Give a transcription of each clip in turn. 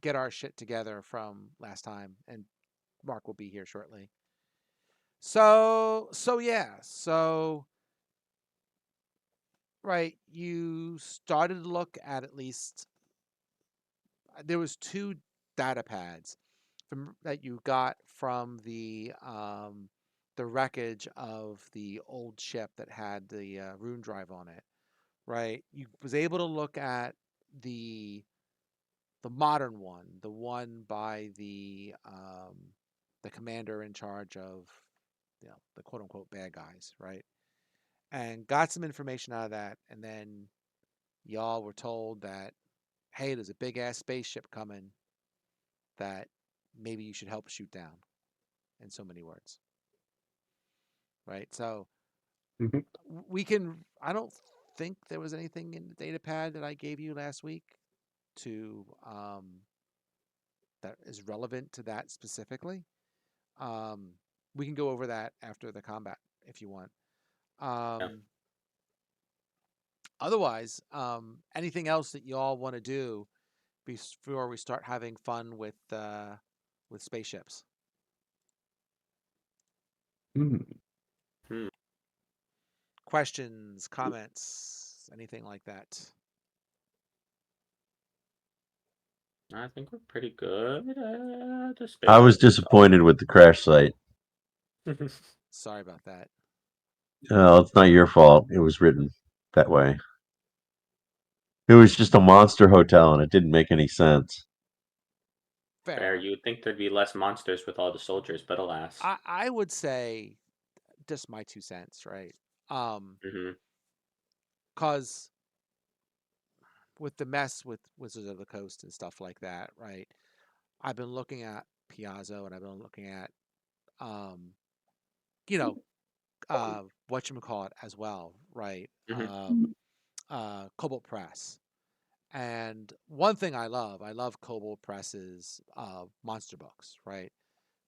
get our shit together from last time, and Mark will be here shortly. So yeah, so right, you started to look at least there was two data pads from that you got from the wreckage of the old ship that had the rune drive on it, right? You was able to look at the the modern one, the one by the commander in charge of the quote unquote bad guys, right? And got some information out of that, and then y'all were told that hey, there's a big ass spaceship coming that maybe you should help shoot down. In so many words, right? So Mhm. we can. I don't think there was anything in the data pad that I gave you last week to that is relevant to that specifically. Um, we can go over that after the combat if you want. Yeah. Um, Otherwise, anything else that you all want to do before we start having fun with spaceships? Mhm. Hmm. Questions, comments, anything like that? I think we're pretty good at the I was spaceship stuff. disappointed with the crash site. Sorry about that. It's not your fault. It was written that way. It was just a monster hotel, and it didn't make any sense. Fair, Fair. you'd think there'd be less monsters with all the soldiers, but alas. I would say just my 2 cents, right? Um, Hmm. cause with the mess with Wizards of the Coast and stuff like that, right? I've been looking at Piazzo and I've been looking at um, you know, what you call it as well, right? Hmm. Cobalt Press. And one thing I love Cobalt Press's monster books, right?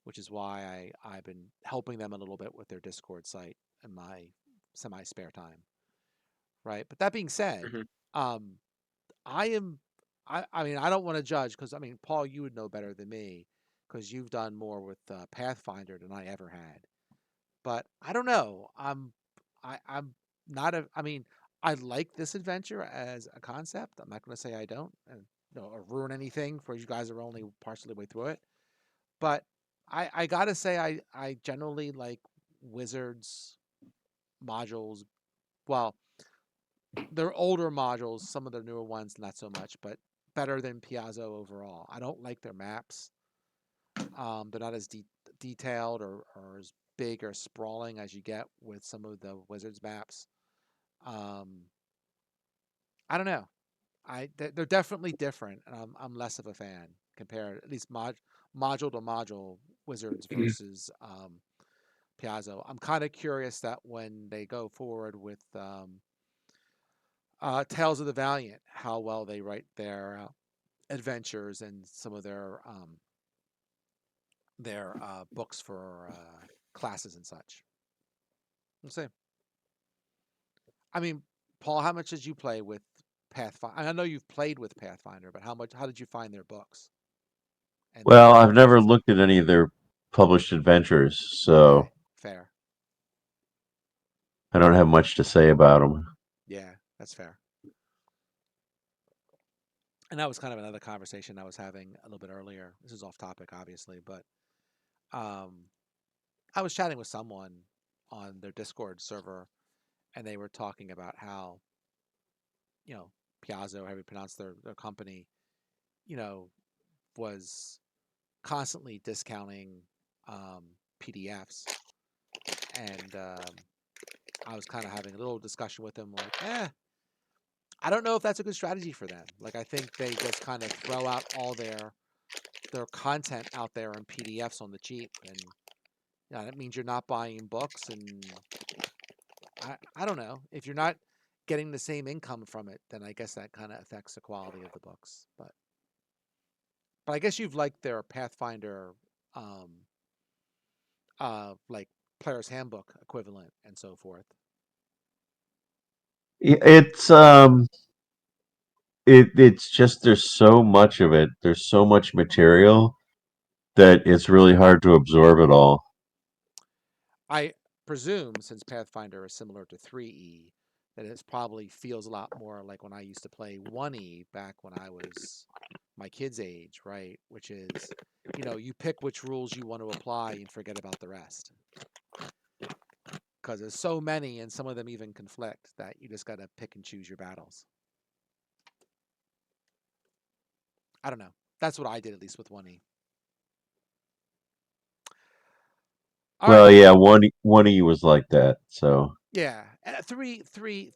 Which is why I've been helping them a little bit with their Discord site in my semi spare time, right? But that being said, Hmm. um, I am, I mean, I don't want to judge because I mean, Paul, you would know better than me because you've done more with Pathfinder than I ever had. But I don't know. I'm not a. I mean, I like this adventure as a concept. I'm not going to say I don't, and or ruin anything for you guys that are only partially way through it. But I gotta say I generally like Wizards modules. Well, they're older modules. Some of the newer ones not so much, but better than Piazzo overall. I don't like their maps. They're not as detailed or as big or sprawling as you get with some of the Wizards maps. Um, I don't know. They're definitely different, and I'm less of a fan compared at least module to module Wizards versus Piazzo. I'm kind of curious that when they go forward with Tales of the Valiant, how well they write their adventures and some of their books for classes and such. We'll see. I mean, Paul, how much did you play with Pathfinder? I know you've played with Pathfinder, but how much? How did you find their books and their Well, I've adventures never and stuff? looked at any of their published adventures, so Okay, fair. I don't have much to say about them. Yeah, that's fair. And that was kind of another conversation I was having a little bit earlier. This is off topic, obviously, but um, I was chatting with someone on their Discord server, and they were talking about how you know Piazza, however you pronounce their company, you know, was constantly discounting um, PDFs, and I was kind of having a little discussion with them, like, I don't know if that's a good strategy for them. Like, I think they just kind of throw out all their content out there in PDFs on the cheap, and that means you're not buying books, and I don't know if you're not getting the same income from it, then I guess that kind of affects the quality of the books. But I guess you've liked their Pathfinder, um, like Player's Handbook equivalent and so forth. It's it's just there's so much of it. There's so much material that it's really hard to absorb it all. I presume since Pathfinder is similar to 3E, that it probably feels a lot more like when I used to play 1E back when I was my kid's age, right? Which is, you pick which rules you want to apply and forget about the rest. Because there's so many and some of them even conflict that you just got to pick and choose your battles. I don't know. That's what I did, at least with 1E. All right. Well, yeah, one E was like that. So Yeah, three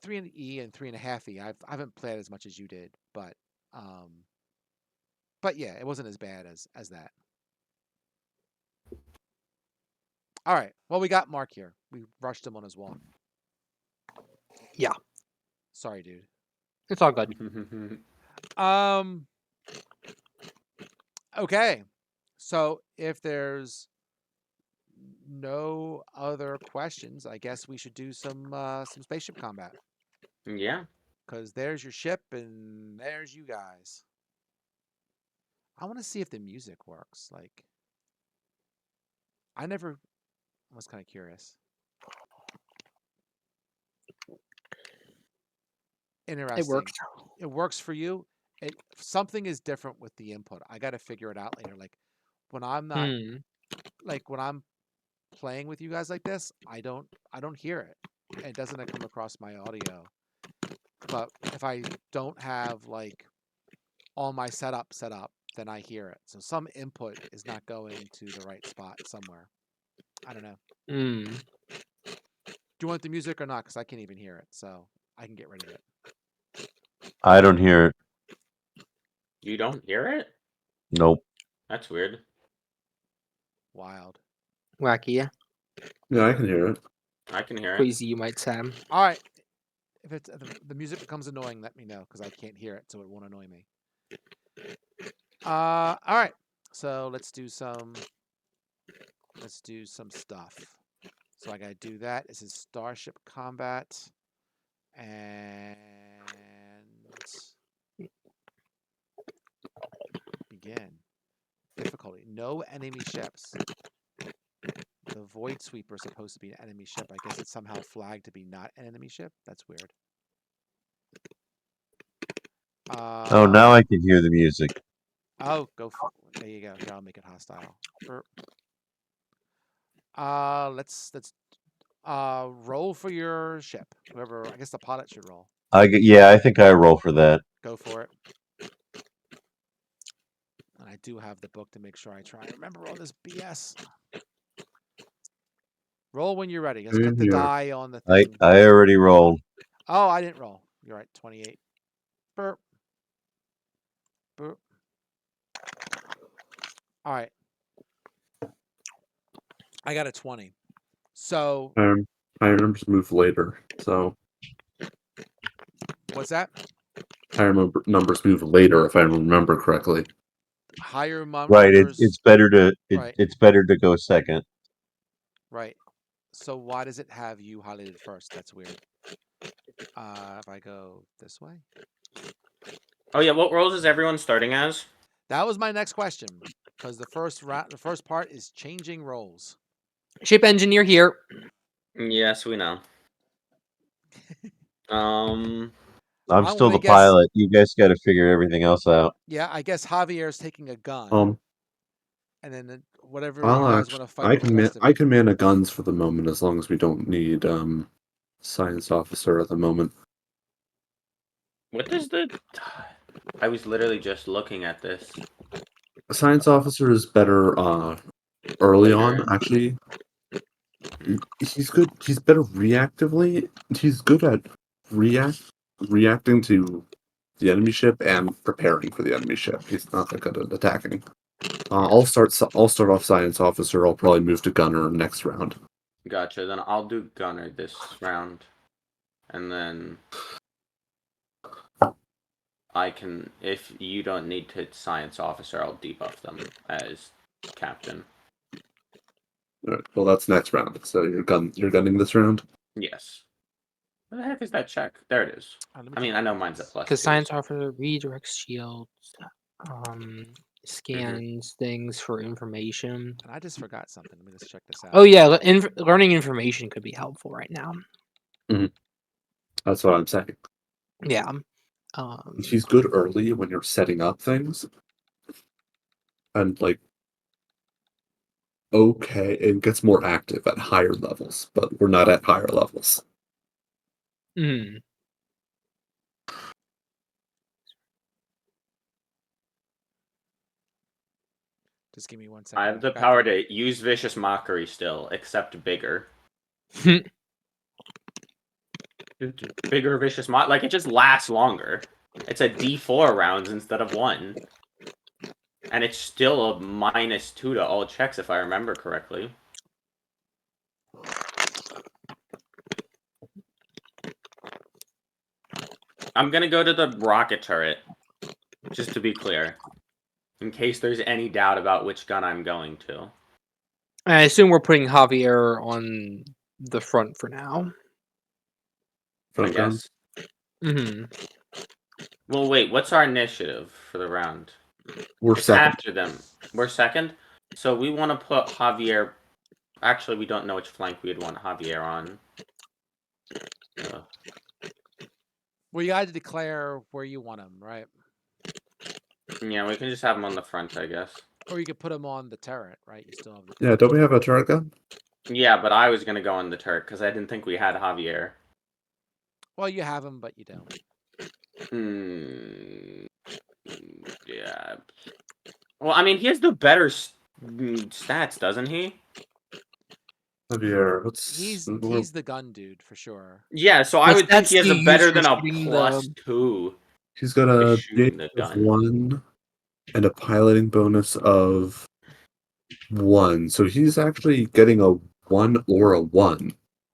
and E and 3.5 E. I haven't played as much as you did, um, but yeah, it wasn't as bad as that. All right, well we got Mark here. We rushed him on his walk. Yeah, Sorry, dude. it's all good. Um, okay, so if there's no other questions, I guess we should do some spaceship combat. Yeah. Cause there's your ship and there's you guys. I want to see if the music works. Like, I never I was kind of curious. It Interesting. works. It works for you. Something is different with the input. I got to figure it out later. Like when I'm not Hmm. like when I'm playing with you guys like this, I don't hear it. It doesn't come across my audio. But if I don't have like all my setup set up, then I hear it. So some input is not going to the right spot somewhere. I don't know. Hmm. Do you want the music or not? Because I can't even hear it, so I can get rid of it. I don't hear it. You don't hear it? Nope. That's weird. Wild. Wacky, yeah. Yeah, I can hear it. I can hear it. Crazy, you might say. All right. If the music becomes annoying, let me know because I can't hear it, so it won't annoy me. All right. So let's do some stuff. So I gotta do that. This is Starship Combat and begin. Difficulty. No enemy ships. The Void Sweeper is supposed to be an enemy ship. I guess it's somehow flagged to be not an enemy ship. That's weird. Oh, now I can hear the music. Oh, go for there you go. Here, I'll make it hostile. Let's roll for your ship. Whoever, I guess the pilot should roll. Yeah, I think I roll for that. Go for it. And I do have the book to make sure I try and remember all this BS. Roll when you're ready. Just click the die on the thing. I already rolled. Oh, I didn't roll. You're right. 28. Burp. Burp. All right. I got a 20. So Higher numbers move later, so what's that? higher numbers move later if I remember correctly. Higher Right. numbers. It's better to Right. it's better to go second. Right. So why does it have you highlighted first? That's weird. If I go this way. Oh yeah, what roles is everyone starting as? That was my next question because the first part is changing roles. Ship engineer here. Yes, we know. I'm I'm still gonna the guess. pilot. You guys got to figure everything else out. Yeah, I guess Javier's taking a gun, and then whatever you guys want to fight with the rest of I it. can man a guns for the moment as long as we don't need science officer at the moment. What does the? I was literally just looking at this. A science officer is better early Later. on, actually. He's good. He's better reactively. He's good at reacting to the enemy ship and preparing for the enemy ship. He's not that good at attacking. I'll start off science officer. I'll probably move to gunner next round. Gotcha. Then I'll do gunner this round, and then I can. If you don't need to science officer, I'll debuff them as captain. All right, well, that's next round. So you're gunning this round. Yes. Where the heck is that check? There it is. Let me I mean, check I know this. mine's a plus. Because two, science so- officer redirects shields, scans things for information. And I just forgot something. Let me just check this out. Oh yeah, learning information could be helpful right now. That's what I'm saying. Yeah. He's good early when you're setting up things, and like okay, it gets more active at higher levels, but we're not at higher levels. Mm. Just give me 1 second. I have the forgot power to use vicious mockery still, except bigger. Bigger vicious mock, like it just lasts longer. It's a D4 rounds instead of 1. And it's still a -2 to all checks if I remember correctly. I'm gonna go to the rocket turret, just to be clear. In case there's any doubt about which gun I'm going to. I assume we're putting Javier on the front for now. I Front gun. guess. Mm-hmm. Well, wait, what's our initiative for the round? We're It's second. after them. We're second? So we want to put Javier... Actually, we don't know which flank we'd want Javier on. Well, you got to declare where you want him, right? Yeah, we can just have him on the front, I guess. Or you could put him on the turret, right? You still have the Yeah, don't we have a turret gun? Yeah, but I was going to go on the turret because I didn't think we had Javier. Well, you have him, but you don't. Yeah. Well, I mean, he has the better stats, doesn't he? Javier, what's He's the gun dude for sure. Yeah, so I What would think stats he has do a you use better for than a shooting +2. He's got by a shooting the base of gun. 1 and a piloting bonus of 1. So he's actually getting a 1 or a 1.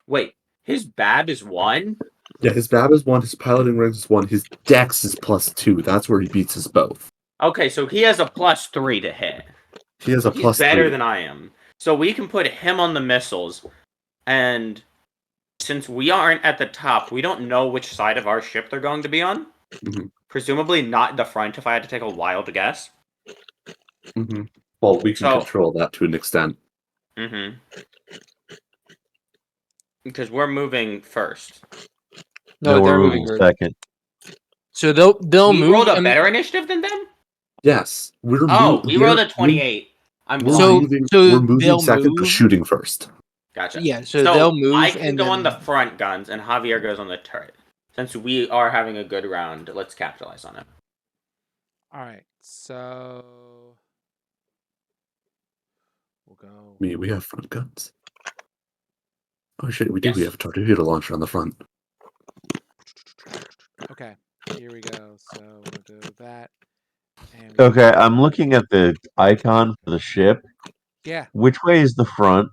Wait, his BAB is 1? Yeah, his VAB is 1, his piloting rank is 1, his dex is +2. That's where he beats us both. Okay, so he has a +3 to hit. He has So a he's better +3. than I am. So we can put him on the missiles, and since we aren't at the top, we don't know which side of our ship they're going to be on. Mhm. Presumably not the front, if I had to take a wild guess. Well, we can So- control that to an extent. Mm-hmm. Because we're moving first. No, they're we're moving. moving second. So they'll We move. rolled a and- better initiative than them? Yes, we're Oh, we rolled a we're- 28. I'm We're So- blind. moving. so we're moving they'll second, but move? shooting first. Gotcha. Yeah, so they'll move. I can and go then... on the front guns, and Javier goes on the turret. Since we are having a good round, let's capitalize on it. All right, so we'll go. We have front guns. Oh shit, we do. We Yes. have a torpedo launcher on the front. Okay, here we go. So we'll do that. And we- Okay, I'm looking at the icon for the ship. Yeah, Which way is the front?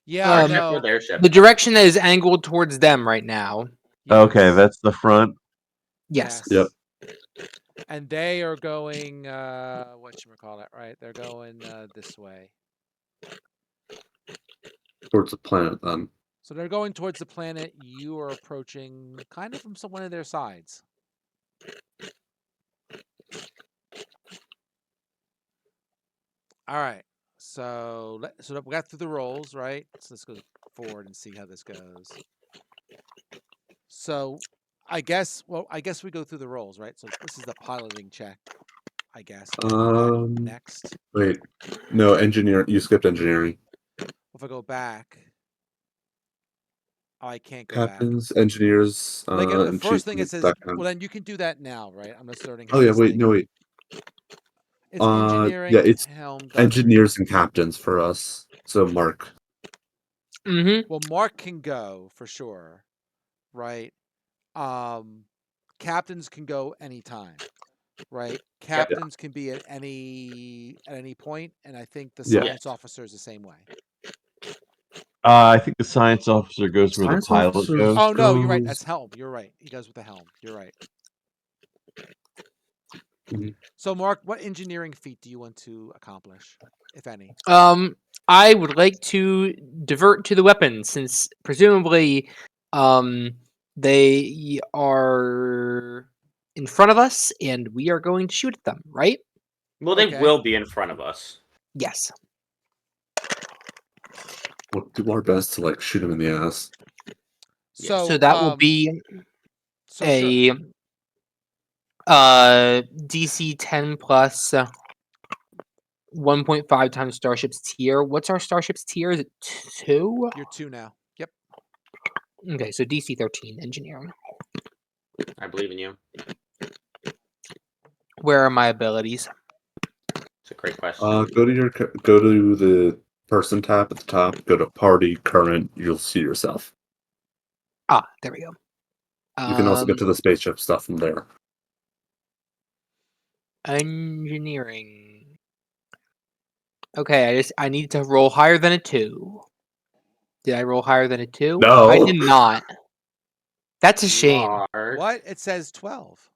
yeah. Our Um, ship no. or their ship? The direction that is angled towards them right now. Okay, yes, that's the front. Yes. Yep. And they are going. Whatchamacallit, right? They're going this way. Towards the planet, then. So they're going towards the planet. You are approaching kind of from one of their sides. All right. So we got through the rolls, right? So let's go forward and see how this goes. So I guess we go through the rolls, right? So this is the piloting check, I guess. Next. Wait, no, engineer. You skipped engineering. If I go back, I can't go back. Captains, engineers, Like the and first chief thing it says, background. well, then you can do that now, right? I'm just starting. Oh yeah, wait, no, wait. It's engineering. Yeah, it's helm, gunnery. engineers and captains for us. So Mark. Mm-hmm. Well, Mark can go for sure, right? Captains can go anytime, right? Captains can be at any point, and I think the Yeah. science officer is the same way. I think the science officer goes where the Science pilot officers- goes. Oh no, you're right. goes- That's helm. You're right. He goes with the helm. You're right. Mhm. So, Mark, what engineering feat do you want to accomplish, if any? I would like to divert to the weapons since presumably, They are in front of us, and we are going to shoot at them, right? Well, they Okay. will be in front of us. Yes. We'll do our best to like shoot him in the ass. Yes. So that will be so sure. a DC 10 plus 1.5 times Starship's tier. What's our Starship's tier? Is it 2? You're 2 now. Yep. Okay, so DC 13 engineering. I believe in you. Where are my abilities? It's a great question. Go to the person tab at the top. Go to party current. You'll see yourself. Ah, there we go. You can also get to the spaceship stuff from there. Engineering. Okay, I need to roll higher than a 2. Did I roll higher than a 2? No. I did not. That's a shame. Mark. What? It says 12.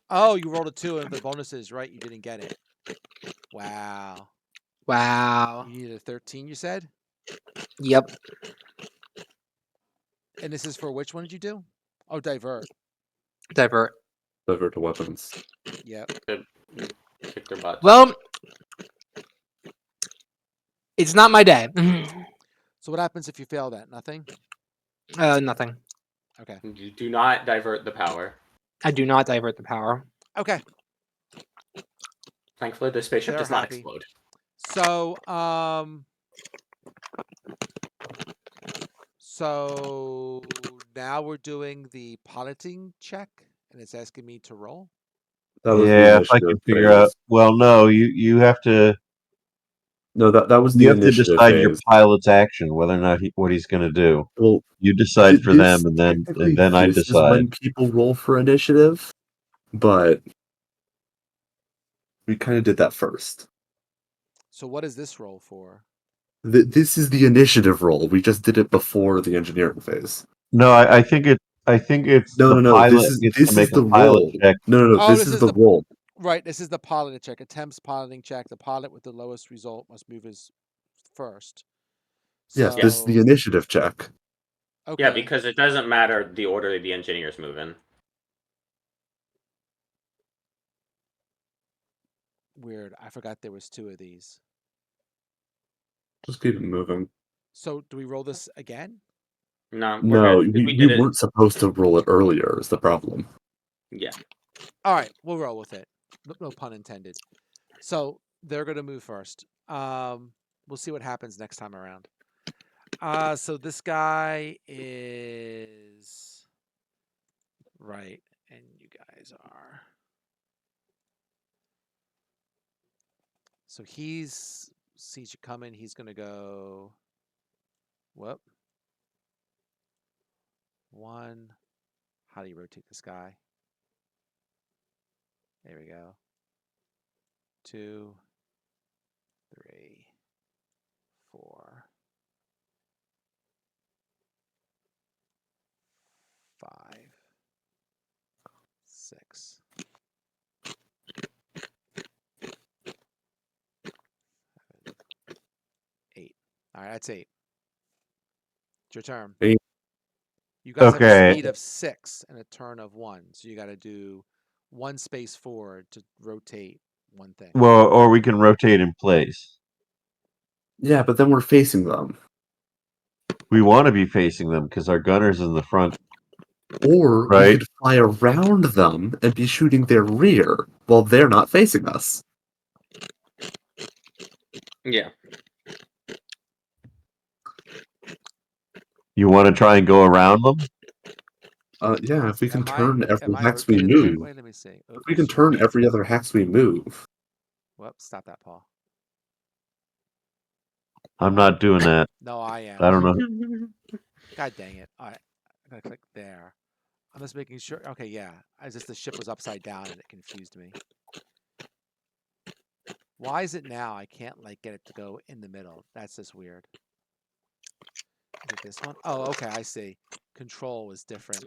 Oh, you rolled a 2 and the bonus is right. You didn't get it. Wow. Wow. You needed a 13, you said? Yep. And this is for which one did you do? Oh, divert. Divert. Divert to weapons. Yep. Good. Kick their butts. Well, it's not my day. So what happens if you fail that? Nothing? Nothing. Okay. You do not divert the power. I do not divert the power. Okay. Thankfully, the spaceship They're does not happy. explode. So now we're doing the piloting check, and it's asking me to roll. That was the Yeah, if I initiative can figure out. phase. Well, no, you have to No, that was the you have to initiative decide your phase. pilot's action, whether or not what he's going to do. Well, You decide for them, and technically then I this is decide. when people roll for initiative, but we kind of did that first. So what is this roll for? This is the initiative roll. We just did it before the engineering phase. No, I think it's No, the no, no. pilot gets This to make is a the pilot roll. check. No. Oh, This is the roll. Right, this is the pilot check. Attempts piloting check. The pilot with the lowest result must move his first. Yes, So, this is the initiative check. okay. Yeah, because it doesn't matter the order the engineers move in. Weird. I forgot there was 2 of these. Just keep it moving. So do we roll this again? No, we're No, good. we did it. weren't supposed to roll it earlier. Is the problem? Yeah. All right, we'll roll with it. No pun intended. So they're going to move first. We'll see what happens next time around. So this guy is right, and you guys are. So he's sees you coming. He's going to go. Whoop. 1. How do you rotate this guy? There we go. 2, 3, 4, 5, 6, 7, 8. All right, that's 8. It's your turn. 8. You guys have a Okay. speed of 6 and a turn of 1, so you got to do 1 space forward to rotate one thing. Well, or we can rotate in place. Yeah, but then we're facing them. We want to be facing them because our gunner's in the front. Or we Right. could fly around them and be shooting their rear while they're not facing us. Yeah. You want to try and go around them? Yeah, if we can Am turn every I hex we rotated the right move. way? Let me see. If we can turn every other hex we move. Whoops, stop that, Paul. I'm not doing that. No, I am. I don't know. God dang it. All right. I'm going to click there. I'm just making sure. Okay, yeah. As if the ship was upside down and it confused me. Why is it now I can't like get it to go in the middle? That's just weird. Is it this one? Oh, okay, I see. Control is different.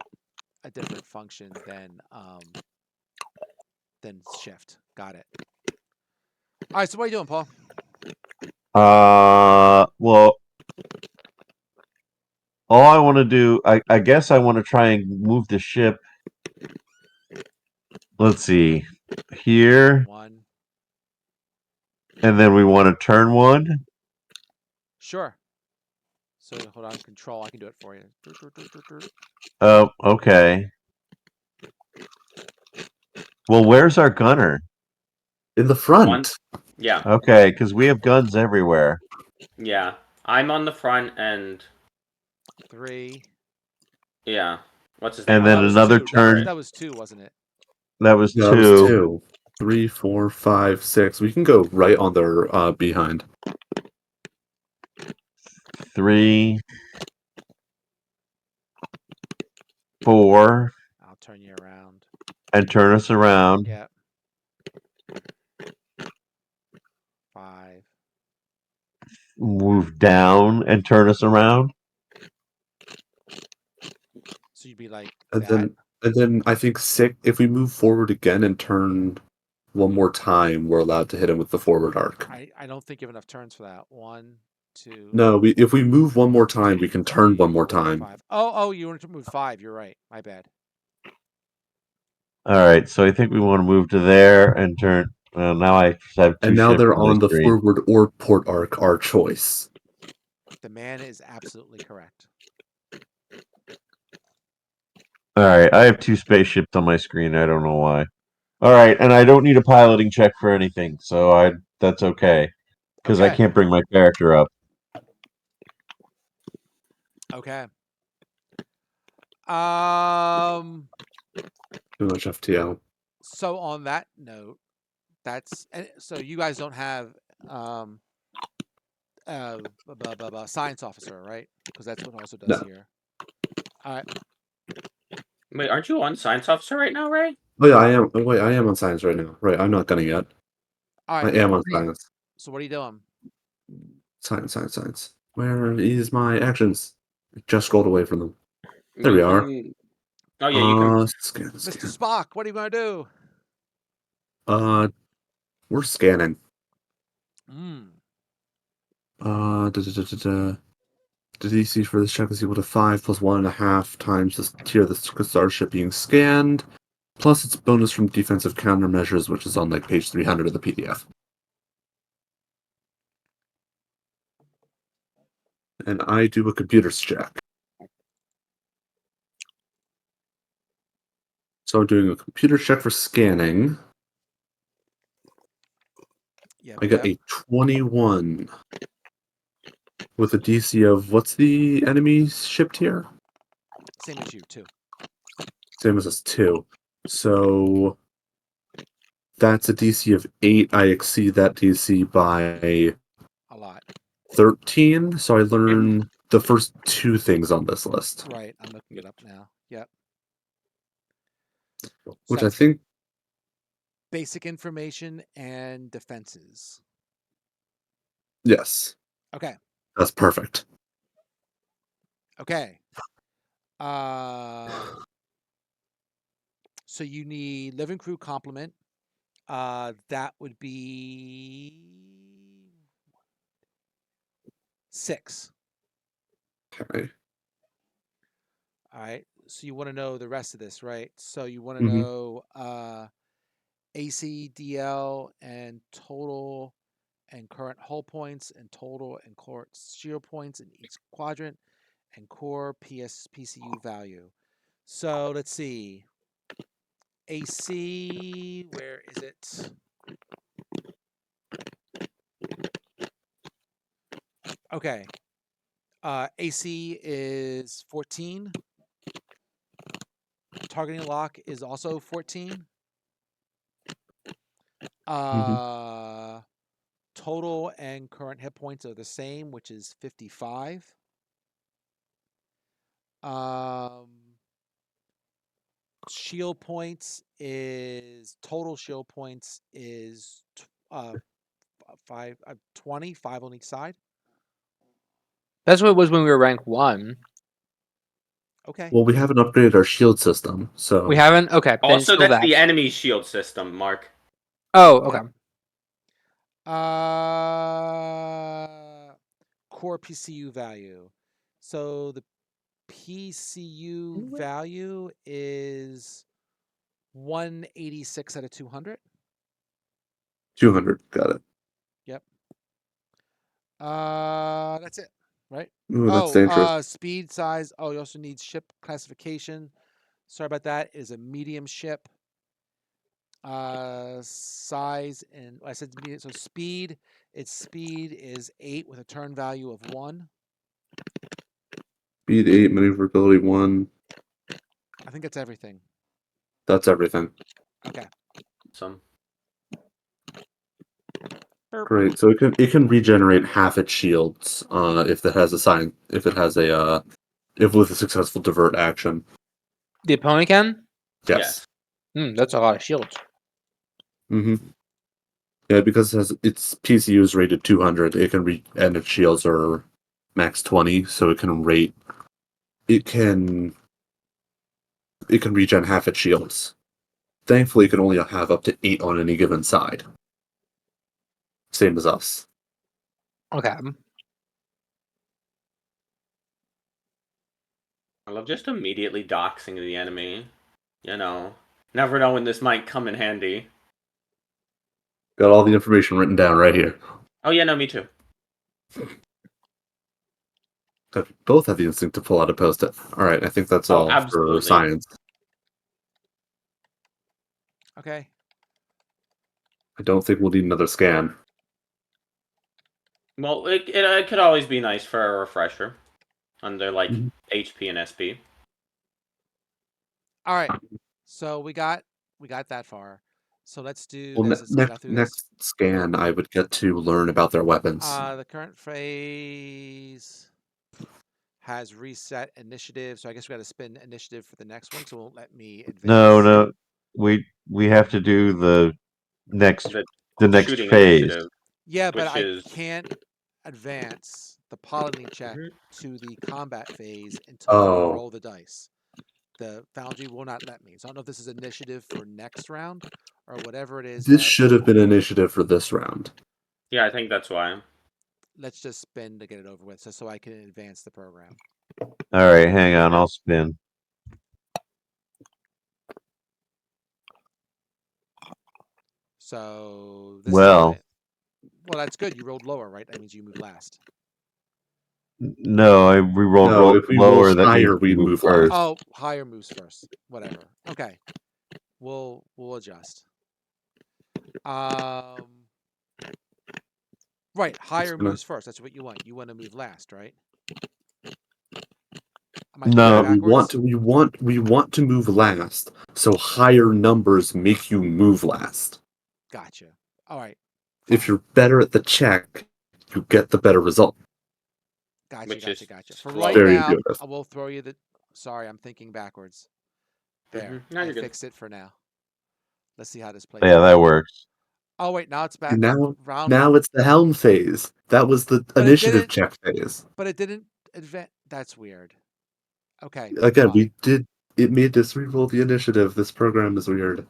A different function than shift. Got it. All right, so what are you doing, Paul? Well, All I want to do, I guess I want to try and move the ship. Let's see. Here, 1. and then we want to turn 1. Sure. So hold on, control. I can do it for you. Oh, okay. Well, where's our gunner? In the One. front. Yeah. Okay, because we have guns everywhere. Yeah. I'm on the front and 3. yeah. What's his name? And Oh, I'm then that on the was another 2. turn. That was 2, wasn't it? That was No, that was 2. 2. 3, 4, 5, 6. We can go right on their behind. 3, 4, I'll turn you around. and turn us around. Yeah. 5. Move down and turn us around. So you'd be like And that. then I think 6. If we move forward again and turn one more time, we're allowed to hit him with the forward arc. I don't think you have enough turns for that. 1, 2. No, if we move one more time, we can turn 3, one more 4, time. 5. Oh, you wanted to move 5. You're right. My bad. All right, so I think we want to move to there and turn. Well, now I have 2 And now ships they're on my on the screen. forward or port arc, our choice. The man is absolutely correct. All right, I have 2 spaceships on my screen. I don't know why. All right, and I don't need a piloting check for anything, so that's okay because I Okay. can't bring my character up. Okay. Um. Too much FTL. So on that note, so you guys don't have science officer, right? Because that's what it also does No. here. All right. Wait, aren't you on science officer right now, Ray? Oh yeah, I am. Oh, wait, I am on science right now. Right, I'm not gunning yet. All I right. am on science. So what are you doing? Science. Where is my actions? I just scrolled away from them. There we are. Oh yeah, you can. Scan. Mr. Spock, what are you going to do? We're scanning. Mm. The DC for this check is equal to 5 plus 1.5 times the tier of the starship being scanned, plus its bonus from defensive countermeasures, which is on like page 300 of the PDF. And I do a computers check. So I'm doing a computer check for scanning. Yep. I got a 21 with a DC of what's the enemy ship tier? Same as you too. Same as us 2. So that's a DC of 8. I exceed that DC by A lot. 13. So I learn the first 2 things on this list. Right. I'm looking it up now. Yep. So Which I that's think, basic information and defenses. yes, Okay. that's perfect. Okay. So you need living crew complement. That would be 6. Okay. All right. So you want to know the rest of this, right? So you want to Mhm. know ACDL and total and current hull points and total and core shield points in each quadrant and core PCU value. So let's see. AC, where is it? Okay. AC is 14. Targeting lock is also 14. Mhm. Total and current hit points are the same, which is 55. Shield points is total shield points is 20, 5 on each side. That's what it was when we were rank 1. Okay. Well, we haven't upgraded our shield system, so We haven't? Okay, then it's Also, still that's that. the enemy shield system, Mark. Oh, okay. Core PCU value. So the PCU value is 186 out of 200. 200. Got it. Yep. That's it, right? Ooh, that's dangerous. Speed, size. Oh, you also need ship classification. Sorry about that. Is a medium ship. Size and I said medium. So speed. Its speed is 8 with a turn value of 1. Speed 8, maneuverability 1. I think that's everything. That's everything. Okay. Some. Great. So it can regenerate half its shields if it has a sign if with a successful divert action. The opponent can? Yes. That's a lot of shields. Mm-hmm. Yeah, because its PCU is rated 200, it can and its shields are max 20, so it can regen half its shields. Thankfully, it can only have up to 8 on any given side. Same as us. Okay. I love just immediately doxing the enemy. Never know when this might come in handy. Got all the information written down right here. Oh yeah, no, me too. Both have the instinct to pull out a post-it. All right, I think that's Oh, all for absolutely. science. Okay. I don't think we'll need another scan. Well, it could always be nice for a refresher under like Mhm. HP and SP. All right. So we got that far. So let's do Well, this. Let's get out through this. next scan, I would get to learn about their weapons. The current phase has reset initiative, so I guess we got to spin initiative for the next one, so it won't let me advance. No. We have to do the next next Shooting phase. initiative. Yeah, but which is- I can't advance the piloting check Mhm. to the combat phase until I Oh. roll the dice. The Foundry will not let me. So I don't know if this is initiative for next round or whatever it is. This should have been initiative for this round. Yeah, I think that's why. Let's just spin to get it over with, so I can advance the program. All right, hang on, I'll spin. So this Well, is well, that's good. You rolled lower, right? That means you move last. no, we rolled No, if we roll lower. That means higher, we we move first. last. Oh, higher moves first. Whatever. Okay. We'll adjust. Right, higher moves first. That's what you want. You want to move last, right? Am I No. doing backwards? we want to move last. So higher numbers make you move last. Gotcha. All right. If fine. you're better at the check, you get the better result. Gotcha. Which is For slower. right Very now, intuitive. I will throw you the. Sorry, I'm thinking backwards. There, No, I you're good. fixed it for now. Let's see how this plays Yeah, out. that works. Oh wait, now it's back. And round now one. it's the helm phase. That was the But it initiative didn't- check phase. But it didn't advance. That's weird. Okay. Again, fine. it made us reroll the initiative. This program is weird.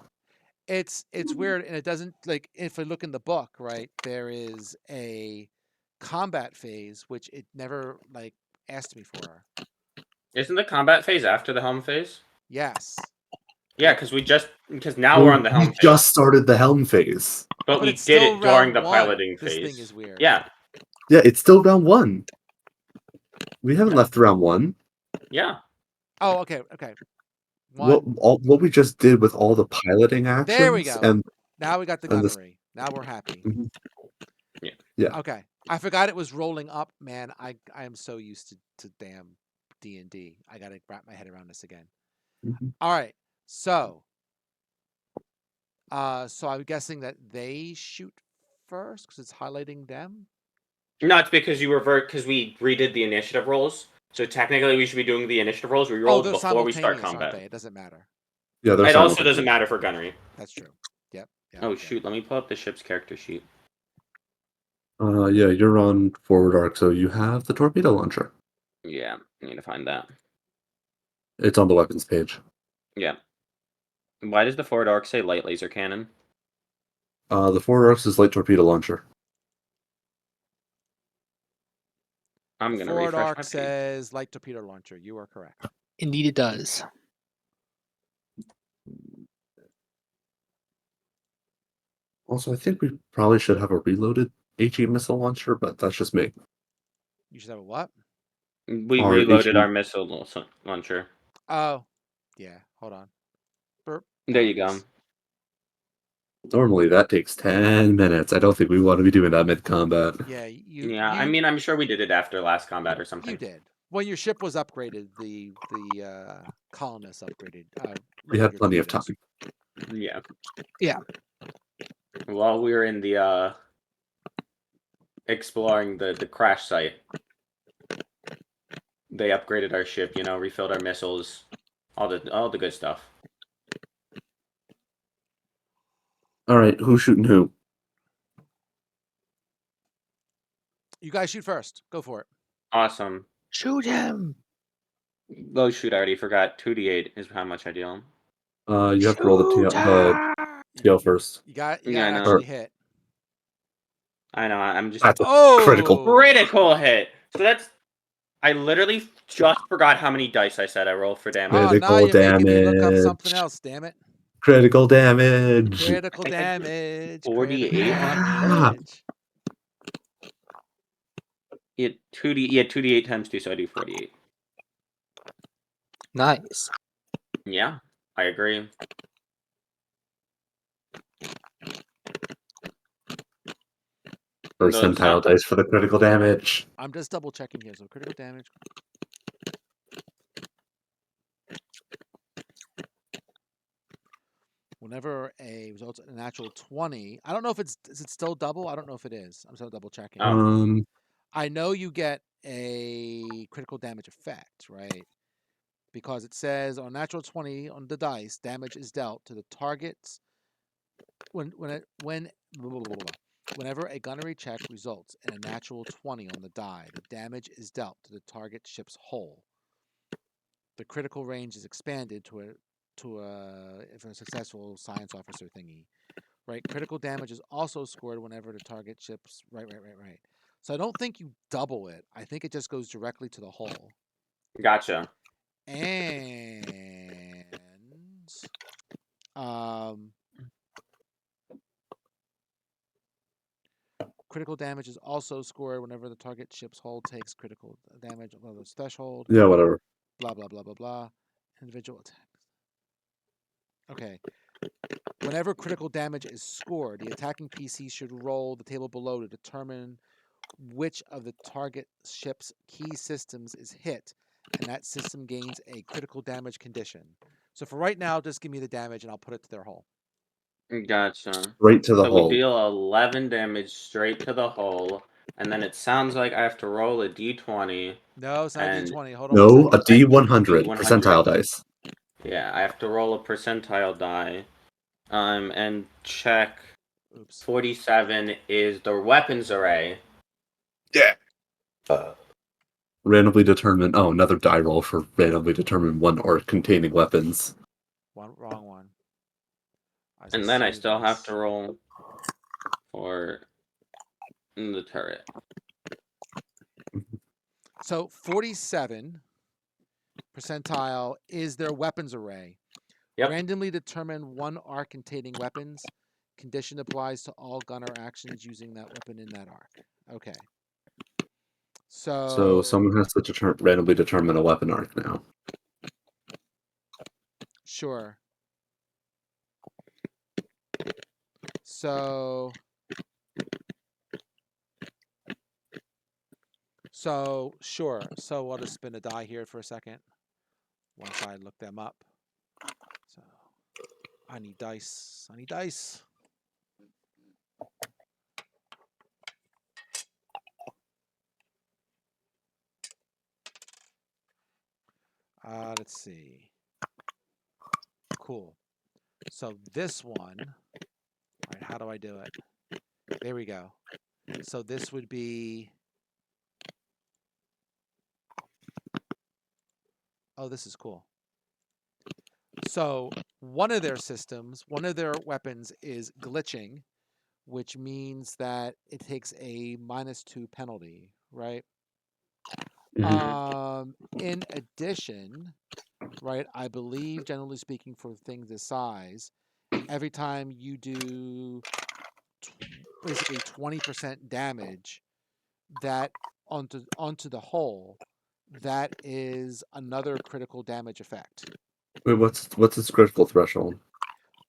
It's weird, and it doesn't like if I look in the book, right? There is a combat phase which it never like asked me for. Isn't the combat phase after the helm phase? Yes. Yeah, because now we're on the helm We phase. just started the helm phase. But we it's did still it during round the one. piloting This phase. thing is weird. Yeah. Yeah, it's still round one. We haven't left round one. Yeah. Oh, okay. What we just did with all the piloting actions. There we go. And now we got the and this- gunnery. Now we're happy. Mhm. Yeah. Yeah. Okay. I forgot it was rolling up, man. I am so used to damn D&D. I got to wrap my head around this again. Mhm. All right. So I'm guessing that they shoot first cuz it's highlighting them. No, it's because we redid the initiative rolls. So technically we should be doing the initiative rolls we rolled they're before we start simultaneous, aren't combat. they? It doesn't matter. Yeah, It also doesn't matter for gunnery. That's true. Yep. Oh shoot, let me pull up the ship's character sheet. Yeah, you're on forward arc, so you have the torpedo launcher. Yeah, I need to find that. It's on the weapons page. Yeah. Why does the forward arc say light laser cannon? The forward arc is light torpedo launcher. I'm gonna Forward refresh arc my page. says light torpedo launcher. You are correct. Indeed, it does. Also, I think we probably should have a reloaded HE missile launcher, but that's just me. You should have a what? We Our reloaded HE our missile launcher. Oh, yeah. Hold on. Burp. There you go. Normally that takes 10 minutes. I don't think we want to be doing that mid-combat. Yeah, Yeah, I mean, I'm sure we did it after last combat or something. you did. When your ship was upgraded, the colonists upgraded. We loaded had your plenty of torpedoes. time. Yeah. Yeah. While we were in the exploring the crash site, they upgraded our ship. You know, refilled our missiles, all the good stuff. All right, who's shooting who? You guys shoot first. Go for it. Awesome. Shoot him. Oh shoot! I already forgot. 2d8 is how much I deal. You have to roll the Shoot TL first. You got Yeah, I to know. actually hit. I know. I'm just That's a Oh, critical hit. So that's. I literally just forgot how many dice I said I rolled for damage. Oh, now Critical you're making me look up damage. something else. Damn it! Critical damage. Critical I think damage. 48. Critical damage. Yeah, 2d8 times 2, so I do 48. Nice. Yeah, I agree. Percentile dice for the critical damage. I'm just double checking here. So critical damage. Whenever a results in a natural 20, I don't know if is it still double? I don't know if it is. I'm still double checking. I know you get a critical damage effect, right? Because it says on natural 20 on the dice, damage is dealt to the target's whenever a gunnery check results in a natural 20 on the die, the damage is dealt to the target ship's hull. The critical range is expanded to if a successful science officer thingy. Right? Critical damage is also scored whenever the target ship's right. So I don't think you double it. I think it just goes directly to the hull. Gotcha. And critical damage is also scored whenever the target ship's hull takes critical damage above its threshold. Yeah, whatever. Blah blah blah blah blah. Individual attacks. Okay. Whenever critical damage is scored, the attacking PC should roll the table below to determine which of the target ship's key systems is hit, and that system gains a critical damage condition. So for right now, just give me the damage and I'll put it to their hull. Gotcha. Right to the So hull. we deal 11 damage straight to the hull, and then it sounds like I have to roll a d20. No, it's not a And D20. Hold on No, one a second. D100 D100. percentile dice. Yeah, I have to roll a percentile die. And check. Oops. 47 is the weapons array. Yeah. Randomly determine. Oh, another die roll for randomly determine one or containing weapons. Wrong one. And then I still have to roll for the turret. So 47 percentile is their weapons array. Yep. Randomly determine one arc containing weapons. Condition applies to all gunner actions using that weapon in that arc. Okay. So someone has to randomly determine a weapon arc now. Sure. So sure. So I'll just spin a die here for a second once I look them up. So I need dice. Let's see. Cool. So this one, all right, how do I do it? There we go. So this would be, oh, this is cool. So one of their systems, one of their weapons is glitching, which means that it takes a -2 penalty, right? In addition, right, I believe, generally speaking, for things this size, every time you do basically 20% damage that onto the hull, that is another critical damage effect. Wait, what's its critical threshold?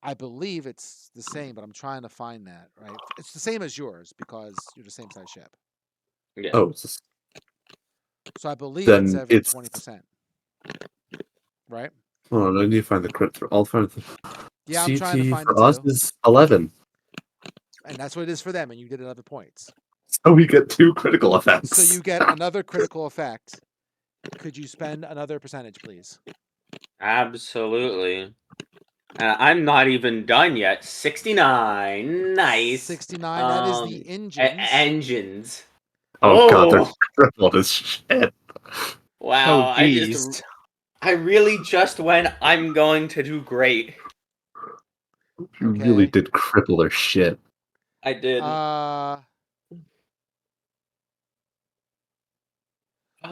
I believe it's the same, but I'm trying to find that, right? It's the same as yours because you're the same size ship. Yeah. Oh, So I believe it's then every it's 20%, right? hold on, I need to find the crit. I'll find the Yeah, I'm trying to CT find it for us too. is 11. And that's what it is for them, and you did 11 points. So we get 2 critical effects. So you get another critical effect. Could you spend another percentage, please? Absolutely. I'm not even done yet. 69. Nice. 69, that is the engines. Engines. Oh god, they're Oh, critical as shit. wow. Oh, geez. I really just went, I'm going to do great. You Okay. really did cripple their shit. I did. Oh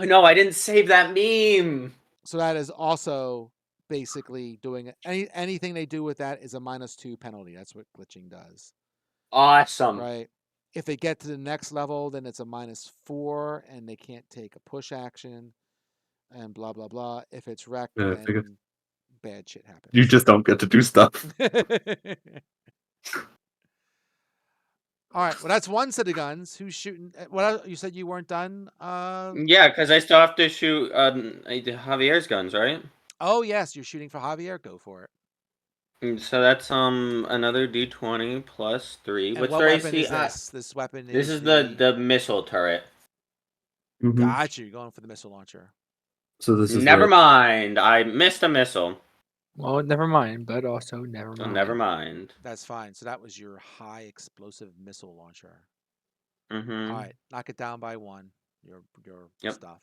no, I didn't save that meme. So that is also basically doing anything they do with that is a -2 penalty. That's what glitching does. Awesome. Right. If they get to the next level, then it's a -4 and they can't take a push action and blah blah blah. If it's wrecked, Yeah, I think then bad shit happens. you just don't get to do stuff. All right. Well, that's one set of guns. Who's shooting? What you said you weren't done? Yeah, because I still have to shoot Javier's guns, right? Oh yes, you're shooting for Javier. Go for it. So that's another D20 plus 3. And What's what their weapon AC? is this? This weapon This is is the missile turret. Mhm. Got you. You're going for the missile launcher. So this is Never mind. I missed a missile. Well, never mind, but also never So mind. never mind. That's fine. So that was your high explosive missile launcher. Mm-hmm. All right, knock it down by 1. Your Yep. stuff.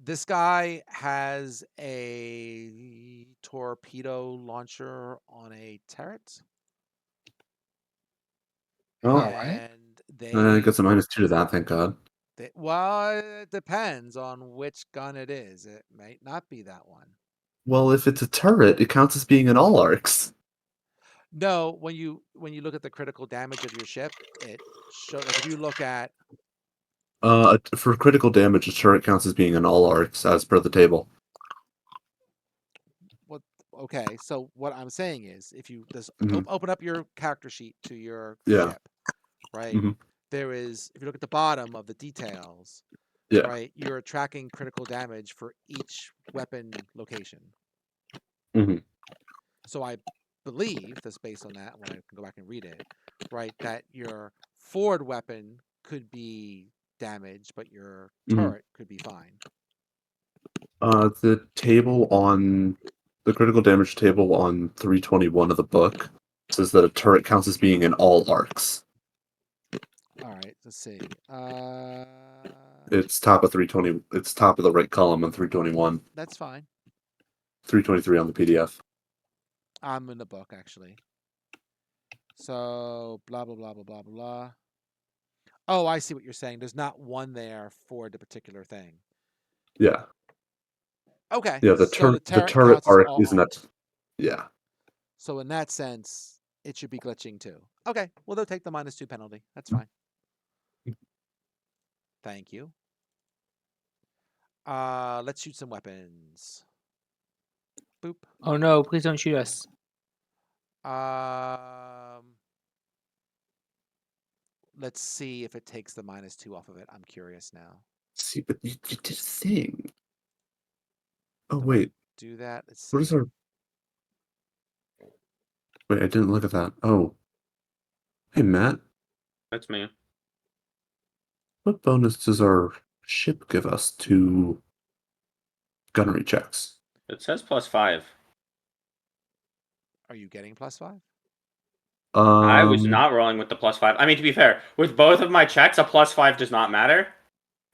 This guy has a torpedo launcher on a turret. Oh, Alright. And they I got a -2 to that, thank God. well, it depends on which gun it is. It might not be that one. Well, if it's a turret, it counts as being an all arcs. No, when you look at the critical damage of your ship, it shows. Like if you look at For critical damage, a turret counts as being an all arcs as per the table. what. Okay, so what I'm saying is, if you just Mhm. open up your character sheet to your Yeah. ship, right? Mhm. There is, if you look at the bottom of the details, Yeah. right, you're tracking critical damage for each weapon location. Mhm. So I believe that's based on that when I can go back and read it, right, that your forward weapon could be damaged, but your turret could be fine. The table on the critical damage table on 321 of the book says that a turret counts as being in all arcs. All right, let's see. It's top of 320. It's top of the right column on 321. That's fine. 323 on the PDF. I'm in the book actually. So blah blah blah blah blah blah. Oh, I see what you're saying. There's not one there for the particular thing. Yeah. Okay. Yeah, So the the turret turret counts as arc all isn't arc. that. Yeah. So in that sense, it should be glitching too. Okay. Well, they'll take the -2 penalty. That's fine. Thank you. Let's shoot some weapons. Boop. Oh no, please don't shoot us. Let's see if it takes the -2 off of it. I'm curious now. See, but you did a thing. Oh, Do I wait. do that? Let's see. What is our. Wait, I didn't look at that. Oh. Hey, Matt. That's me. What bonus does our ship give us to gunnery checks? It says +5. Are you getting +5? I was not rolling with the +5. I mean, to be fair, with both of my checks, a +5 does not matter.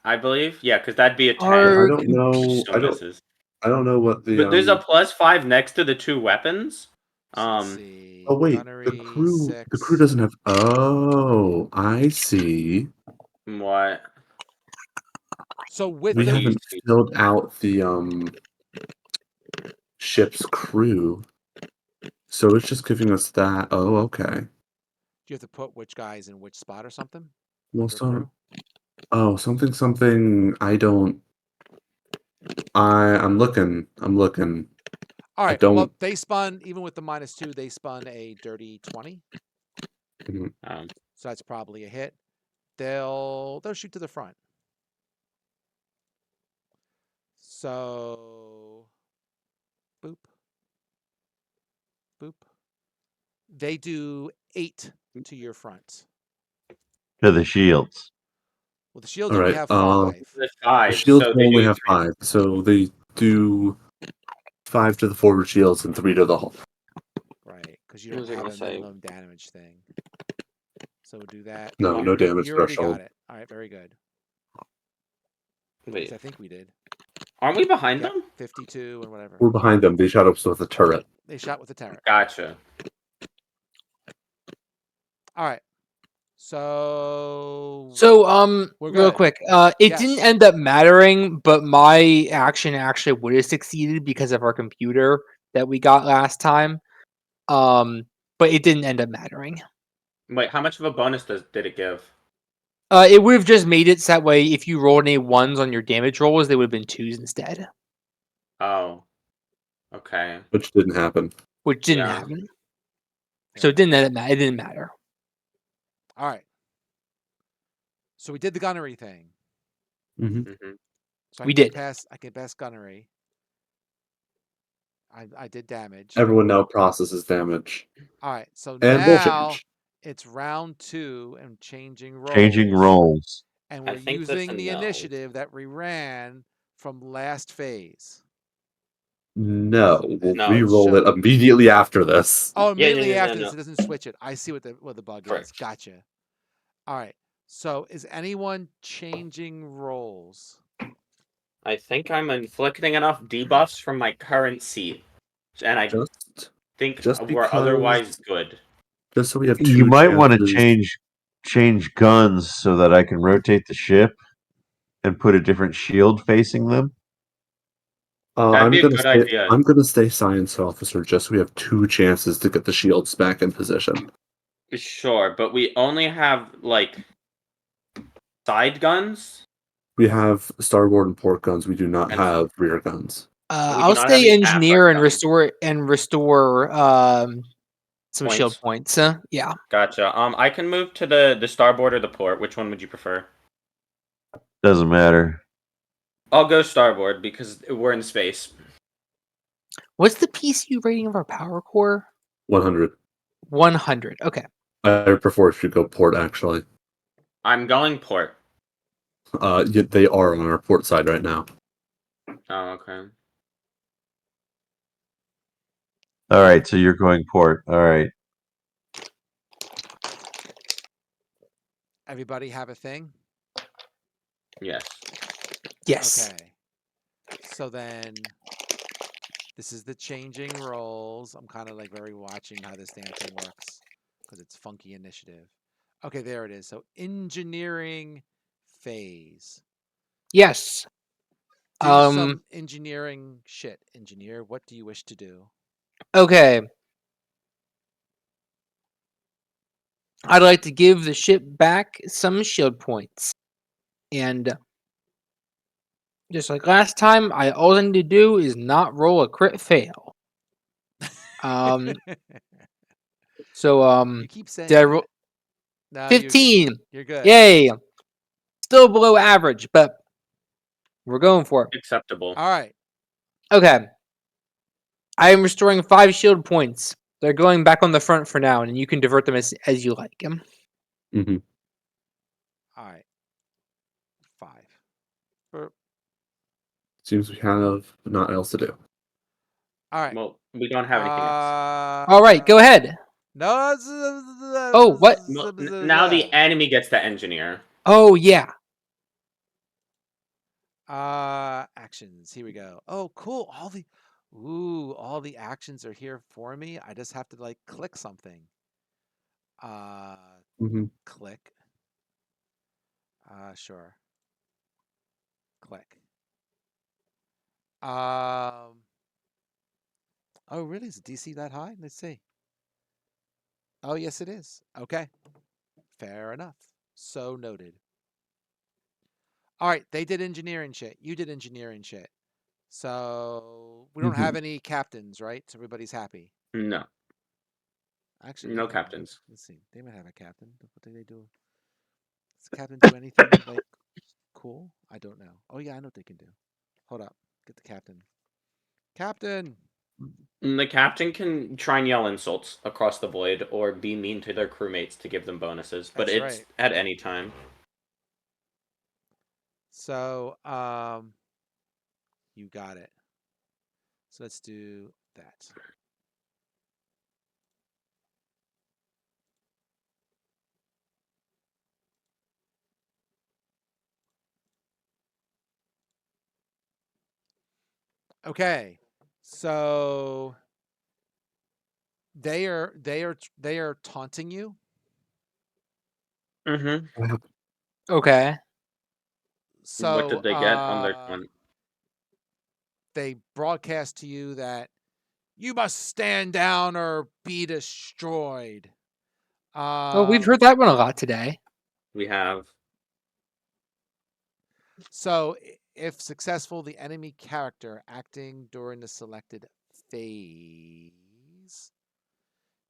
I believe, yeah, because that'd be a 10. I don't know. Still misses. I don't know what the But there's a +5 next to the 2 weapons, So let's Um, see. Oh wait, Gunnery, the crew 6. doesn't have. Oh, I see. what? So with We What do the you haven't see? filled out the ship's crew, so it's just giving us that. Oh, okay. do you have to put which guys in which spot or something? Well, Your so crew? something. I don't. I'm looking. I'm looking. All I right. Well, don't. they spun even with the -2. They spun a dirty 20, Mhm. so that's probably a hit. They'll shoot to the front. So boop, boop. They do 8 to your front. To the shields. Well, the shields All only right. have The 5. The 5, shields so will they only do have 3. 5, so they do 5 to the forward shields and 3 to the hull. Right, because you What don't was I have gonna a say? minimum damage thing. So we'll do that. No, no damage You already threshold. got it. All right, very good. At Wait, least I think we did. aren't we behind Yep, them? 52 and whatever. We're behind them. They shot us with a turret. They shot with the turret. Gotcha. All right. So we're real good. quick, it didn't Yes. end up mattering, but my action actually would have succeeded because of our computer that we got last time. But it didn't end up mattering. Wait, how much of a bonus did it give? It would have just made it so that way if you rolled any 1s on your damage rolls, they would have been 2s instead, Oh, okay. Which didn't happen. which didn't Yeah. happen. So Fair it didn't end up it didn't matter. All right. So we did the gunnery thing. Mm-hmm. hmm So We did. I can pass gunnery. I did damage. Everyone now processes damage. All right. So And roll now change. it's round 2 and changing roles. Changing roles. And I we're think that's using a the no. initiative that we ran from last phase. No, we'll No, re-roll show- it immediately after this. Oh, Yeah, immediately no, after no. this, it doesn't switch it. I see what the bug is. Correct. Gotcha. All right. So is anyone changing roles? I think I'm inflicting enough debuffs from my current seat, and I Just think just we're because otherwise good. just so we have You two might want to chances. change guns so that I can rotate the ship and put a different shield facing them. That'd be a good idea. I'm gonna stay science officer just so we have 2 chances to get the shields back in position. Sure, but we only have like side guns. We have starboard and port guns. We do not And- have rear guns. We do I'll not have stay any engineer half-arc and guns. restore some shield Points. points. Yeah. Gotcha. I can move to the starboard or the port. Which one would you prefer? Doesn't matter. I'll go starboard because we're in space. What's the PCU rating of our power core? 100. 100. Okay. I prefer if you go port actually. I'm going port. They are on our port side right now. Oh, okay. All right, so you're going port. All right. Everybody have a thing? Yes. Yes. Okay. So then this is the changing roles. I'm kind of like very watching how this damn thing works because it's funky initiative. Okay, there it is. So engineering phase. Yes. Do some engineering shit. Engineer, what do you wish to do? Okay. I'd like to give the ship back some shield points. And just like last time, all I need to do is not roll a crit fail. So You keep saying did I that. roll No, 15? You're good. Yay. Still below average, but we're going for it. Acceptable. All right. Okay. I am restoring 5 shield points. They're going back on the front for now, and you can divert them as you like. Mm-hmm. All right. 5. Burp. Seems we have not else to do. All right. Well, we don't have anything else. All right, go ahead. No. Oh, what? Well, now the enemy gets the engineer. Oh, yeah. Actions. Here we go. Oh, cool. Ooh, all the actions are here for me. I just have to like click something. Mhm. Click. Sure. Click. Oh, really? Is the DC that high? Let's see. Oh, yes, it is. Okay. Fair enough. So noted. All right, they did engineering shit. You did engineering shit. So we don't have Mhm. any captains, right? So everybody's happy. No, Actually, no captains. let's see. They might have a captain. What do they do? Does the captain do anything like cool? I don't know. Oh yeah, I know what they can do. Hold up. Get the captain. Captain. The captain can try and yell insults across the void or be mean to their crewmates to give them bonuses, but That's it's right. at any time. So, you got it. So let's do that. Okay. So they are taunting you. Mm-hmm. Okay. What So did they get on their one? they broadcast to you that you must stand down or be destroyed. Oh, we've heard that one a lot today. We have. So if successful, the enemy character acting during the selected phase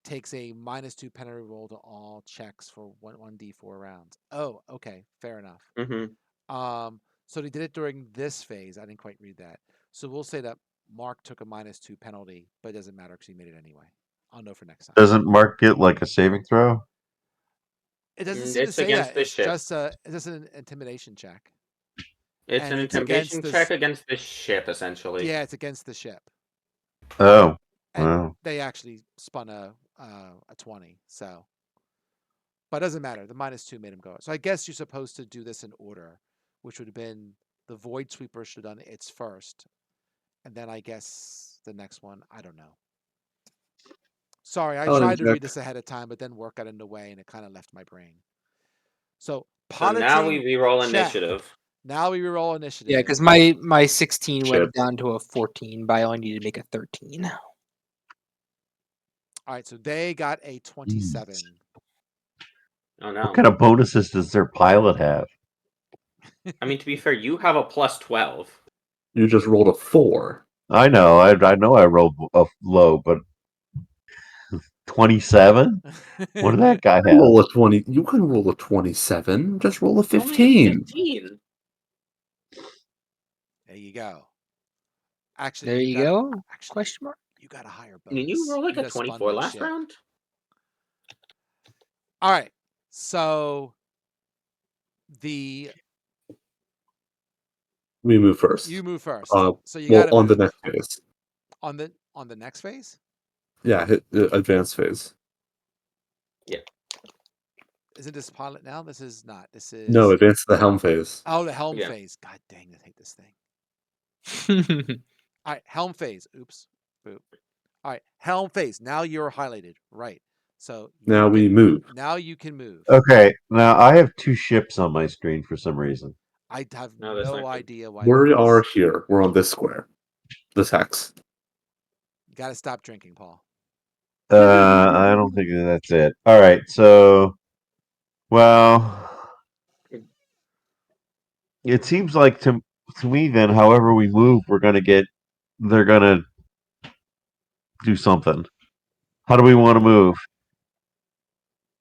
takes a -2 penalty roll to all checks for 1d4 rounds. Oh, okay, fair enough. Mm-hmm. So they did it during this phase. I didn't quite read that. So we'll say that Mark took a -2 penalty, but it doesn't matter because he made it anyway. I'll know for next time. Doesn't Mark get like a saving throw? It doesn't seem to It's say against that. this It's ship. just an intimidation check, It's and an it's against intimidation check this. against this ship, essentially. Yeah, it's against the ship, Oh, and wow. they actually spun a 20. So, but it doesn't matter. The -2 made him go. So I guess you're supposed to do this in order, which would have been the Void Sweeper should have done its first, and then I guess the next one. I don't know. Sorry, I I'll tried to read inject. this ahead of time, but then work got in the way, and it kind of left my brain. So So now we piloting re-roll check. initiative. Now we roll Yeah, initiative. because my 16 Ship. went down to a 14, but I only need to make a 13. All right, so they got a 27. Oh What no. kind of bonuses does their pilot have? I mean, to be fair, you have a +12. You just rolled a 4. I know, I know I rolled a low, but 27? What did that guy have? Roll a 20. You can roll a 27. Just roll a Only a 15. 15. There you go. Actually, There you you got go? actually Question mark. you got a higher Didn't you bonus. roll like You a just spun 24 that last shit. round? All right. So the We move first. you move first. So you got Well, to on the move next phase. on the next phase. Yeah, hit advanced phase. Yeah. Isn't this pilot now? This is not. This No, is advance to the helm phase. oh the helm Yeah. phase. God dang, I hate this thing. All right, helm phase. Oops. Boop. All right, helm phase. Now you're highlighted. Right. So Now you we can move. now you can move. Okay, now I have two ships on my screen for some reason. I have No, that's no not good. idea why We that are is. here. We're on this square. This hex. You got to stop drinking, Paul. I don't think that's it. All right, so well, it seems like to me then, however we move, they're gonna do something. How do we want to move?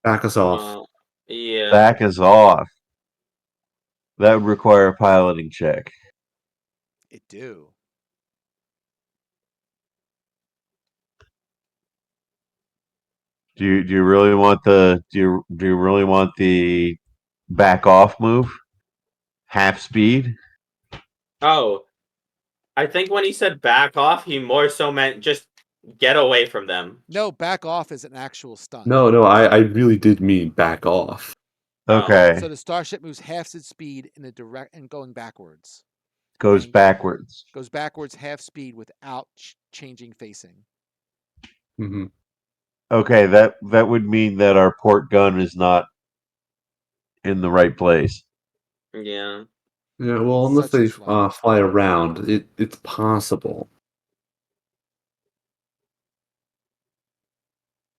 Back us off. Yeah. Back is off. That would require a piloting check. It do. Do you really want do you really want the back off move? Half speed? Oh, I think when he said back off, he more so meant just get away from them. No, back off is an actual stunt. No, I really did mean back off. Oh. Okay. So the starship moves half its speed in a direct and going backwards. Goes and backwards. Goes backwards half speed without changing facing. Hmm. Okay, that would mean that our port gun is not in the right place. Yeah. Yeah, well, unless Such they is life. fly around, it's possible.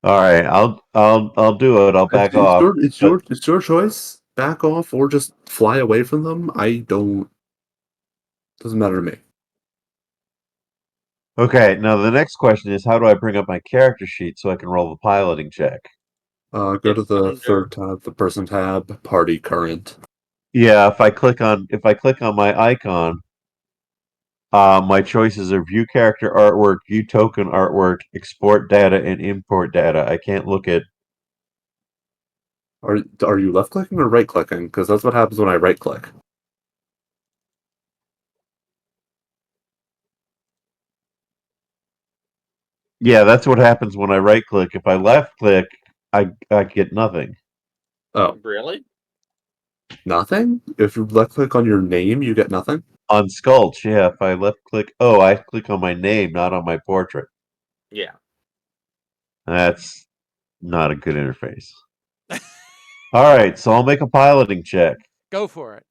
All right, I'll do it. I'll back off. But It's your choice. Back off or just fly away from them. I don't. Doesn't matter to me. okay, now the next question is how do I bring up my character sheet so I can roll the piloting check? Go to It's the under. third tab, the person tab, party current. Yeah, if I click on my icon, my choices are view character artwork, view token artwork, export data, and import data. I can't look at. Are you left clicking or right clicking? Because that's what happens when I right click. Yeah, that's what happens when I right click. If I left click, I get nothing. Oh, Really? nothing? If you left click on your name, you get nothing? On Sculch, yeah, if I left click, oh, I click on my name, not on my portrait. Yeah. That's not a good interface. All right, so I'll make a piloting check. Go for it.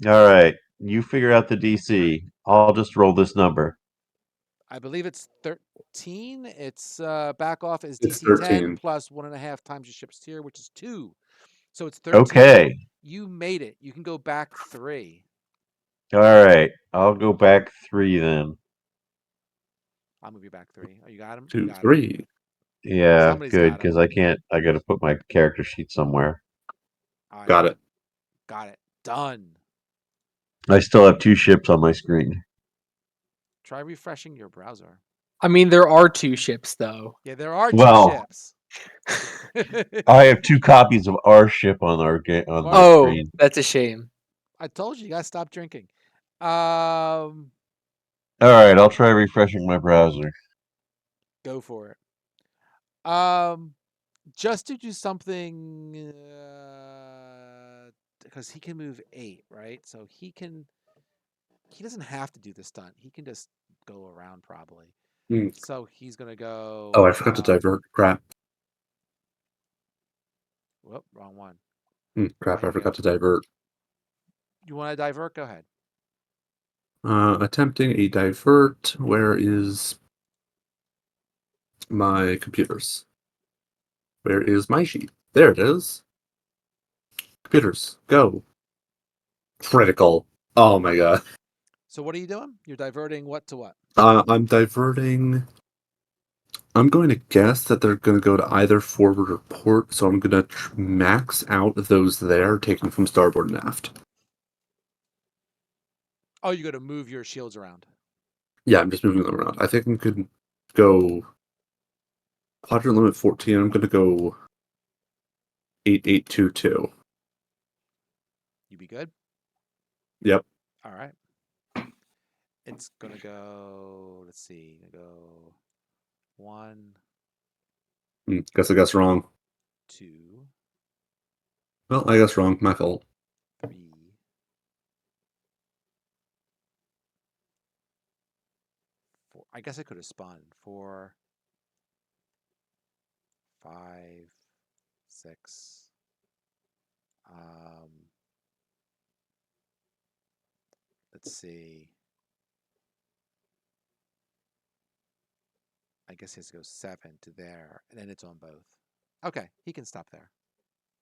All right, you figure out the DC. I'll just roll this number. I believe it's 13. It's back off is It's DC 10 13. plus 1.5 times your ship's tier, which is 2. So it's 13. Okay, You made it. You can go back 3. all right, I'll go back 3 then. I'll move you back 3. Oh, you got him? You Two, got him. three. Yeah, Somebody's good, got him. because I can't. I got to put my character sheet somewhere. All right. Got it. Got it. Done. I still have 2 ships on my screen. Try refreshing your browser. I mean, there are 2 ships though. Yeah, there are 2 Well, ships. I have 2 copies of our ship on our on my Mark, Oh, screen. that's a shame. I told you gotta stop drinking. All right, I'll try refreshing my browser. Go for it. Just to do something, because he can move 8, right? So he doesn't have to do the stunt. He can just go around probably. Hmm. So he's gonna go. Oh, I forgot to divert. Crap. Whoop, wrong one. Crap, There I you forgot go. to divert. You want to divert? Go ahead. Attempting a divert. Where is my computers? Where is my sheet? There it is. Computers, go. Critical. Oh my god. So what are you doing? You're diverting what to what? I'm diverting. I'm going to guess that they're going to go to either forward or port, so I'm going to max out those there, taking from starboard and aft. Oh, you're gonna move your shields around. Yeah, I'm just moving them around. I think I could go quadrant limit 14. I'm going to go 8822. You be good. Yep. All right. It's gonna go. Let's see. Go 1, Guess I guess wrong. 2, Well, I guess wrong. My fault. 3, 4. I guess I could have spun 4, 5, 6. Let's see. I guess he has to go 7 to there, and then it's on both. Okay, he can stop there.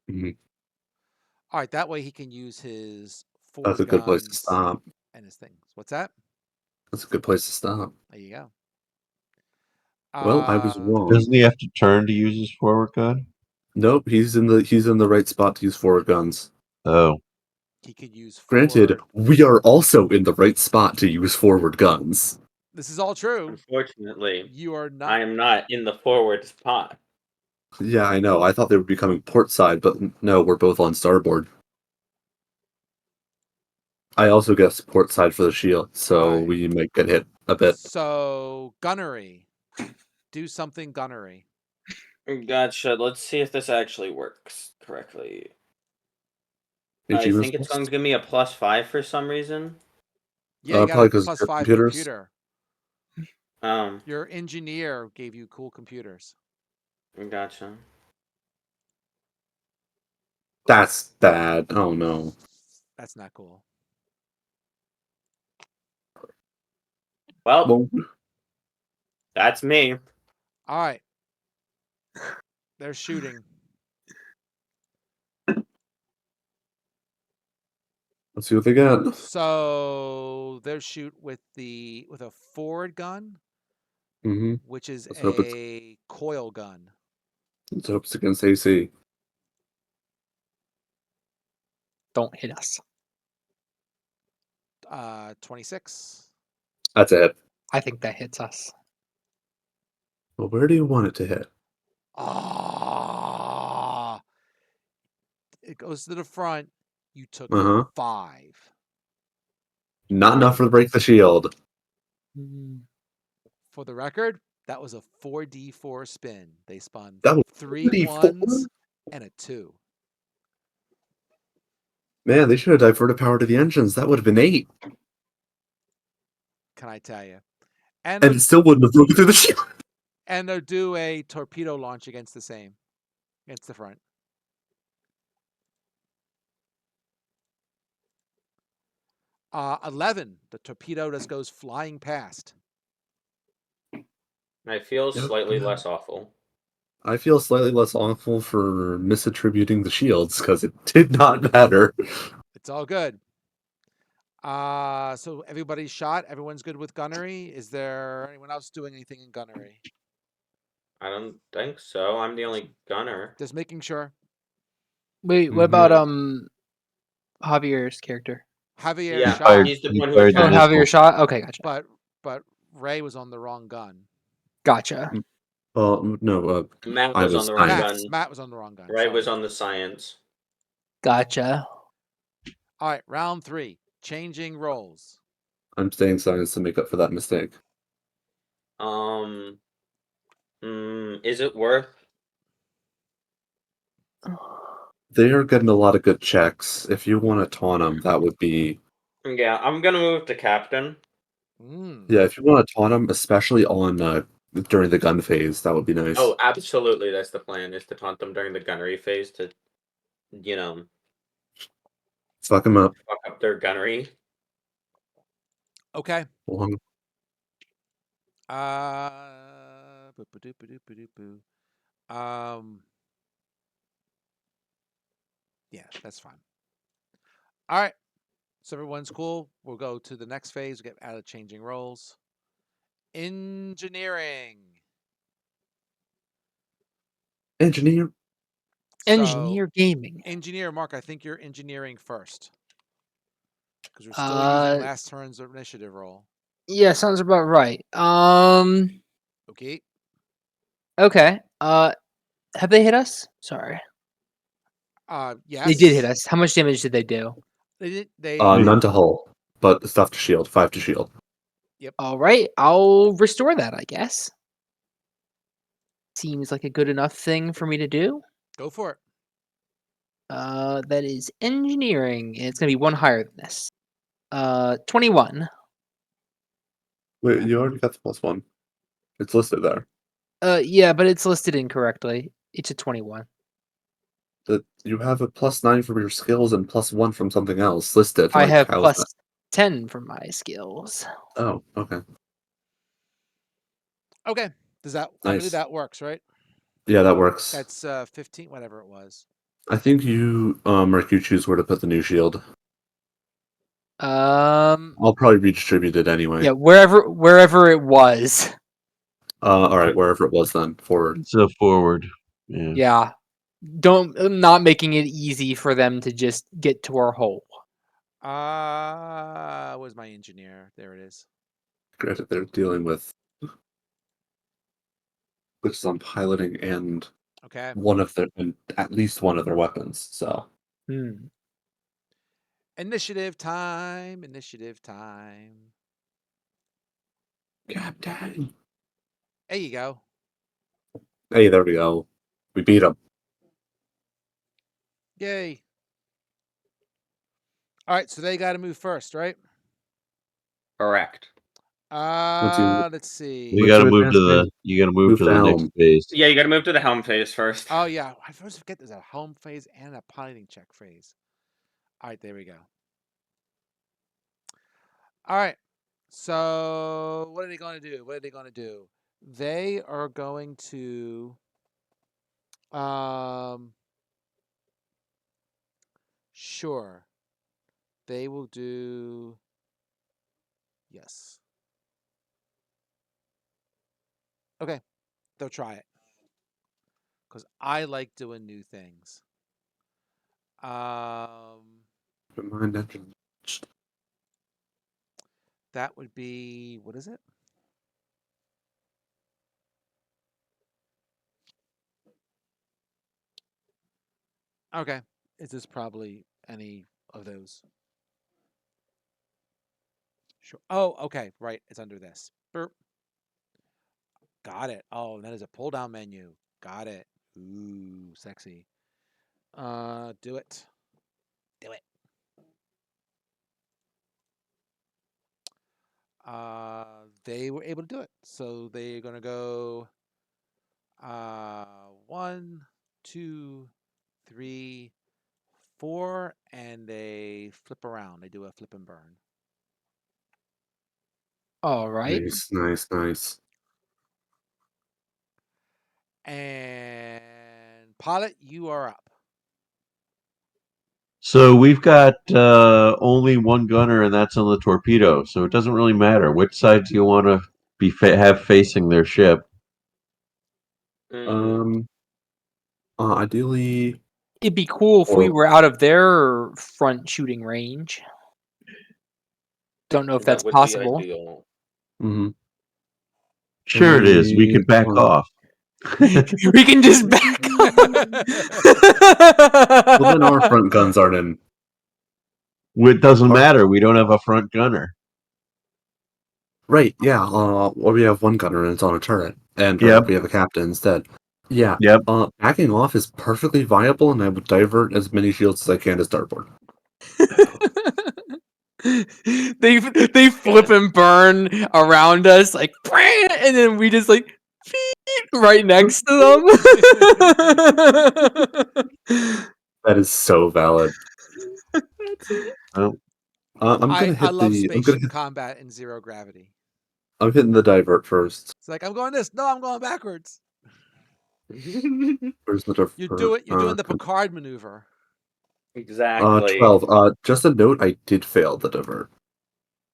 Mhm. All right, that way he can use his That's forward a good place to guns stop. and his things. What's that? That's a good place to stop. There you go. Well, I was wrong. Doesn't he have to turn to use his forward gun? Nope, he's in the right spot to use forward guns. Oh, He could use Granted, forward. we are also in the right spot to use forward guns. This is all true. Unfortunately, You are not. I am not in the forward spot. Yeah, I know. I thought they would be coming port side, but no, we're both on starboard. I also guess port side for the shield, so Right. we might get hit a bit. So gunnery, do something gunnery. Gotcha. Let's see if this actually works correctly. I HE think it's going missiles? to give me a +5 for some reason. Yeah, you got Probably a because plus your 5 computers. computer. Your engineer gave you cool computers. Gotcha. That's bad. Oh no. That's not cool. Well, Well, that's me. All right. They're shooting. let's see what they got. So they're shoot with a forward gun, Mm-hmm. which is Let's hope it's a coil gun. let's hope it's against AC. Don't hit us. 26. That's it. I think that hits us. Well, where do you want it to hit? Ah, it goes to the front. You took Uh-huh. 5. Not enough to break the shield. Mm. For the record, that was a 4d4 spin. They spun That was 3 4D4? 1s and a 2. Man, they should have diverted power to the engines. That would have been 8. Can I tell you? And it And still wouldn't have broken through the shield. they'll do a torpedo launch against the front. 11. The torpedo just goes flying past. I feel Yep. slightly less awful. I feel slightly less awful for misattributing the shields because it did not matter. It's all good. So everybody's shot. Everyone's good with gunnery. Is there anyone else doing anything in gunnery? I don't think so. I'm the only gunner. Just making sure. Wait, what Mhm. about Javier's character? Javier Yeah, shot, he's the he one who fired Oh, attacked. the Javier shot. Okay, gotcha. but Ray was on the wrong gun. Gotcha. Well, no, Matt I was on was the wrong science. gun. Matt was on the wrong gun. Ray was sorry. on the science. Gotcha. All right, round 3. Changing roles. I'm staying science to make up for that mistake. Is it worth? They are getting a lot of good checks. If you want to taunt them, that would be... Yeah, I'm gonna move to captain. Yeah, if you want to taunt them, especially on during the gun phase, that would be nice. Oh, absolutely. That's the plan. Is to taunt them during the gunnery phase to, you know, Fuck them up. fuck up their gunnery. Okay. Long. Boop-a-doop-a-doop-a-doop-a-doo. Yeah, that's fine. All right. So everyone's cool. We'll go to the next phase. We'll get out of changing roles. Engineering. Engineer. Engineer gaming. Engineer, Mark, I think you're engineering first. Because we're still using last turn's initiative roll. Yeah, sounds about right. Okay. Okay. Have they hit us? Sorry. Yes. They did hit us. How much damage did they do? They did. They. None to hull, but stuff to shield. 5 to shield. Yep. All right, I'll restore that, I guess. Seems like a good enough thing for me to do. Go for it. That is engineering. And it's gonna be one higher than this. 21. Wait, you already got the +1. It's listed there. Yeah, but it's listed incorrectly. It's a 21. You have a +9 from your skills and +1 from something else listed. I Like, have how's plus that? 10 from my skills. Oh, okay. Okay. Does that? I believe Nice. that works, right? Yeah, that works. That's 15, whatever it was. I think you, Mark, you choose where to put the new shield. I'll probably redistribute it anyway. Yeah, wherever it was. All right, wherever it was then. Forward. So forward. Yeah. Yeah. Not making it easy for them to just get to our hole. Was my engineer? There it is. Granted, they're dealing with some piloting and Okay. at least one of their weapons. So Initiative time. Initiative time. Captain. There you go. Hey, there we go. We beat them. Yay. All right, so they got to move first, right? Correct. Let's see. You Once got to you move advance to the. phase, You got to move move to to the next helm. phase. Yeah, you got to move to the helm phase first. Oh yeah, I first forget there's a home phase and a piloting check phase. All right, there we go. All right. So what are they going to do? What are they going to do? They are going to sure. They will do yes. Okay, they'll try it cuz I like doing new things. Remind engine. That would be what is it? Okay. Is this probably any of those? Sure. Oh, okay. Right. It's under this. Burp. Got it. Oh, that is a pull down menu. Got it. Ooh, sexy. Do it. Do it. They were able to do it. So they're gonna go 1, 2, 3, 4, and they flip around. They do a flip and burn. All right. Nice. And pilot, you are up. So we've got only one gunner, and that's on the torpedo. So it doesn't really matter which side do you want to have facing their ship. Mm, Ideally, It'd be cool if we Or- were out of their front shooting range. Don't know if that that's would be possible. ideal. hmm Sure, it is. We could back off. We can just back up. Well, then our front guns aren't in. It doesn't Our- matter. We don't have a front gunner. Right, yeah. Or we have one gunner and it's on a turret, and Yep. we have a captain instead. Yeah. Yep. Backing off is perfectly viable, and I would divert as many shields as I can to starboard. They flip and burn around us like, and then we just like right next to them. That is so valid. That's it. Well, I'm I gonna hit love the. spaceship combat in zero gravity. I'm hitting the divert first. It's like I'm going this. No, I'm going backwards. Where's the divert? You're doing the Picard maneuver. Exactly. 12. Just a note, I did fail the divert.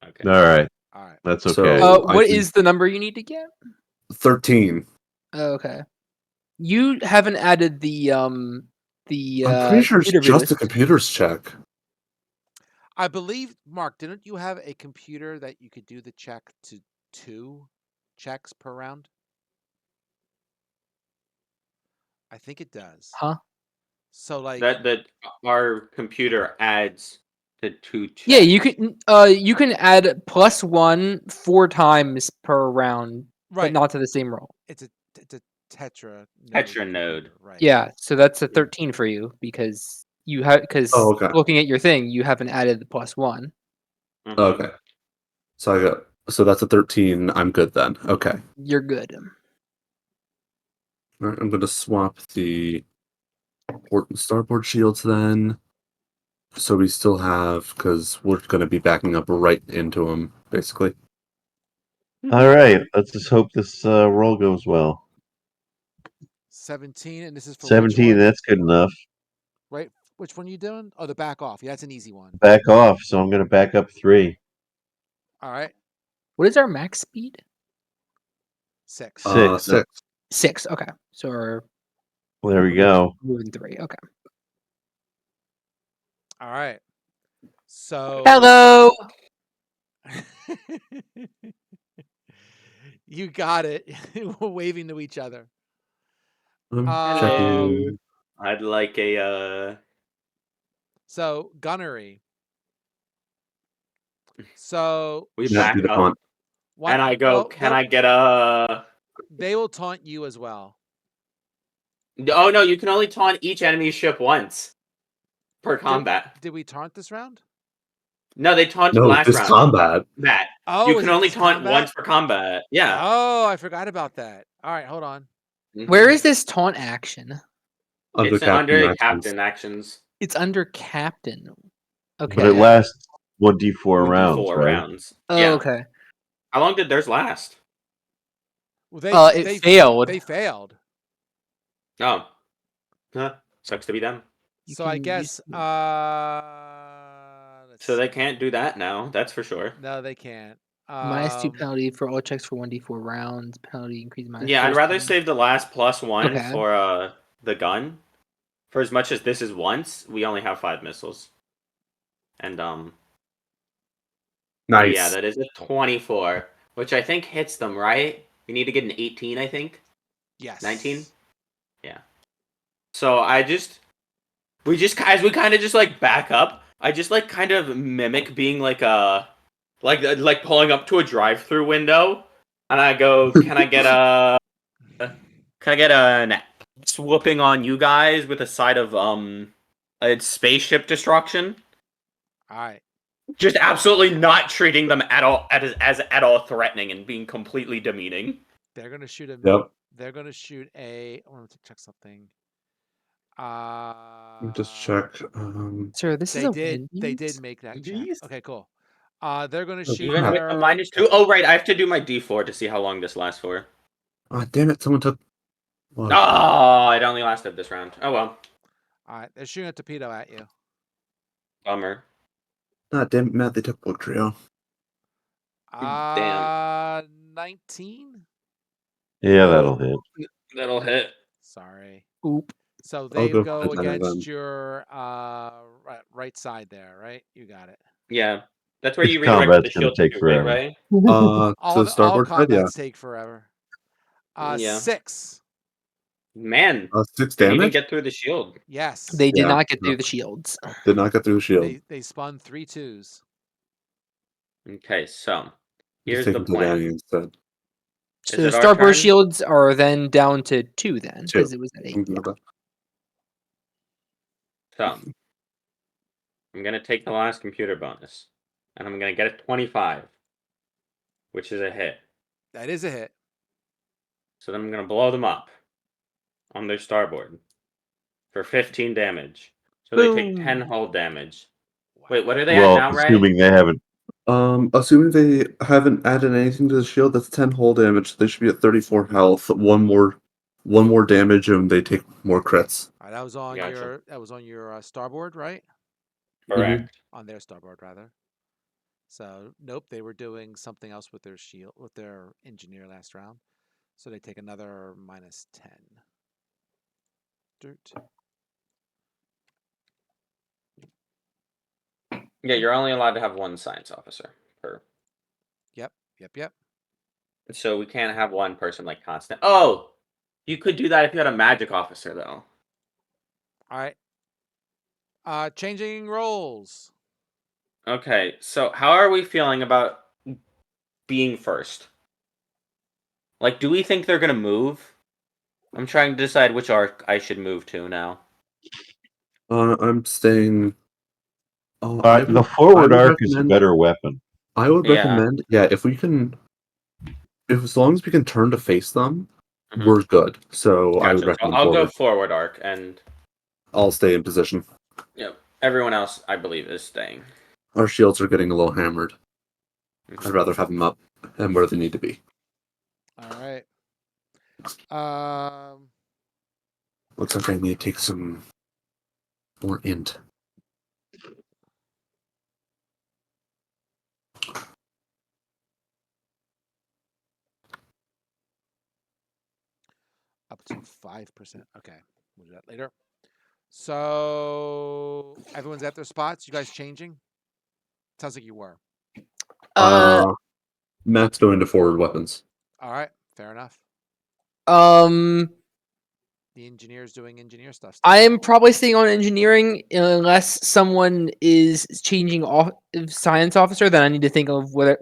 Okay. all right. All right. That's So- okay. I What can- is the number you need to get? 13. Oh, okay. You haven't added the I'm pretty sure it's computer view just a list. computer's check. I believe, Mark, didn't you have a computer that you could do the check to 2 checks per round? I think it does. Huh? So like That our computer adds the 2 checks. Yeah, you can add +1 4 times per round, but right, not to the same roll. it's a Tetra Tetra node. computer, right? Yeah, so that's a 13 for you because Oh, okay. looking at your thing, you haven't added the +1. Mhm. Okay. So that's a 13. I'm good then. Okay. You're good. All right, I'm going to swap the port and starboard shields then. So we still have, because we're going to be backing up right into them, basically. All right. Let's just hope this roll goes well. 17, and this is for which 17. one? That's good enough. Right? Which one are you doing? Oh, the back off. Yeah, that's an easy one. Back off. So I'm going to back up 3. All right, What is our max speed? 6. 6. 6. 6. Okay. So we're There we go. moving 3. Okay. All right. So Hello. you got it. We're waving to each other. I'm Um, checking. I'd like a So gunnery. So we Yeah, back do the up, taunt. what? and I go. Well, Can I get a? They will taunt you as well. Oh no! You can only taunt each enemy ship once per combat. Did we taunt this round? No, they taunted No, last just round. combat. Matt, Oh, you was can it only just taunt combat? once for combat. Yeah. Oh, I forgot about that. All right, hold on. Where Mhm. is this taunt action? Under It's captain under actions. captain actions. It's under captain. But it Okay. lasts 1d4 rounds, 1d4 right? rounds. Oh, Yeah. okay. How long did theirs last? Well, It failed. They failed. Oh. Huh. Sucks to be them. You So I can use guess let's So they see. can't do that now, that's for sure. No, they can't. -2 penalty for all checks for 1d4 rounds. Penalty increase Yeah, I'd -4 rather speed. save the last +1 Okay. for the gun. For as much as this is once, we only have 5 missiles. And Nice. yeah, that is a 24, which I think hits them, right? We need to get an 18, I think. Yes. 19? Yeah. So we just as we kind of just like back up, I just like kind of mimic being like like pulling up to a drive-through window, and I go, "Can I get an swooping on you guys with a side of a spaceship destruction?" All right. Just absolutely not treating them at all as at all threatening and being completely demeaning. They're gonna shoot a. Yep. They're gonna shoot a. I want to check something. Let me just check. Sir, this is They a did. They Wendy's? did make that check. Jeez. Okay, cool. They're gonna Oh, shoot Even crap. with the their. -2. Oh right, I have to do my D4 to see how long this lasts for. Ah, damn it! Someone took. What? Oh, it only lasted this round. Oh well. All right, they're shooting a torpedo at you. Bummer. Ah, damn it, Matt! They took book trio. Damn. 19. Yeah, that'll hit. That'll hit. Sorry. Oop. So I'll they go go for the center against then. your right side there, right? You got it. Yeah. That's where This you redirected the combat's gonna shield take to, right, forever. Ray? To the All starboard side, yeah. combats take forever. Yeah. 6. Six Man. Didn't even damage. get through the shield. Yes. They did Yeah, not get no. through the shields. Did not get through the shield. They spun 3 2s. Okay, so Just here's take the them to Danny plan. instead. Is So it our starboard turn? shields are then down to 2 then, 2. because it was at 8. Something Yeah. like that. So I'm gonna take the last computer bonus. And I'm gonna get a 25. Which is a hit. That is a hit. So then I'm gonna blow them up on their starboard for 15 damage. So they take 10 Boom. hull damage. Wow. Wait, what are they at Well, now, Ray? assuming they haven't. Assuming they haven't added anything to the shield, that's 10 hull damage. They should be at 34 health. One more damage, and they take more crits. All right, that was on Gotcha. your starboard, right? Correct. On their starboard rather. So, nope, they were doing something else with their shield with their engineer last round. So they take another -10. Dirt. Yeah, you're only allowed to have one science officer per. Yep. So we can't have one person like constant. Oh, you could do that if you had a magic officer though. All right. Changing roles. Okay, so how are we feeling about being first? Like, do we think they're gonna move? I'm trying to decide which arc I should move to now. I'm staying. The forward arc is a better weapon. I would Yeah. recommend, if we can, as long as we can turn to face them, Mhm. we're good. So I would Gotcha. So recommend I'll forward. go forward arc, and I'll stay in position. everyone else, I believe, is staying. Our shields are getting a little hammered. Mhm. I'd rather have them up and where they need to be. All right. Looks like I need to take some more int. Up to 5%. Okay. We'll do that later. So everyone's at their spots. You guys changing? Sounds like you were. Matt's going to forward weapons. All right. Fair enough. Um, The engineer's doing engineer stuff. I am probably staying on engineering unless someone is changing off science officer. Then I need to think of about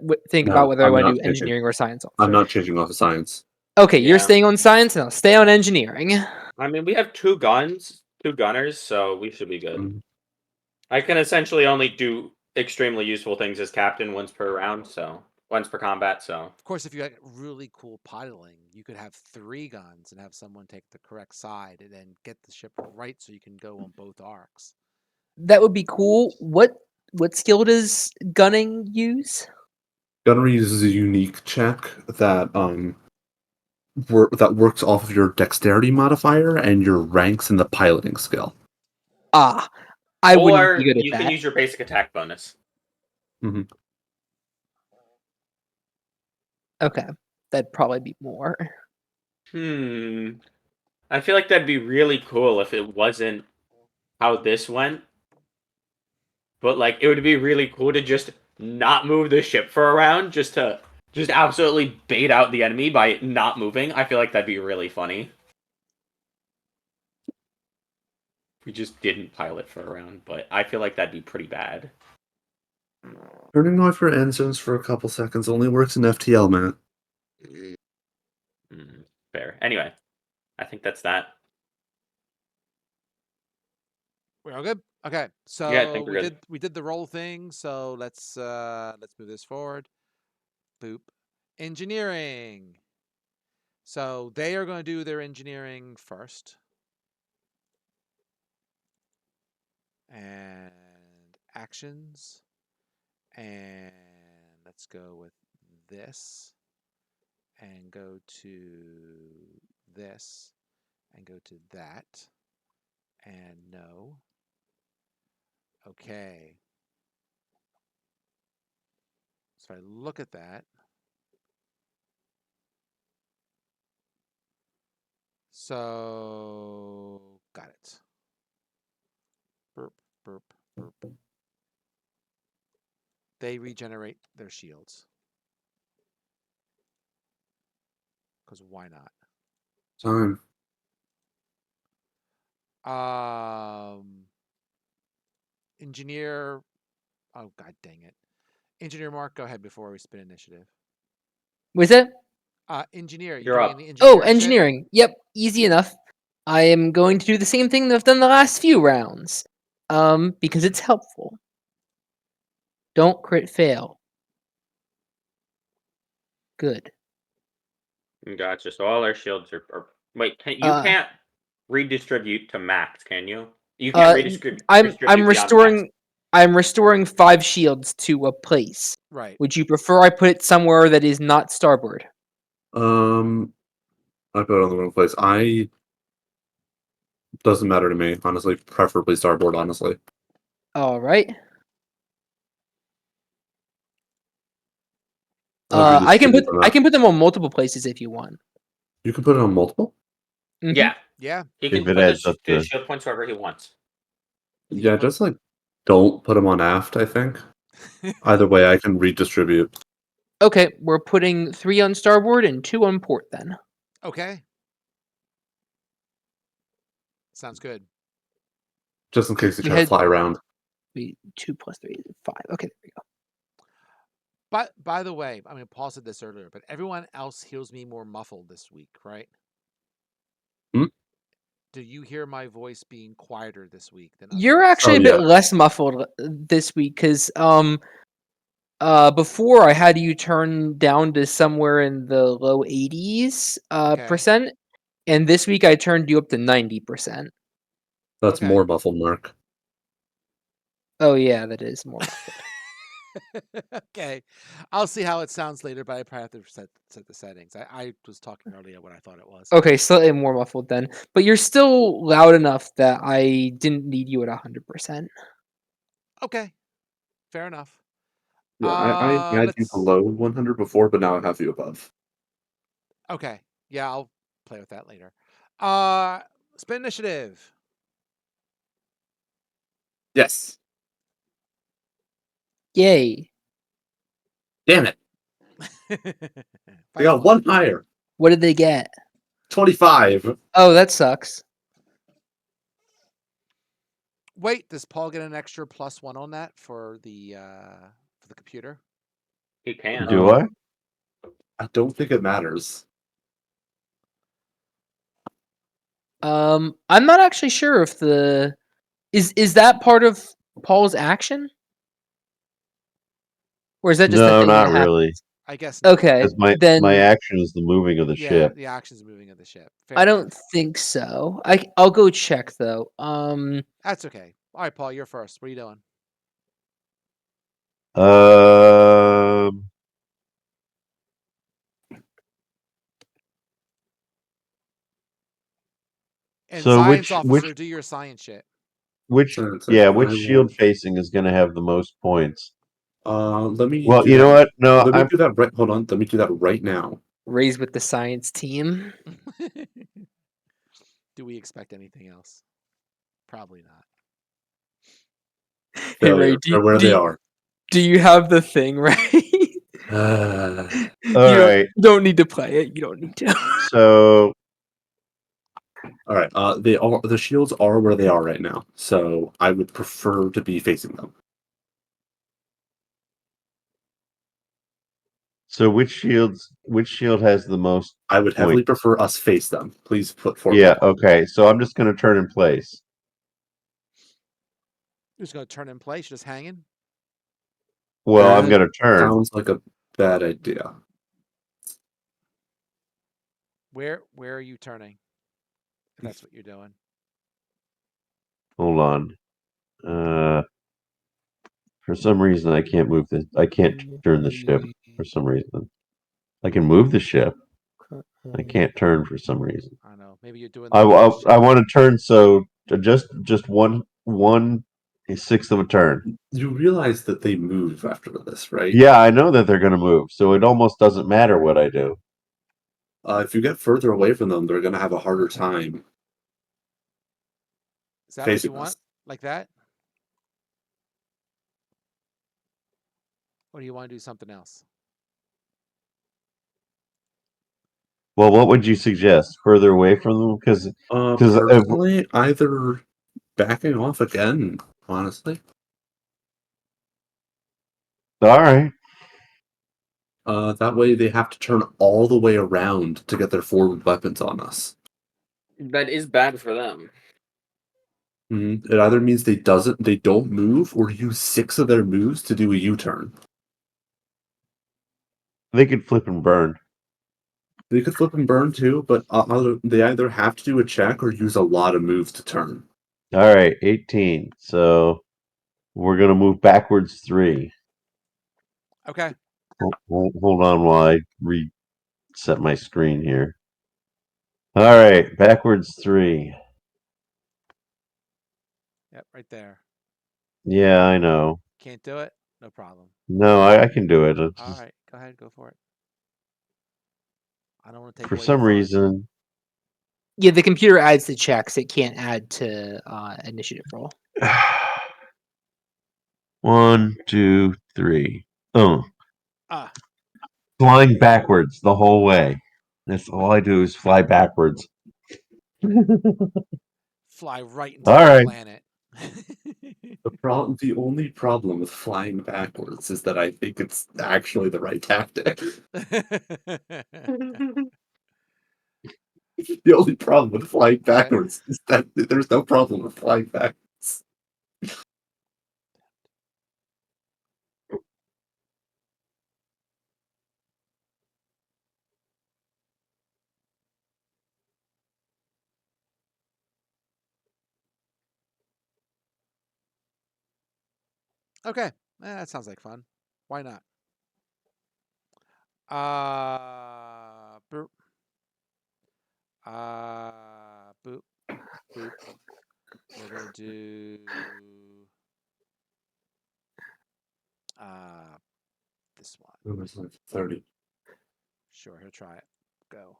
whether I I'm want to not do changing. engineering or science I'm officer. not changing off of science. Okay, you're Yeah. staying on science, and I'll stay on engineering. I mean, we have 2 gunners, so we should be good. Mm. I can essentially only do extremely useful things as captain once per round, so once per combat. So Of course, if you had really cool piloting, you could have 3 guns and have someone take the correct side and then get the ship right so you can go on both arcs. That would be cool. What skill does gunning use? Gunnery uses a unique check that that works off of your dexterity modifier and your ranks in the piloting skill. Ah, I wouldn't be or good at you can that. use your basic attack bonus. hmm Okay, that'd probably be more. I feel like that'd be really cool if it wasn't how this went. But like it would be really cool to just not move the ship for a round, just to just absolutely bait out the enemy by not moving. I feel like that'd be really funny. We just didn't pilot for a round, but I feel like that'd be pretty bad. Turning off your engines for a couple seconds only works in FTL, man. Fair. Anyway, I think that's that. We're all good. Okay, Yeah, I so think we're good. we did the roll thing. So let's move this forward. Boop. Engineering. So they are going to do their engineering first. And actions. And let's go with this. And go to this. And go to that. And no. Okay. So if I look at that. So got it. Burp, burp, burp. They regenerate their shields. Because why not? Time. Engineer. Oh, god dang it. Engineer Mark, go ahead before we spin initiative. Was it? Engineer. You You're doing up. any Oh, engineering? Shit? engineering. Yep, easy enough. I am going to do the same thing that I've done the last few rounds. Because it's helpful. Don't crit fail. Good. Gotcha. So all our shields are wait, you Uh, can't redistribute to max, can you? You can't redistribute I'm distribute beyond max. I'm restoring 5 shields to a place. Right. Would you prefer I put it somewhere that is not starboard? I put it on the wrong place. Doesn't matter to me, honestly. Preferably starboard, honestly. All right. I'll redistribute them I out. can put them on multiple places if you want. You can put it on multiple? Mhm. Yeah. Yeah. He If can it put adds his, up his to shield points wherever he wants. Yeah, just like don't put them on aft, I think. Either way, I can redistribute. Okay, we're putting 3 on starboard and 2 on port then. Okay. Sounds good. Just in case they We try to had fly around. 2 plus 3 is 5. Okay, there we go. But by the way, I mean Paul said this earlier, but everyone else hears me more muffled this week, right? Hmm? Do you hear my voice being quieter this week than You're others? actually Oh, a bit yeah. less muffled this week because before I had you turn down to somewhere in the low 80s Okay. percent, and this week I turned you up to 90%. That's Okay. more muffled, Mark. Oh yeah, that is more muffled. Okay. I'll see how it sounds later, but I probably have to set the settings. I was talking earlier what I thought it was. Okay, slightly more muffled then, but you're still loud enough that I didn't need you at 100%. Okay. Fair enough. Yeah, I had you Let's below 100 before, but now I have you above. Okay. Yeah, I'll play with that later. Spin initiative. Yes. Yay! Damn it. I By got one higher. What did they get? 25. Oh, that sucks. Wait, does Paul get an extra +1 on that for the computer? He can. do I? I don't think it matters. I'm not actually sure if the is that part of Paul's action? Or is that just the No, thing that not happens? really. I guess not. Okay, Because my then action is the moving of the Yeah, ship. the action's moving of the ship. Fair I enough. don't think so. I'll go check though. That's okay. All right, Paul, you're first. What are you doing? Um. And So science which officer, do your science shit. So it's like, yeah, I which shield will. facing is going to have the most points? Let me Well, do you know that. what? No, Let me I'm do that right. Hold on. Let me do that right now. Raised with the science team. Do we expect anything else? Probably not. Hey Ray, Failure. They're where they are. do you have the thing right? all right. You don't need to play it. You don't need to. So All right. The shields are where they are right now. So I would prefer to be facing them. which shield has the most I would heavily points? prefer us face them. Please put forward. Yeah, okay. So I'm just going to turn in place. Who's going to turn in place? Just hanging? Well, I'm That going to turn. sounds like a bad idea. Where are you turning? If that's what you're doing. Hold on. For some reason I can't move this. I can't turn the ship for some reason. I can move the ship. I can't turn for some reason. I don't know. Maybe you're doing I, the I, ghost I ship. want to turn so just one sixth of a turn. You realize that they move after this, right? Yeah, I know that they're going to move, so it almost doesn't matter what I do. If you get further away from them, they're going to have a harder time Is that what facing you us. want? Like that? Or do you want to do something else? Well, what would you suggest? Further away from them? Because Personally, either backing off again, honestly. all right. That way they have to turn all the way around to get their forward weapons on us. That is bad for them. It either means they don't move or use 6 of their moves to do a U-turn. They could flip and burn. They could flip and burn too, but they either have to do a check or use a lot of moves to turn. All right, 18. So we're going to move backwards 3. Okay. Hold on while I reset my screen here. All right, backwards 3. Yep, right there. Yeah, I know. Can't do it? No problem. No, I can do it. It's All just, right. Go ahead. Go for it. I don't want to take for away your some fun. reason. Yeah, the computer adds the checks. It can't add to initiative roll. 1, 2, 3. Oh, Ah, flying backwards the whole way. That's all I do is fly backwards. fly right into All their right. planet. The only problem with flying backwards is that I think it's actually the right tactic. The only problem with flying All right. backwards is that there's no problem with flying backwards. Okay. That sounds like fun. Why not? Boop. Boop. Boop. We're gonna do this one. It was like 30. Sure, he'll try it. Go.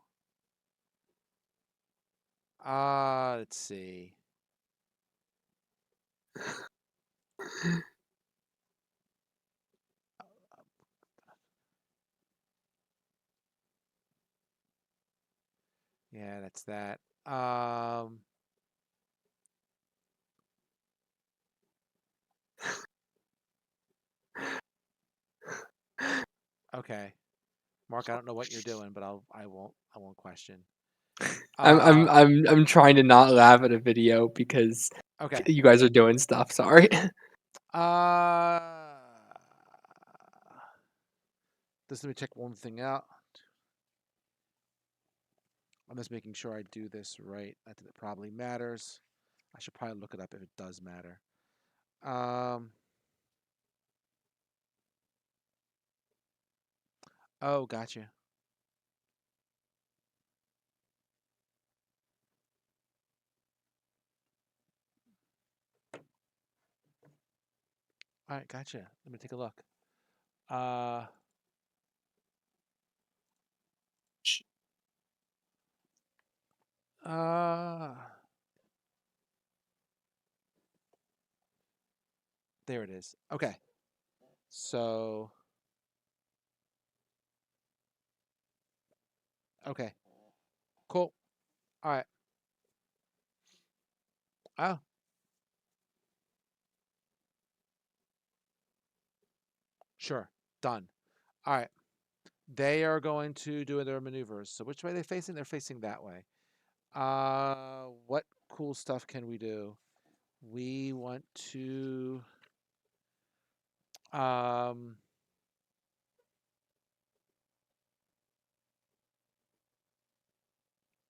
Let's see. Yeah, that's that. Okay. Mark, I don't know what you're doing, but I won't question. I'm trying to not laugh at a video because Okay. you guys are doing stuff. Sorry. Uh Just let me check one thing out. I'm just making sure I do this right. I think it probably matters. I should probably look it up if it does matter. Oh, gotcha. All right, gotcha. Let me take a look. Uh, there it is. Okay. So, okay. Cool. All right. Oh, sure. Done. All right. They are going to do their maneuvers. So which way are they facing? They're facing that way. What cool stuff can we do? We want to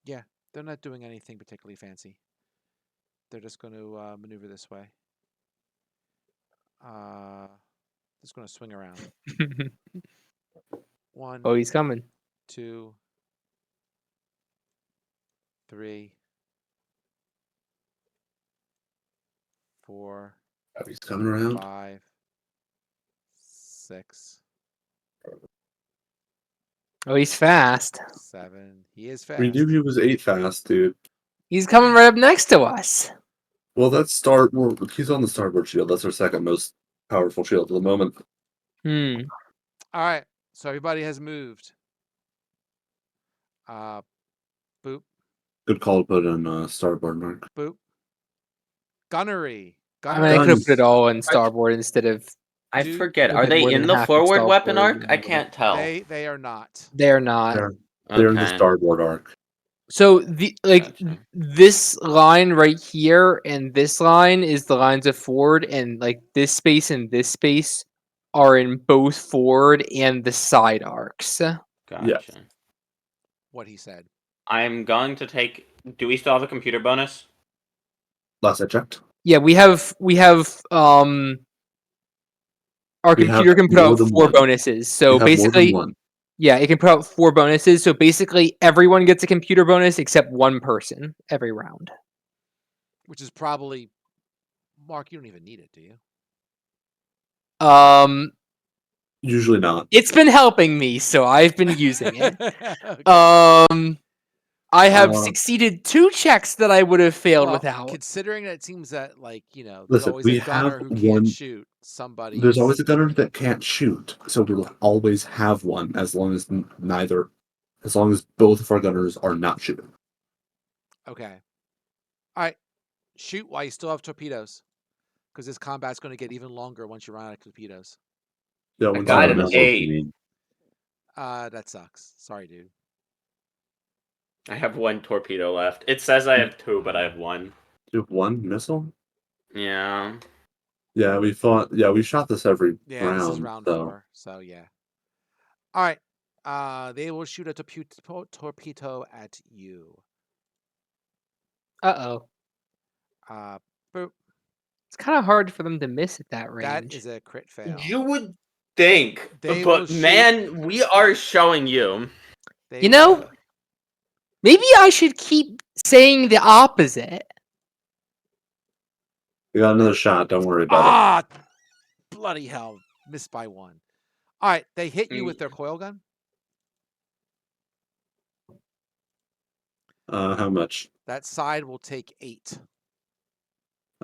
yeah, they're not doing anything particularly fancy. They're just going to maneuver this way. Just going to swing around. One, Oh, he's coming. 2, 3, 4, Oh, he's coming around. 5, 6, Oh, he's fast. 7. He is We fast. knew he was 8 fast, dude. He's coming right up next to us. Well, he's on the starboard shield. That's our second most powerful shield at the moment. Hmm. All right. So everybody has moved. Boop, Good call to put in starboard, Mark. boop. Gunnery. I mean, I could have Guns. put it all in starboard instead of. I Dude, forget. a Are bit they more in than the half of forward weapon starboard. arc? I can't tell. They are not. They're not. They're in the Okay. starboard arc. So the Gotcha. this line right here and this line is the lines of forward, and like this space and this space are in both forward and the side arcs. Gotcha. What he said. I'm going to take. Do we still have a computer bonus? Last I checked. Yeah, we have our We have computer can put more out than 4 one. bonuses. So We have more than basically, one. yeah, it can put out 4 bonuses. So basically, everyone gets a computer bonus except one person every round. Which is probably Mark, you don't even need it, do you? Usually not. It's been helping me, so I've been using it. Okay. I have Uh, succeeded 2 checks that I would have failed Well, without. considering that it seems that there's Listen, always we a gunner have who can't one. shoot. Somebody There's always a gunner that can't shoot, so we'll always have one as long as both of our gunners are not shooting. Okay. All right. Shoot while you still have torpedoes. Because this combat's going to get even longer once you run out of torpedoes. Yeah, I once got you an missiles, 8. you mean. That sucks. Sorry, dude. I have 1 torpedo left. It says I have 2, but I have 1. You have one missile? Yeah. Yeah, we fought. Yeah, we shot this every Yeah, round. this is round so. 4. So, yeah. All right. They will shoot a torpedo at you. Uh-oh. Boop. It's kind of hard for them to miss at that range. That is a crit fail. You would think, They will but shoot- man, we are showing you. They You will- know, maybe I should keep saying the opposite. We got another shot. Don't worry about it. Bloody hell. Missed by 1. All right. They hit you with their coil gun. How much? That side will take 8.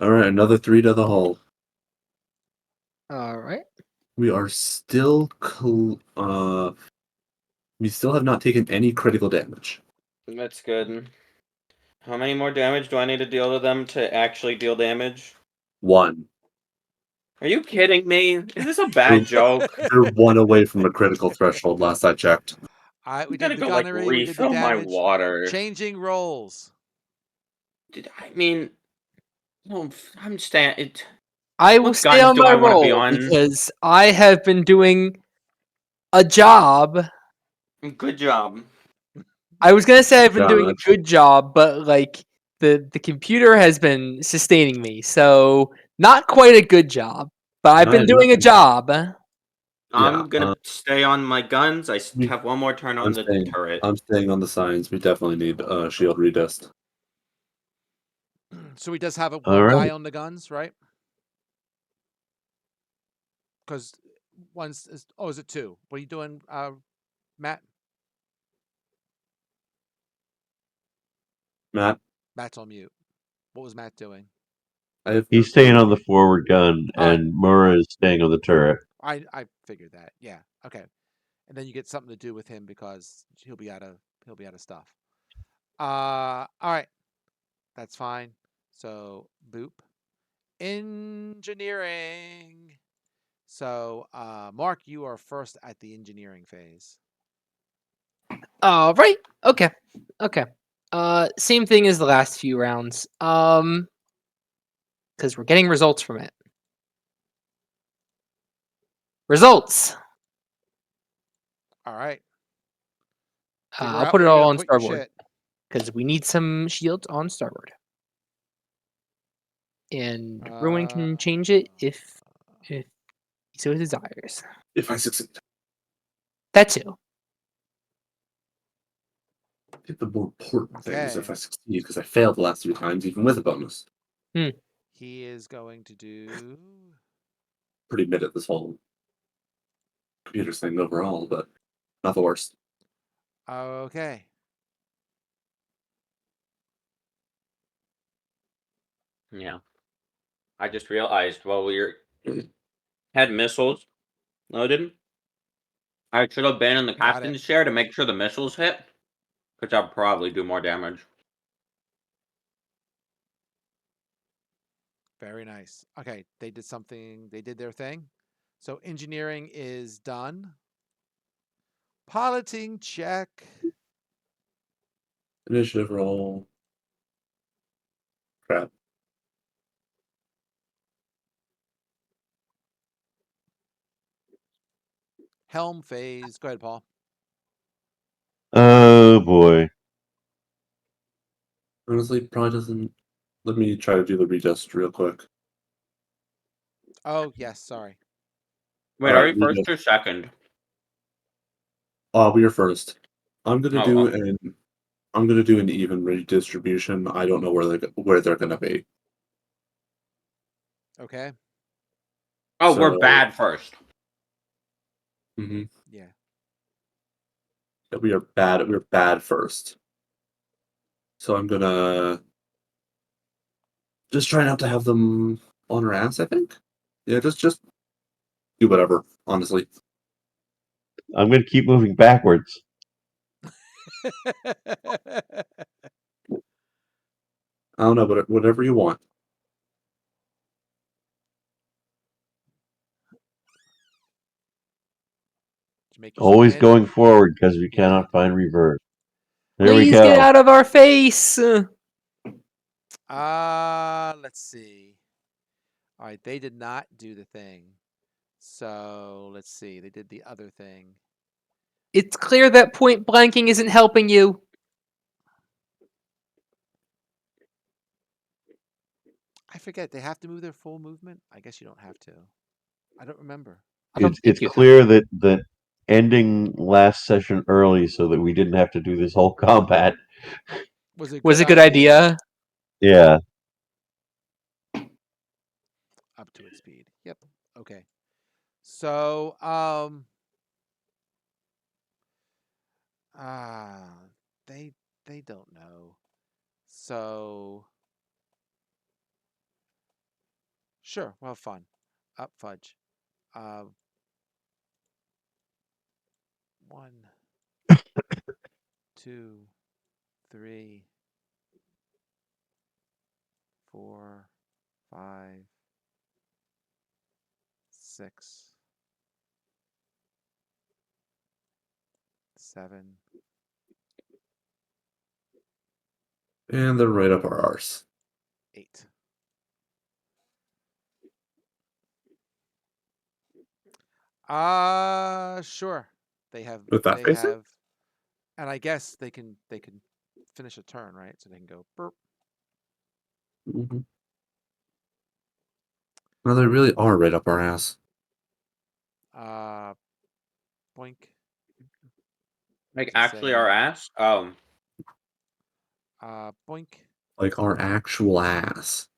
All right, another 3 to the hull. All right. We are still. We still have not taken any critical damage. That's good. How many more damage do I need to deal to them to actually deal damage? 1. Are you kidding me? Is this a bad joke? They're 1 away from the critical threshold. Last I checked. All right. We I'm gonna did the go like gunnery. We did the refill my damage. water. Changing roles. I mean, no, I'm I will What stay guns on do my I wanna be roll on? because I have been doing a job. Good job. I was gonna say I've been doing a Job. good job, but like the computer has been sustaining me, so not quite a good job. But I've been doing a job. I'm gonna stay on my guns. I we- have one more turn on I'm the staying. turret. I'm staying on the signs. We definitely need shield redist. So he does have a All one guy right. on the guns, right? Because one's is, oh, is it two? What are you doing, Matt? Matt, Matt's on mute. What was Matt doing? I have He's staying on the forward gun, All right, and Mura is staying on the turret. I figured that. Yeah, okay. And then you get something to do with him because he'll be out of stuff. All right, that's fine. So boop engineering. So Mark, you are first at the engineering phase. All right. Okay. Okay. Same thing as the last few rounds. Because we're getting results from it. Results. All right. Figure I'll out put it where you're all gonna on put your starboard shit. because we need some shields on starboard. And Ruin can change it if he so desires. If I succeed, That too. I think the more important thing is if Okay. I succeed, because I failed the last few times, even with a bonus. He is going to do. Pretty mid at this whole computer thing overall, but not the worst. Okay. Yeah. I just realized while we had missiles loaded, I should have been in the Got it. captain's chair to make sure the missiles hit, because I'll probably do more damage. Very nice. Okay, they did something. They did their thing. So engineering is done. Piloting check. Initiative roll. Crap. Helm phase. Go ahead, Paul. Oh boy. Honestly, probably doesn't. Let me try to do the redust real quick. Oh yes, sorry. Wait, All are right, you first redust. or second? We are first. I'm gonna Oh, do well. an even redistribution. I don't know where they're gonna be. Okay. Oh, we're So bad first. mhm. Yeah. We are bad. We're bad first. So I'm gonna just try not to have them on our ass. I think. Yeah, just do whatever. Honestly, I'm going to keep moving backwards. I don't know, but whatever you want. Did you make your Always stand? going forward because we Yeah. cannot find reverse. There we Please get go. out of our face. Let's see. All right, they did not do the thing. So let's see. They did the other thing. It's clear that point blanking isn't helping you. I forget. They have to move their full movement. I guess you don't have to. I don't remember. I don't It's think you clear that ending last session early so that we didn't have to do this whole combat. Was a was good a good idea. idea. Yeah. Up to its speed. Yep. Okay. So ah they don't know. So sure, we'll have fun. Up fudge. Uh, 1, 2, 3, 4, 5, 6, 7. And they're right up our arse. 8. Sure. They have With that they facing? have, and I guess they can finish a turn, right? So they can go burp. Mm-hmm. Well, they really are right up our ass. Boink. Like To actually our say, ass. boink. Like our actual ass.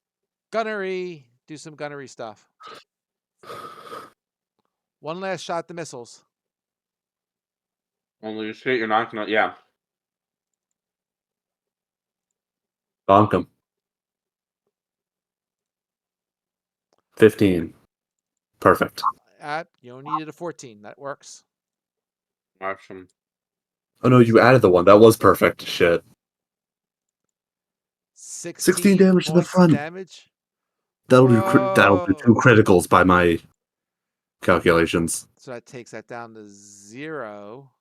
Gunnery. Do some gunnery stuff. One last shot at the missiles. Only shit you're not gonna. Yeah. Bonk 'em. 15. Perfect. You only needed a 14. That works. Awesome. Oh no, you added the one. That was perfect. Shit. 16 16 damage to the points of front. damage. That'll do 2 Whoa. criticals by my calculations. So that takes that down to 0.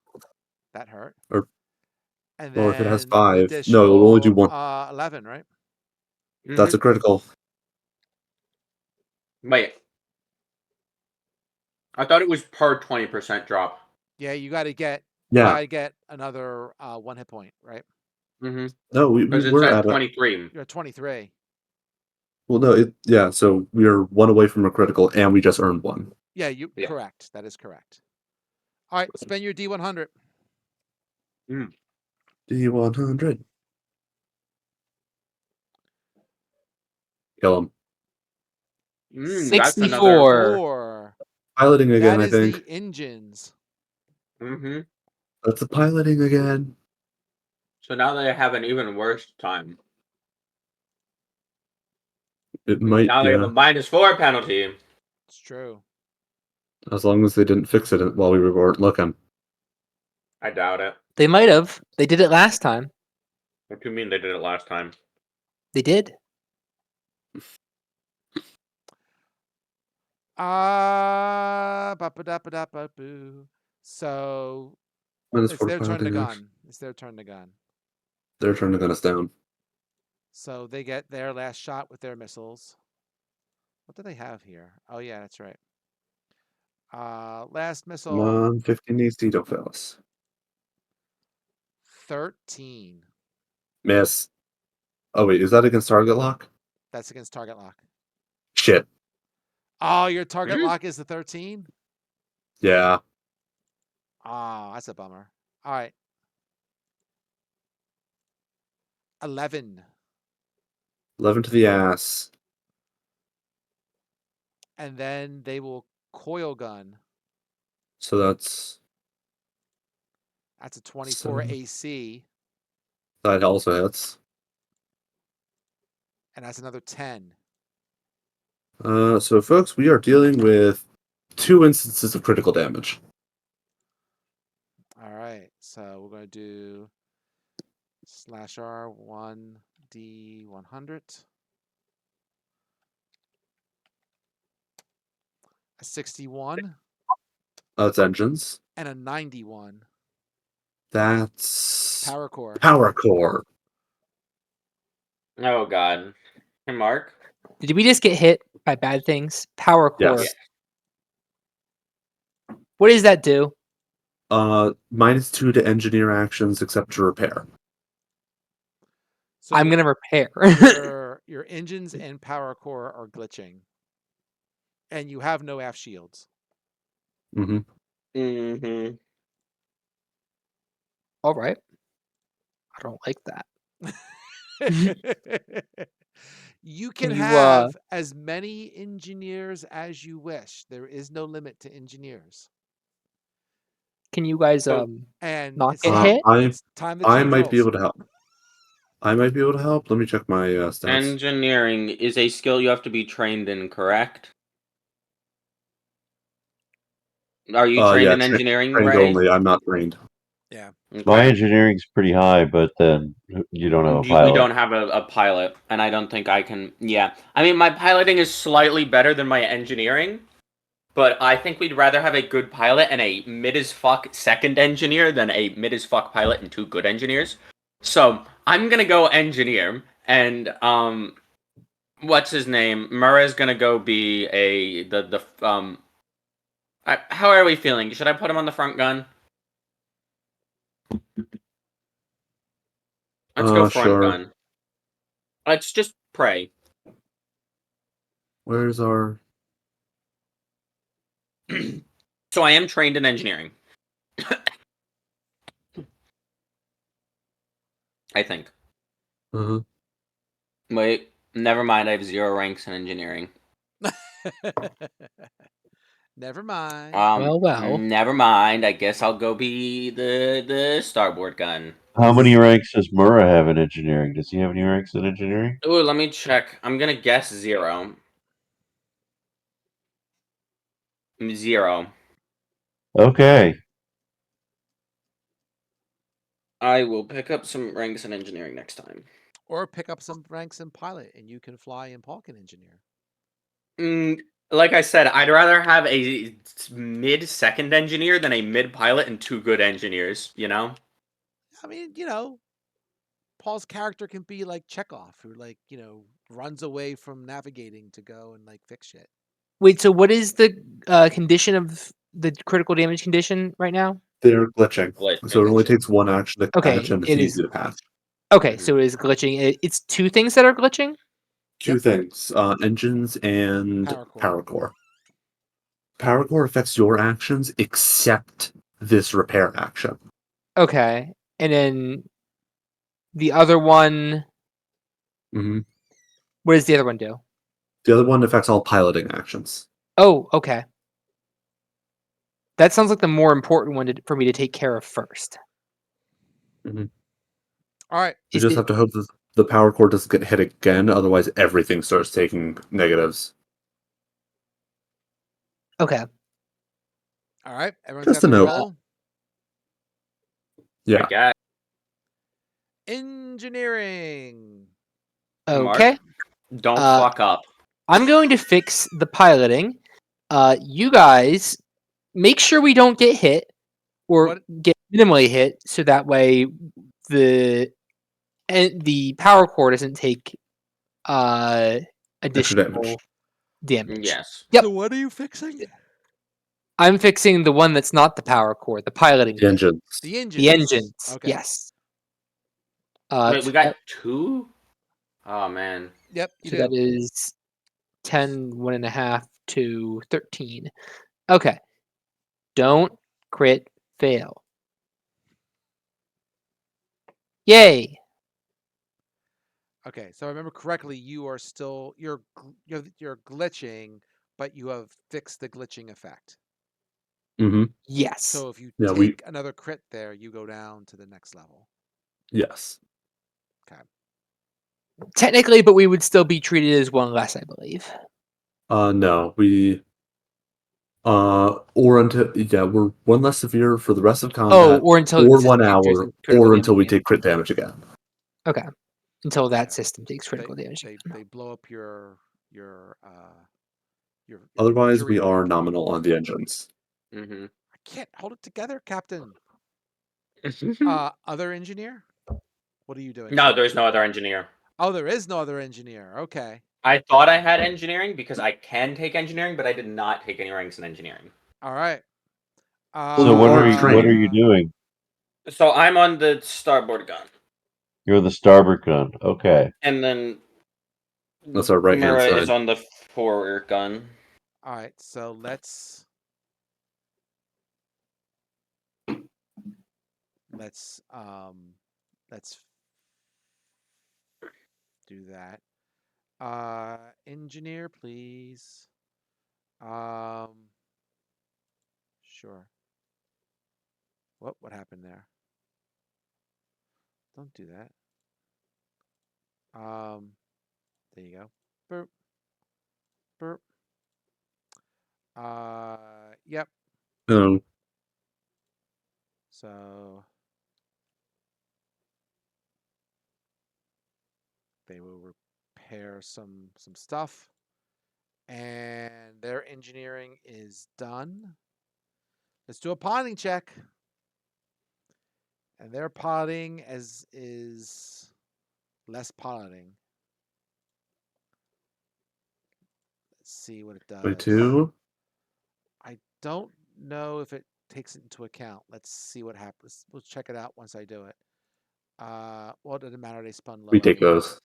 That hurt. Or And well, if it has then an 5, no, it'll only do additional 1. 11, right? That's a critical. Wait. I thought it was per 20% drop. Yeah, you got to get Yeah. another 1 hit point, right? Mm-hmm. No, we Because it were says at a 23. You're at 23. well. No, yeah. So we are 1 away from a critical, and we just earned 1. Yeah, Yeah. correct. That is correct. All right, spend your D100. D100. Kill him. That's another. 64. 4. Piloting again, That I is think. the engines. Mm-hmm. That's the piloting again. So now they have an even worse time. It might, Now they have a -4 penalty. It's true. as long as they didn't fix it while we weren't looking. I doubt it. They might have. They did it last time. What do you mean they did it last time? They did. Ba-ba-da-ba-da-ba-boo. So Minus it's 4 their turn to piloting action. gun. It's their turn to gun. They're trying to gun us down. So they get their last shot with their missiles. What do they have here? Oh yeah, that's right. Last Come missile, on, 15 AC, don't fail us. 13. Miss. Oh wait, is that against target lock? That's against target lock. Shit. Oh, your target Mhm. lock is the 13? Yeah. Oh, that's a bummer. All right. 11. 11 to the ass. And then they will coil gun. So that's That's a 24 7. AC. That also hits. And that's another 10. So folks, we are dealing with 2 instances of critical damage. All right. So we're going to do /R 1D100. A 61 That's engines. and a 91. That's Power core. power core. Oh god. Hey Mark. Did we just get hit by bad things? Power core. Yes. What does that do? -2 to engineer actions except to repair. So I'm your- gonna repair. your engines and power core are glitching. And you have no aft shields. Mm-hmm. Mm-hmm. All right. I don't like that. You Can can you, have as many engineers as you wish. There is no limit to engineers. Can you guys So- And not it's get time, hit? it's time to I change might be roles. able to help. Let me check my stats. Engineering is a skill you have to be trained in, correct? Are you trained Yeah, in engineering, trained Ray? only. I'm not trained. Yeah. My Okay. engineering's pretty high, but then you don't have a We pilot. don't have a pilot, and I don't think I can. Yeah. I mean, my piloting is slightly better than my engineering, but I think we'd rather have a good pilot and a mid as fuck second engineer than a mid as fuck pilot and 2 good engineers. So I'm gonna go engineer, and what's his name? Murray's gonna go be how are we feeling? Should I put him on the front gun? Let's go front Sure. gun. Let's just pray. Where's our? So I am trained in engineering. I think. Uh-huh. Wait, never mind. I have 0 ranks in engineering. Never mind. Well. Never mind. I guess I'll go be the starboard gun. How many ranks does Murrah have in engineering? Does he have any ranks in engineering? Ooh, let me check. I'm gonna guess 0. 0. Okay. I will pick up some ranks in engineering next time. Or pick up some ranks in pilot, and you can fly and Paul can engineer. Like I said, I'd rather have a mid-second engineer than a mid-pilot and 2 good engineers, you know? I mean, Paul's character can be like Chekhov, who runs away from navigating to go and fix shit. Wait, so what is the condition of the critical damage condition right now? They're glitching. Glitching. So it only takes one action to Okay, patch, and it's it is- easy to patch. Okay, Mhm. so it is glitching. It's 2 things that are glitching? Two things: engines and Power power core. core. Power core affects your actions except this repair action. Okay. And then the other one, hmm what does the other one do? The other one affects all piloting actions. Oh, okay. That sounds like the more important one for me to take care of first. All right. You Is just it have to hope that the power core doesn't get hit again, otherwise everything starts taking negatives. okay? All right. Everyone's Just got a their note. roll. I Yeah. guess. Engineering. Okay. Mark, don't Uh, fuck up. I'm going to fix the piloting. You guys make sure we don't get hit or What- get minimally hit, so that way the power core doesn't take additional damage. Yes. Yep. So what are you fixing? I'm fixing the one that's not the power core, the piloting. The engines. The engines. The engines. Okay. Yes. Wait, So we got 2? Oh, man. Yep. You so do. that is 10, 1.5 to 13. Okay. Don't crit fail. Yay. Okay. So I remember correctly. You are still you're glitching, but you have fixed the glitching effect. Mm-hmm. Yes. So if you Yeah, take another crit there, you go down to the next level. Yes. Okay. Technically, but we would still be treated as one less, I believe. No, we or until we're one less severe for the rest of combat, Or until or the 1 system takes hour, critical or until we damage. take crit damage again. Okay. Until that Yeah. system takes critical damage. They blow up your Otherwise, jury we are rank. nominal on the engines. Mm-hmm. I can't hold it together, Captain. No, Other engineer? What are you doing? there's no other engineer. Oh, there is no other engineer. Okay. I thought I had engineering because I can take engineering, but I did not take any ranks in engineering. All right. So you what are are you trained. doing? So I'm on the starboard gun, You're the starboard gun. Okay. and then That's our right-hand Mura side. is on the forward gun. All right. So let's let's do that. Engineer, please. Sure. What happened there? Don't do that. There you go. Burp. Burp. Yep. No, So they will repair some stuff, and their engineering is done. Let's do a piloting check, and their piloting is less piloting. Let's see what it does. way 2. I don't know if it takes it into account. Let's see what happens. We'll check it out once I do it. Well, it doesn't matter. They spun low We take anyway. those.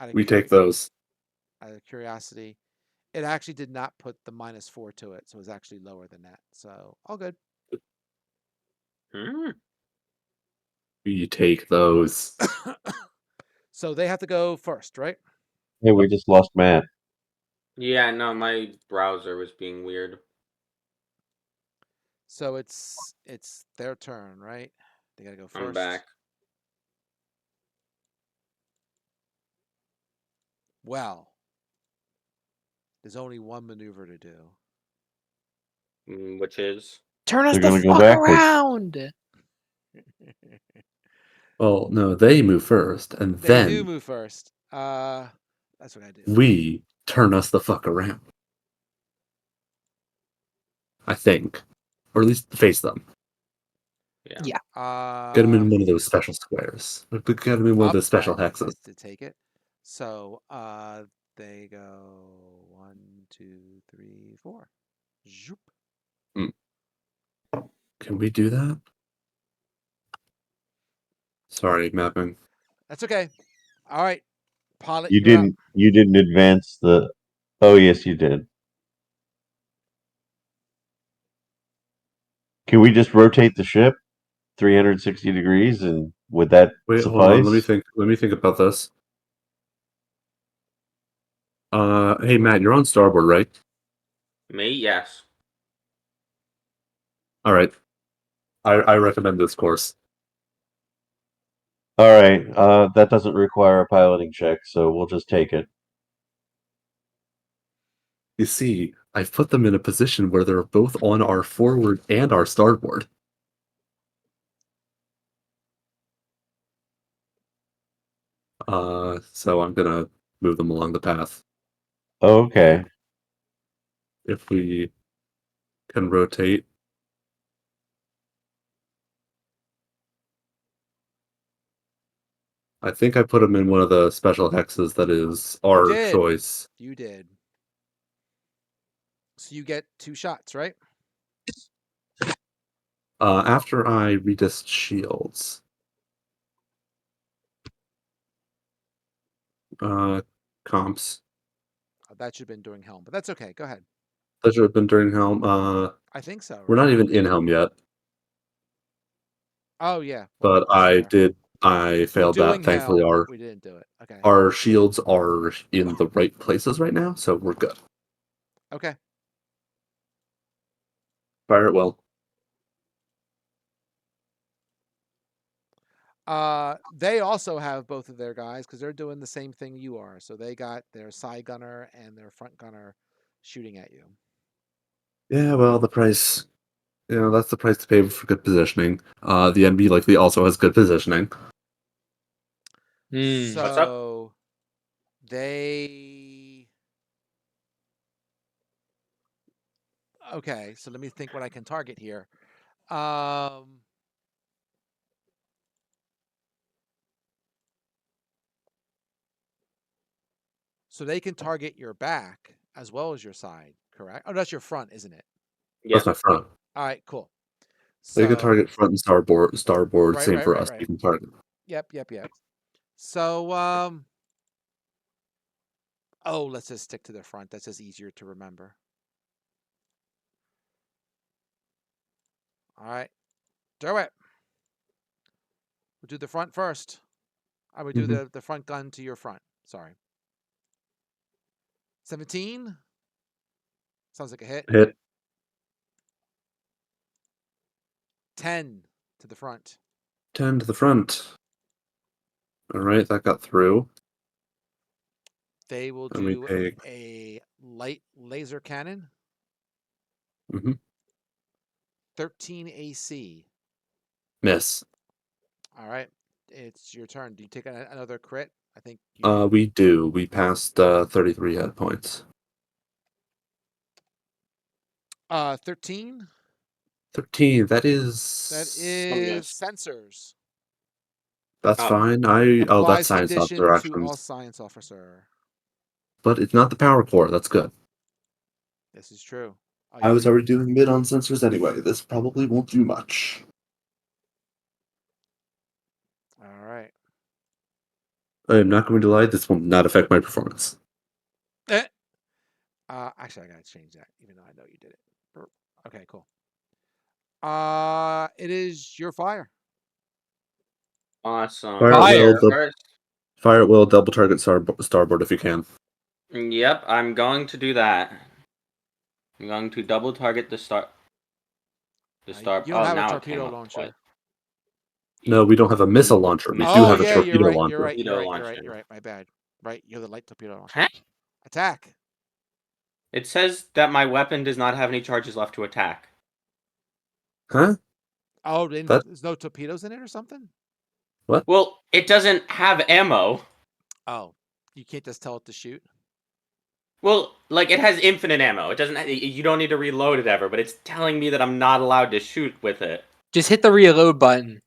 Out of, We curi- take those. out of curiosity, it actually did not put the -4 to it, so it was actually lower than that. So all good. Hmm. We take those. So they have to go first, right? Hey, we just lost Matt. Yeah, no, my browser was being weird. So it's their turn, right? They gotta go I'm first. back. Well, there's only one maneuver to do. Which is Turn us They're the gonna go fuck backwards. around. Well, no, they move first, and They do then move first. That's what I do. we turn us the fuck around. I think, or at least face them. yeah. Yeah. Get them in one of those special squares. Get them in one of those special hexes. To take it. So they go 1, 2, 3, 4. Zoop. Can we do that? Sorry, mapping. That's okay. All right, pilot. You You're up. didn't. You didn't advance the. Oh yes, you did. Can we just rotate the ship 360 degrees, and would that Wait, hold on. Let me suffice? think. Let me think about this. Hey Matt, you're on starboard, right? Me, yes. All right. I recommend this course. All right. That doesn't require a piloting check, so we'll just take it. You see, I've put them in a position where they're both on our forward and our starboard. So I'm gonna move them along the path. Okay. If we can rotate. I think I put them in one of the special hexes that is our did. choice. You did. So you get 2 shots, right? After I redist shields. Comps. That should have been doing helm, but that's okay. Go ahead. That should have been during helm. I think so. We're Right? not even in helm yet, Oh yeah. but that's fair. I We're failed doing that. Thankfully, helm, our but we didn't do it. Okay. our shields are in the right places right now, so we're good. Okay. Fire it well. They also have both of their guys because they're doing the same thing you are. So they got their side gunner and their front gunner shooting at you. Yeah, well, the price, that's the price to pay for good positioning. The NB likely also has good positioning. Hmm. What's up? So they. Okay, so let me think what I can target here. So they can target your back as well as your side, correct? Oh, that's your front, isn't it? Yeah. That's my front. All right, cool. They can So target front and starboard. Starboard, right, same right, for right, us. right. You can target. Yep. So oh, let's just stick to the front. That's just easier to remember. All right, do it. We'll do the front first. I would do Mhm. the front gun to your front. Sorry. 17. Sounds like a hit. Hit 10 to the front. 10 to the front. All right, that got through. They will And we do take. a light laser cannon. Mhm. 13 AC. Miss. All right. It's your turn. Do you take another crit? I think you do. We do. We passed 33 hit points. 13. 13. That That is. is miss. sensors. That's Oh. fine. That's Applies science condition officer to all actions. science officer. But it's not the power core. That's good. This is true. Oh, I you was did. already doing mid on sensors anyway. This probably won't do much. All right. I am not going to lie, this will not affect my performance. Eh. Actually, I gotta change that, even though I know you did it. Okay, cool. It is your fire. Awesome. Fire at Fire. will, First, fire at will, double target starboard if you can. yep, I'm going to do that. I'm going to double target the star. The star. You don't Oh, have a now it came torpedo up. What? launcher. No, we don't have a missile launcher. We do Oh have a yeah, you're torpedo right. You're launcher. right. You're Torpedo right. You're right. launcher. You're right. My bad. Right, you're the light torpedo launcher. Huh? Attack. It says that my weapon does not have any charges left to attack. Huh? Oh, That there's no torpedoes in it or something? what? Well, it doesn't have ammo. Oh, you can't just tell it to shoot. Well, like it has infinite ammo. It doesn't. You don't need to reload it ever. But it's telling me that I'm not allowed to shoot with it. Just hit the reload button.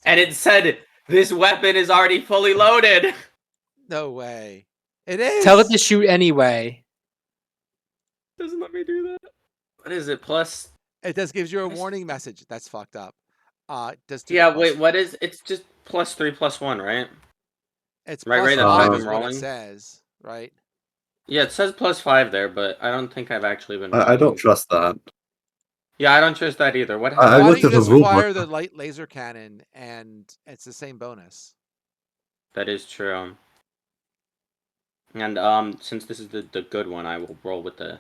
And it said this weapon is already fully loaded. No way. It is. Tell it to shoot anyway. Doesn't let me do that. What is it? Plus. It just gives you a warning message. That's fucked up. Just do the Yeah. plus. Wait. What is? It's just +3/+1, right? It's Right, plus that's how I've five been is what it rolling. says, right? Yeah, it says +5 there, but I don't think I've actually been rolling. I don't trust that. Yeah, I don't trust that either. What I happened? Why don't looked you at the just rule fire book. the light laser cannon and it's the same bonus? That is true. And since this is the good one, I will roll with the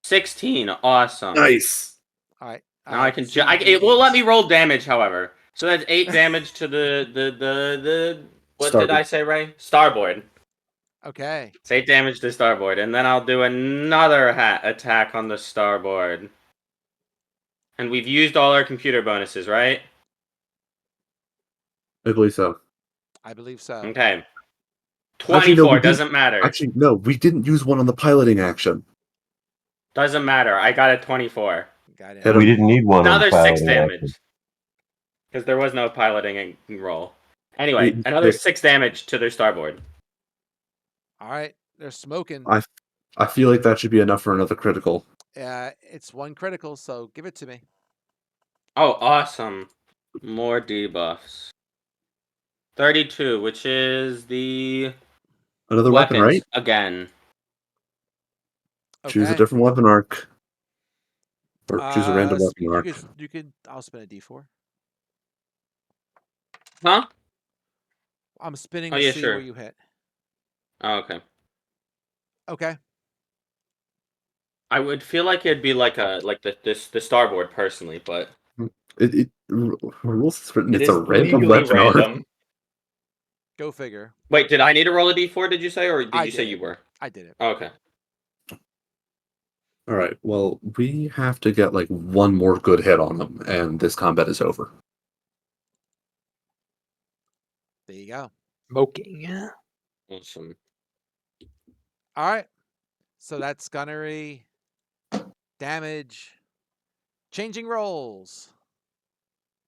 16. Awesome. Nice. All right. Now I can. so you do It will let eight. me roll damage, however. So that's 8 damage to the. What did I Starboard. say, Ray? Starboard. Okay. It's 8 damage to starboard, and then I'll do another attack on the starboard. And we've used all our computer bonuses, right? I believe so. I believe so. Okay. Actually, no, 24 doesn't matter. Actually, no, we didn't use one on the piloting action. Doesn't matter. I got a 24. Got it. Hit We him. didn't need one on Another 6 piloting damage. action. Because there was no piloting roll. Anyway, Eight, another six. 6 damage to their starboard. All right. They're smoking. I feel like that should be enough for another critical. It's one critical, so give it to me. Oh, awesome. More debuffs. 32, which is the Another weapon, weapons right? again. Choose a Okay. different weapon arc. Or choose a random weapon arc. You could. I'll spin a D4. Huh? I'm spinning Oh, to yeah, see sure. where you hit. Oh, okay. Okay. I would feel like it'd be like the starboard personally, but Rules is written, it it's a is random legally weapon arc. random. Go figure. Wait, did I need to roll a d4, did you say, or did I you say did. you were? I did it. Oh, okay. Alright, well, we have to get like one more good hit on them, and this combat is over. There you go. Smoking. Awesome. All right. So that's gunnery, damage, changing roles.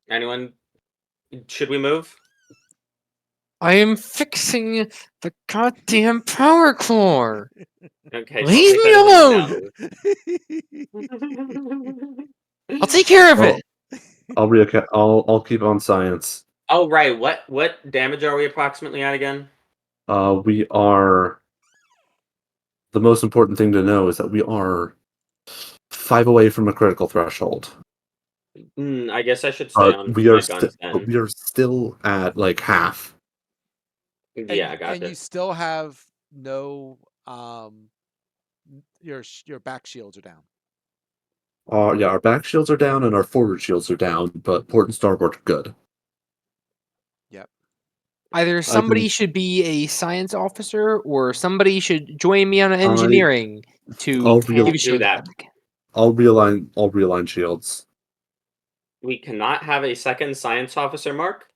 Anyone? Should we move? I am fixing the goddamn power core. Okay. so Leave I'll me take that as alone. a no. I'll take care of Well, it. I'll keep on science. Oh right. What damage are we approximately at again? We are. The most important thing to know is that we are 5 away from a critical threshold. I guess I should stay on We my are guns but then. we are still at like half. Yeah, I got And you it. still have no your back shields are down. Yeah, our back shields are down and our forward shields are down, but port and starboard are good. Yep. Either somebody should be a science officer or somebody should join me on engineering to I'll give a do shield that. back. I'll realign shields. We cannot have a second science officer, Mark.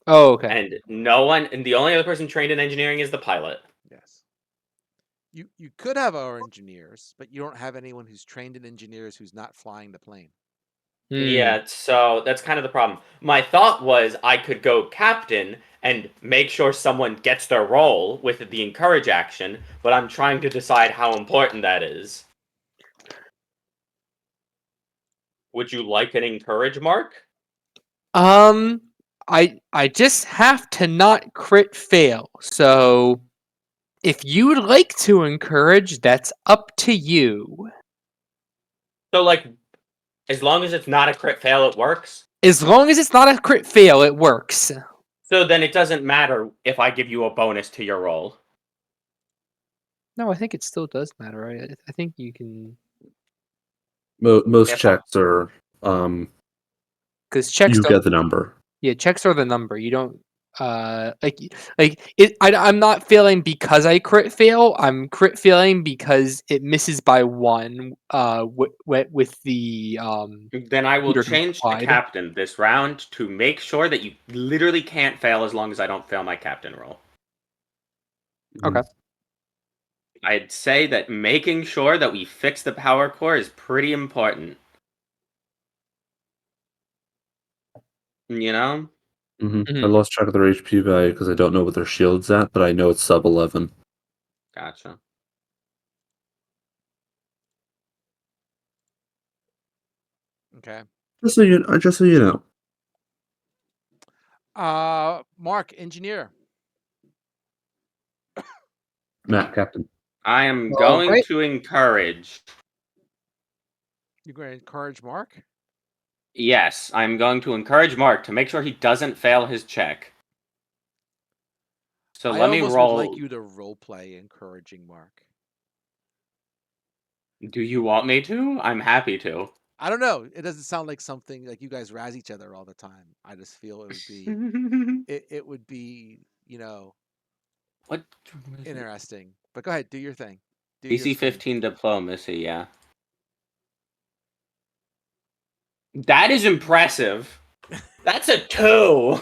Oh, okay. And the only other person trained in engineering is the pilot. Yes. You could have our engineers, but you don't have anyone who's trained in engineers who's not flying the plane. Yeah, so that's kind of the problem. My thought was I could go captain and make sure someone gets their role with the encourage action, but I'm trying to decide how important that is. Would you like an encourage mark? I just have to not crit fail. So if you would like to encourage, that's up to you. So, like, as long as it's not a crit fail, it works. As long as it's not a crit fail, it works. So then it doesn't matter if I give you a bonus to your roll. No, I think it still does matter. I think you can, Most If checks are because checks you don't. get the number. Yeah, checks are the number. You don't like it. I'm not failing because I crit fail. I'm crit failing because it misses by one. With the Then I will computer change the applied. captain this round to make sure that you literally can't fail as long as I don't fail my captain roll. Okay. I'd say that making sure that we fix the power core is pretty important. You know? I lost track of their HP value because I don't know what their shield's at, but I know it's sub 11. Gotcha. Okay. Just so you know. Mark, engineer. Matt, Captain. I am All going right. to encourage. You're going to encourage Mark? Yes, I'm going to encourage Mark to make sure he doesn't fail his check. So I let me almost would roll. like you to roleplay encouraging Mark. Do you want me to? I'm happy to. I don't know. It doesn't sound like something like you guys razz each other all the time. I just feel it would be it would be, What? interesting. But go ahead, do your thing. Do your DC spin. 15 diplomacy, yeah. That is impressive. That's a 2.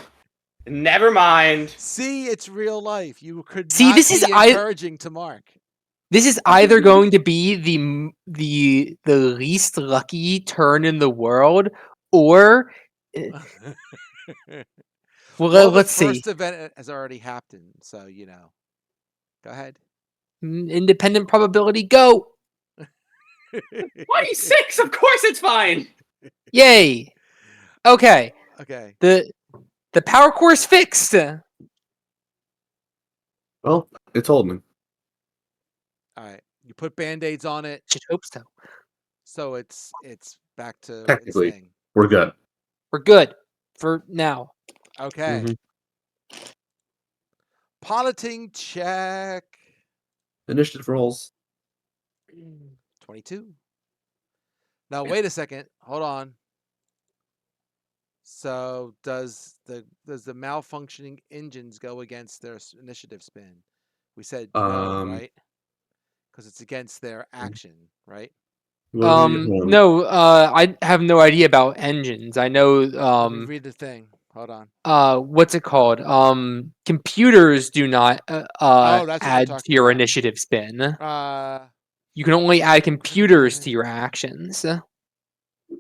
Never mind. See, it's real life. You could See, not this is be encouraging to Mark. This is either going to be the least lucky turn in the world, or Well, the let's see. first event has already happened, so Go ahead. Independent probability, go! 26, of course it's fine. Yay! Okay, Okay. the power core is fixed. Well, it's holding. All right. You put band-aids on it, Should hope so. so it's back to its Technically, thing. we're good. We're good for now. Okay. Piloting check. Initiative rolls. 22. Now wait a second. Hold on. So does the malfunctioning engines go against their initiative spin? We said no, right? Because it's against their action, right? No, I have no idea about engines. I know, Let me read the thing. Hold on. what's it called? Computers do not Oh, that's what you're add to talking your about. initiative spin. Uh, You can only add computers to your actions.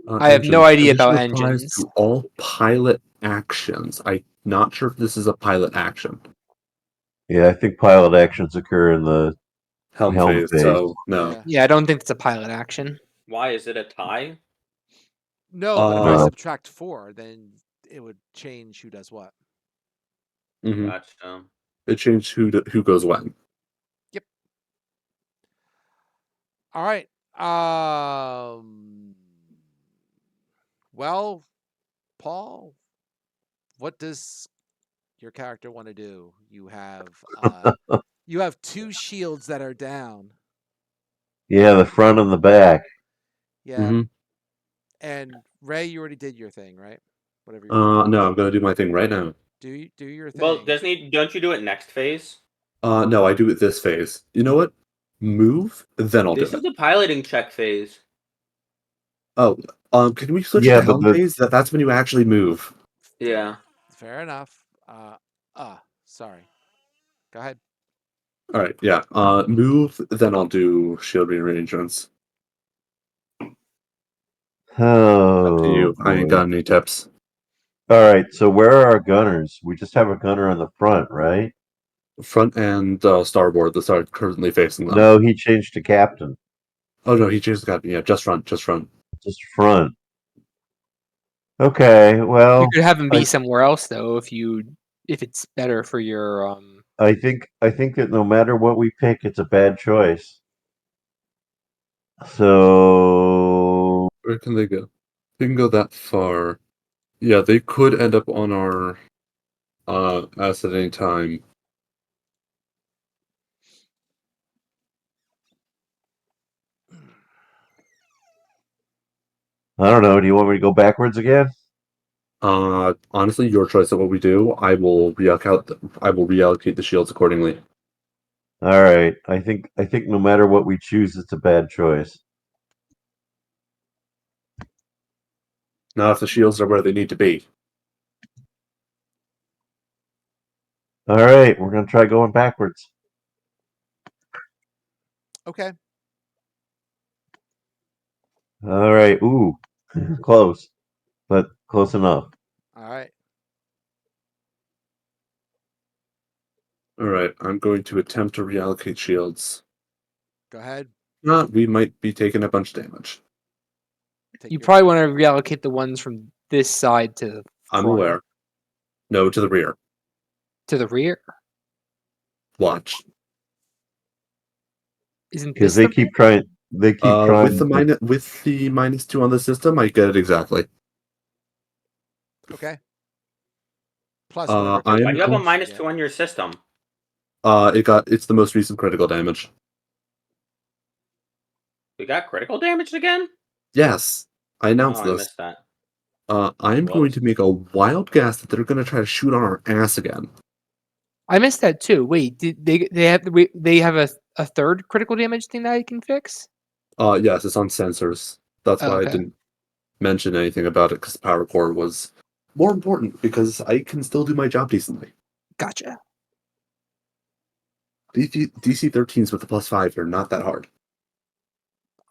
I have Engine. no idea about Initiative applies engines. to all pilot actions. I'm not sure if this is a pilot action. Yeah, I think pilot actions occur in the Helm phase, so no. yeah. Yeah, I don't think it's a pilot action. Why is it a tie? No, but if I Uh, subtract 4, then it would change who does what. Gotcha. It changed who goes when. Yep. All right. Well, Paul, what does your character want to do? You have 2 shields that are down. yeah, the front and the back. Yeah. And Ray, you already did your thing, right? Whatever your thing No, was. I'm gonna do my thing right now. Do your Well, thing. don't you do it next phase? No, I do it this phase. You know what? Move, then I'll do This it. is the piloting check phase. Oh, can we switch it Yeah, to but helm phase? That's when you actually move. Yeah. Fair enough. Sorry. Go ahead. All right, yeah. Move, then I'll do shield rearrangements. Up to Oh you. I ain't boy. got any tips. All right, so where are our gunners? We just have a gunner on the front, right? Front and starboard. That's are currently facing them. No, he changed to captain. Oh no, he changed the captain. Yeah, just front, just front. Just front. Okay, You well, could have him be I, somewhere else though if it's better for your I think that no matter what we pick, it's a bad choice. So Where can they go? They can go that far. Yeah, they could end up on our us at any time. I don't know. Do you want me to go backwards again? Honestly, your choice of what we do. I will reallocate the shields accordingly. All right. I think no matter what we choose, it's a bad choice. Not if the shields are where they need to be. All right, we're gonna try going backwards. Okay. All right. Ooh, close, but close enough. All right. Alright, I'm going to attempt to reallocate shields. Go ahead. Not, we might be taking a bunch of damage. Take you your probably want to reallocate the ones from this side to the I'm front, aware. No, to the rear. to the rear. Watch. Isn't Because this they the keep trying. They keep With the trying. -2 on the system, I get it exactly. Okay. Plus whatever I Why am do you have a going. damage you -2 get. on your system? It's the most recent critical damage. We got critical damage again? Yes, I Oh, announced I this. missed that. I'm going Whoops. to make a wild guess that they're going to try to shoot on our ass again. I missed that too. Wait, did they have a third critical damage thing that I can fix? Yes, it's on sensors. That's Oh, why I okay. didn't mention anything about it because the power core was more important because I can still do my job decently. Gotcha. DC 13s with the +5 are not that hard.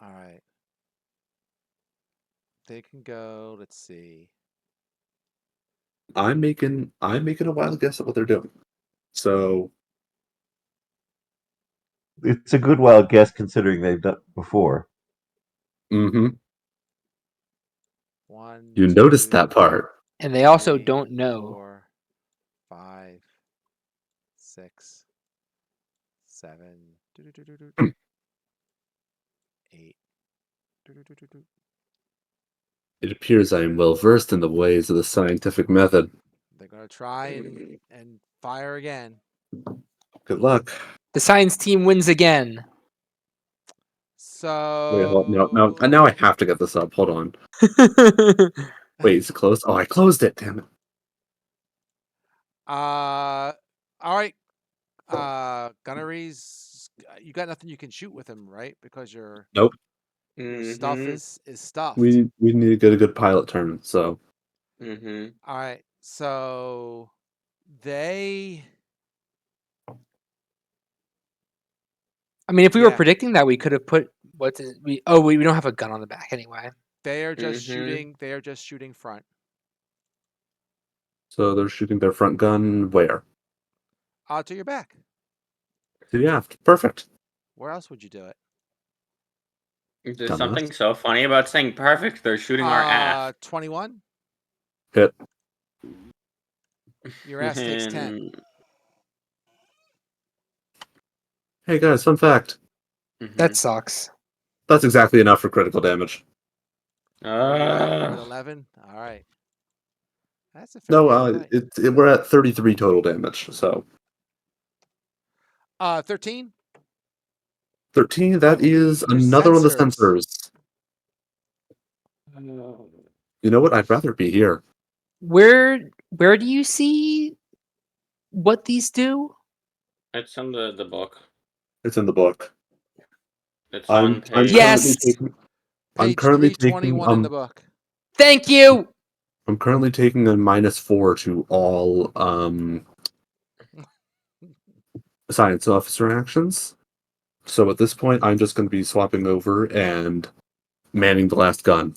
All right. They can go. Let's see. I'm making a wild guess at what they're doing. So It's a good wild guess considering they've done it before. mhm. One, You noticed that two, part. And they also three, don't know. 4, 5, 6, 7, 8. It appears I am well versed in the ways of the scientific method. They're gonna try and fire again. Good luck. The science team wins again. Wait, hold no, So now I have to get this up. Hold on. Wait, is it closed? Oh, I closed it. Damn it. all right. Gunneries, you got nothing you can shoot with him, right? Because Nope. your stuff Mm-hmm. is stuffed. We need to get a good pilot turn. So Mm-hmm. All right. So they I mean, if we were yeah, predicting that, we could have put we don't have a gun on the back anyway. they are just Mm-hmm. shooting front. they're shooting their front gun where? To your back. To the aft. Perfect. Where else would you do it? There's something Dumbass. so funny about saying perfect. They're shooting our ass. 21. Hit. Your ass takes 10. Hey guys, fun fact. That Mm-hmm. sucks. That's exactly enough for critical damage. We're at 11. All right. That's a fairly No, good fight. we're at 33 total damage. So 13. 13. That is Your another one of the sensors. sensors. You know what? I'd rather be here. Where do you see what these do? It's in the book. It's in the book. It's on I'm page. currently Yes. taking I'm Page currently taking 321 in the book. Thank you. I'm currently taking a -4 to all science officer actions. So at this point, I'm just going to be swapping over and manning the last gun.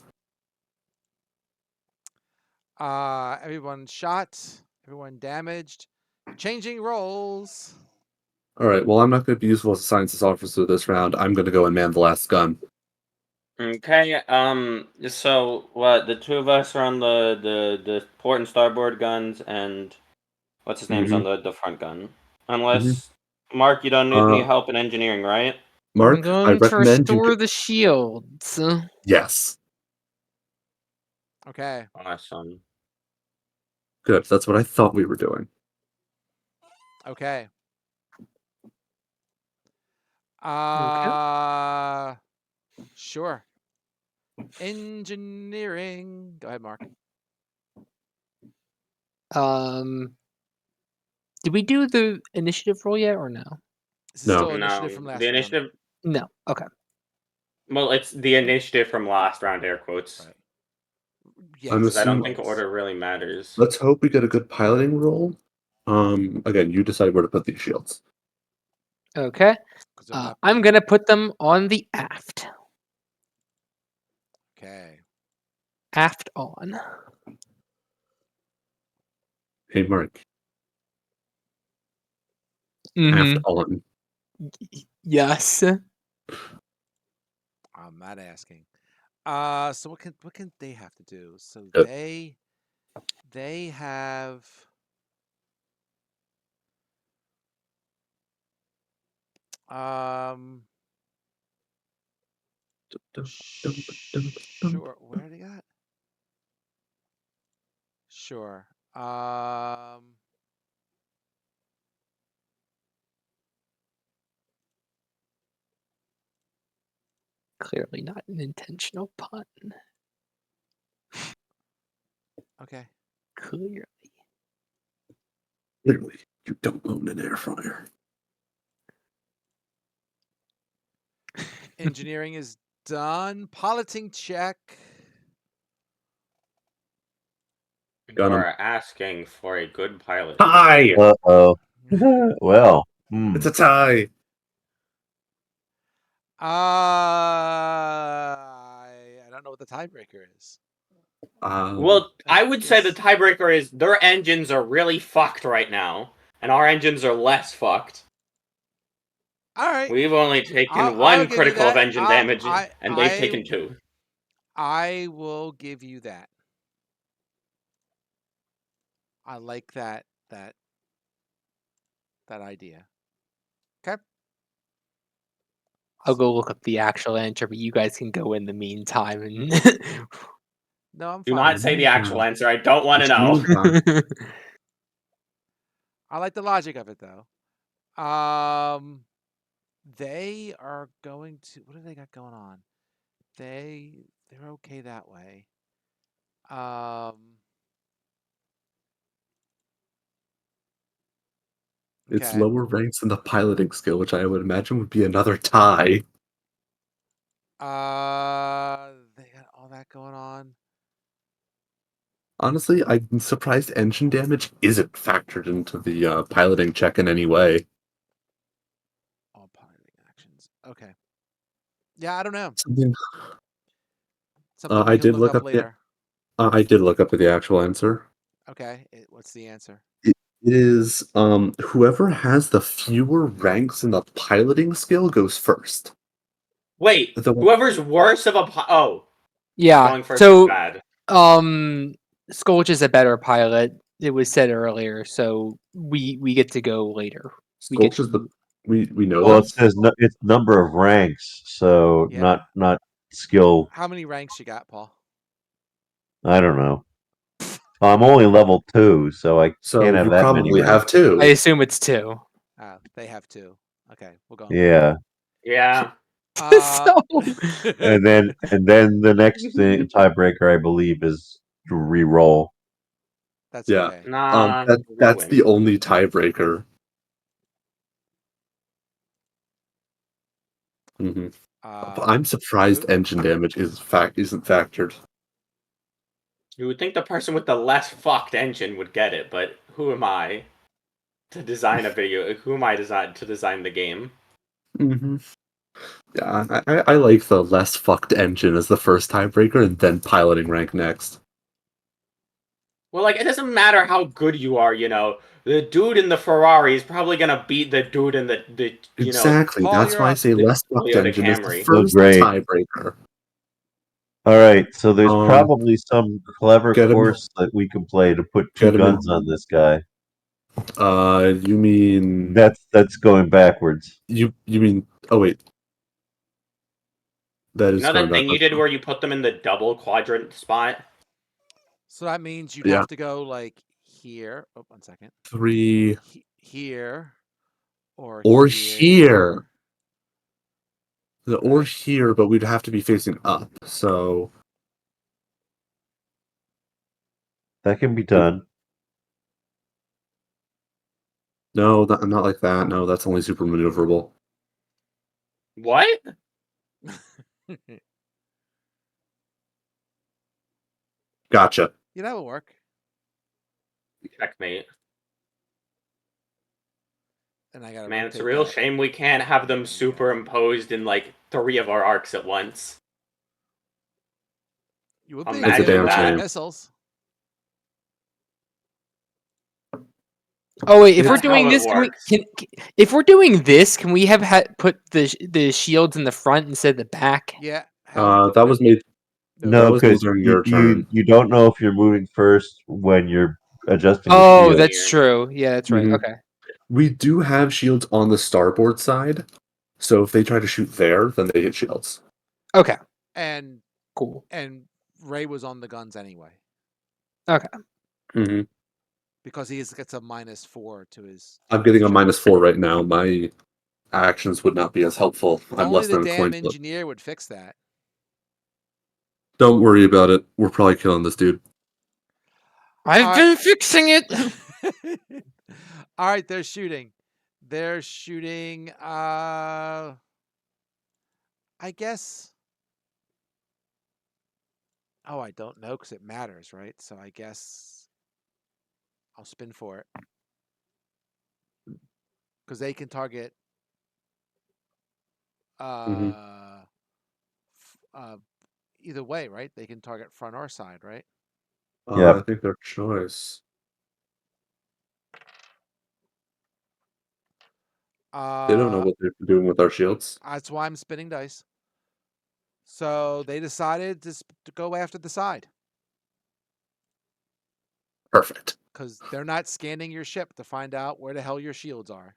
Everyone shot. Everyone damaged. Changing roles. All right. Well, I'm not going to be useful as a science officer this round. I'm going to go and man the last gun. Okay. So what? The two of us are on the port and starboard guns, and what's his name's on the front gun. Unless Mark, you don't need any help in engineering, right? I'm Mark, I going to recommend you. restore the shields. Yes, Okay. Awesome. good. That's what I thought we were doing. Okay. Sure. Engineering. Go ahead, Mark. Did we do the initiative roll yet or no? This is No. still initiative No, from last the round. initiative. No. Okay. Well, it's the initiative from last round, air quotes. Right. Yes. I'm Because I don't assuming- think order really matters. Let's hope we get a good piloting roll. Again, you decide where to put these shields. Okay. 'Cause they're not I'm big. gonna put them on the aft. Okay. Aft on. Hey, Mark. Mhm. Aft on. Yes. I'm not asking. So what can they have to do? So Yep. they have sure. Where do they got? Sure. Clearly not an intentional pun. Okay. Clearly. Literally, you don't own an air fryer. Engineering is done. Piloting check. Got You 'em. are asking for a good pilot. Tie! Uh-oh. Well, It's a tie. I don't know what the tiebreaker is. Well, I would say the guess- tiebreaker is their engines are really fucked right now, and our engines are less fucked. All right. We've only taken I'll one give you critical of that. engine damage, and they've taken two. I will give you that. I like that idea. Okay. I'll go look up the actual answer, but you guys can go in the meantime and No, I'm Do fine. not with say it. the actual answer. I don't want to know. Meantime, I like the logic of it though. They are going to. What do they got going on? They're okay that way. it's Okay. lower ranks in the piloting skill, which I would imagine would be another tie. They got all that going on. Honestly, I'm surprised engine damage isn't factored into the piloting check in any way. All piloting actions. Okay. Yeah, I don't know. Something Something we I can did look look up up later. I did look up the actual answer. Okay. What's the answer? It is whoever has the fewer ranks in the piloting skill goes first. Wait, The whoever's worse of a yeah. going first is So bad. Skolch is a better pilot. It was said earlier, so we get to go later. We get Skulch is the we know well, that. it says it's number of ranks, so Yeah. not skill. How many ranks you got, Paul? I don't know. I'm only level 2, so I So can't have you that many probably ranks. have two. I assume it's 2. They have 2. Okay, we'll go. Yeah, Yeah. So and then the next thing tiebreaker, I believe, is to re-roll. That's Yeah. okay. Nah. That's win. the only tiebreaker. hmm I'm surprised Lou? engine damage isn't factored. You would think the person with the less fucked engine would get it, but who am I to design a video? Who am I to design the game? hmm Yeah, I like the less fucked engine as the first tiebreaker, and then piloting rank next. Well, like, it doesn't matter how good you are, you know. The dude in the Ferrari is probably gonna beat the dude in the Exactly. Paul, That's you're why I up. say the less fucked Toyota engine is the Camry. Oh, first great. tiebreaker. All right, so there's Um, probably some clever get him. course that we can play to put two Get him in. guns on this guy. You mean That's going backwards. you mean? Oh wait, that You is know going that thing you backwards. did where you put them in the double quadrant spot? So that means you'd Yeah. have to go like here. Oh, 1 second. 3 Here or or here. or Right? here, but we'd have to be facing up. So That can be done. no, not like that. No, that's only super maneuverable. What? Gotcha. Yeah, that will work. Checkmate. And I gotta Man, it's a rotate real that. shame we can't have them superimposed in like 3 of our arcs at once. You would be able It's a to Imagine damn with the that. shame. missiles. Oh wait, if we're That's how doing it this, works. if we're doing this, can we have put the shields in the front instead of the back? Yeah. Hell, That was made. No, That was made because during you, your you turn. you don't know if you're moving first when you're adjusting the Oh, shield. that's true. Yeah, that's right. Mhm. Okay. We do have shields on the starboard side, so if they try to shoot there, then they hit shields. Okay. and Cool. and Ray was on the guns anyway Okay. Mm-hmm. because he gets a -4 to his. I'm getting a check. -4 right now. My actions would not be as helpful. If I'm only less the than a coin damn flip. engineer would fix that. Don't worry about it. We're probably killing this dude. I've Alright. been fixing it. All right, they're shooting. They're shooting. I guess. Oh, I don't know because it matters, right? So I guess I'll spin for it because they can target. Mm-hmm. Uh, either way, right? They can target front or side, right? Yep. I think their choice. They don't know what they're doing with our shields. That's why I'm spinning dice. So they decided to go after the side Perfect. because they're not scanning your ship to find out where the hell your shields are.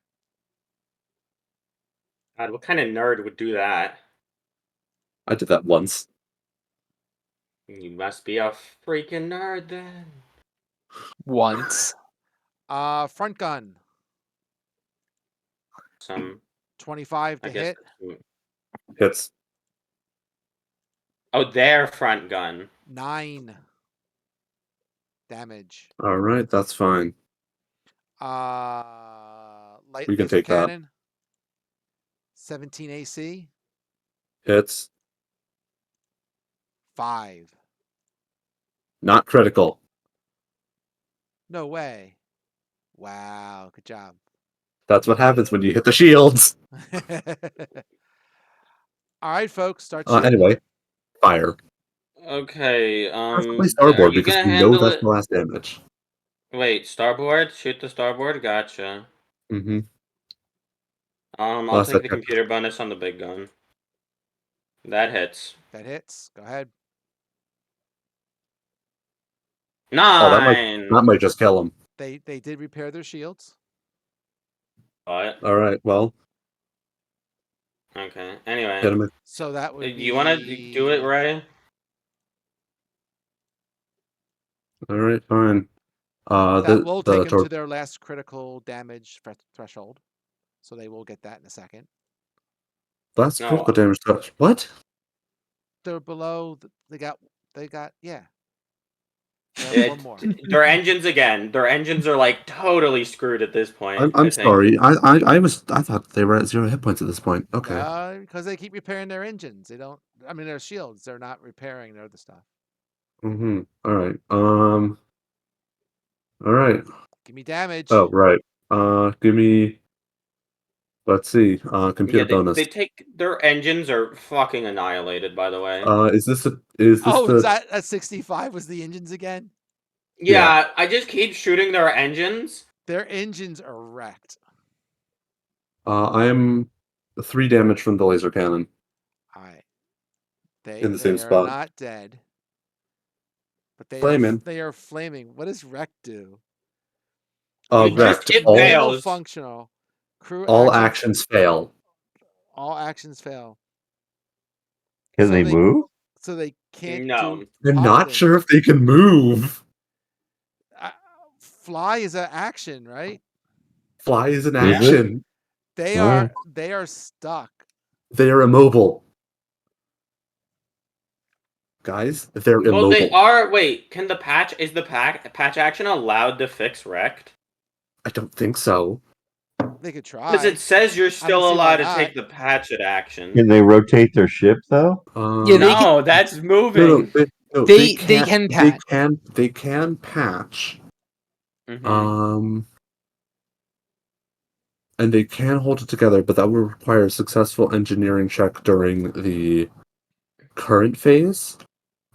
God, what kind of nerd would do that? I did that once. You must be a freaking nerd then. Once. Front gun, Some, 25 I to guess. hit, Hits. Oh, their front gun. 9 damage. All right, that's fine. Light We can laser take that. cannon, 17 AC, Hits. 5. Not critical. No way. Wow, good job. That's what happens when you hit the shields. All right, folks, start shooting. Anyway, fire. Okay, Preferably are starboard you because gonna we know handle that's it? the last damage. Wait, starboard? Shoot the starboard? Gotcha. Mm-hmm. I'll Last take I the checked. computer bonus on the big gun. That hits. That hits. Go ahead. Oh, that 9! might just kill him. They did repair their shields. What? All right, well, Okay, anyway. hit him. So that would be. You wanna do it, Ray? All right, fine. That will take them to torp. their last critical damage threshold. So they will get that in a second. That's No. critical damage. Touch. What? They're below. They got. Yeah. They have one more. Their engines again. Their engines are like totally screwed at this point. I'm I think. sorry. I thought they were at 0 hit points at this point. Okay. Because they keep repairing their engines. They don't. I mean, their shields. They're not repairing their other stuff. Mm-hmm. All right. All right. Give me damage. Oh, right. Give me. Let's see. Yeah, Computer bonus. they take their engines are fucking annihilated. By the way. Is this the? That 65 was the engines again? Yeah, I just keep shooting their engines. Their engines are wrecked. I am 3 damage from the laser cannon. All right. in the same They are spot. not dead, but Flaming. they are flaming. What does wreck do? You just Wrecked. hit Minimal fails. functional. Crew All actions. actions fail. All actions fail. Can So they they move? so they can't No. do I'm not piloting. sure if they can move. Fly is an action, right? Fly is an Is it? action. Alright. They are stuck. They are immobile. Guys, they're Well, immobile. they are. Wait, can the patch is the patch action allowed to fix wrecked? I don't think so. They could Because try. it says you're I don't still see why allowed to not. take the patch at action. Can they rotate their ship though? Yeah, they No, that's no, moving. They can patch. They can patch. Mm-hmm. And they can hold it together, but that would require a successful engineering check during the current phase.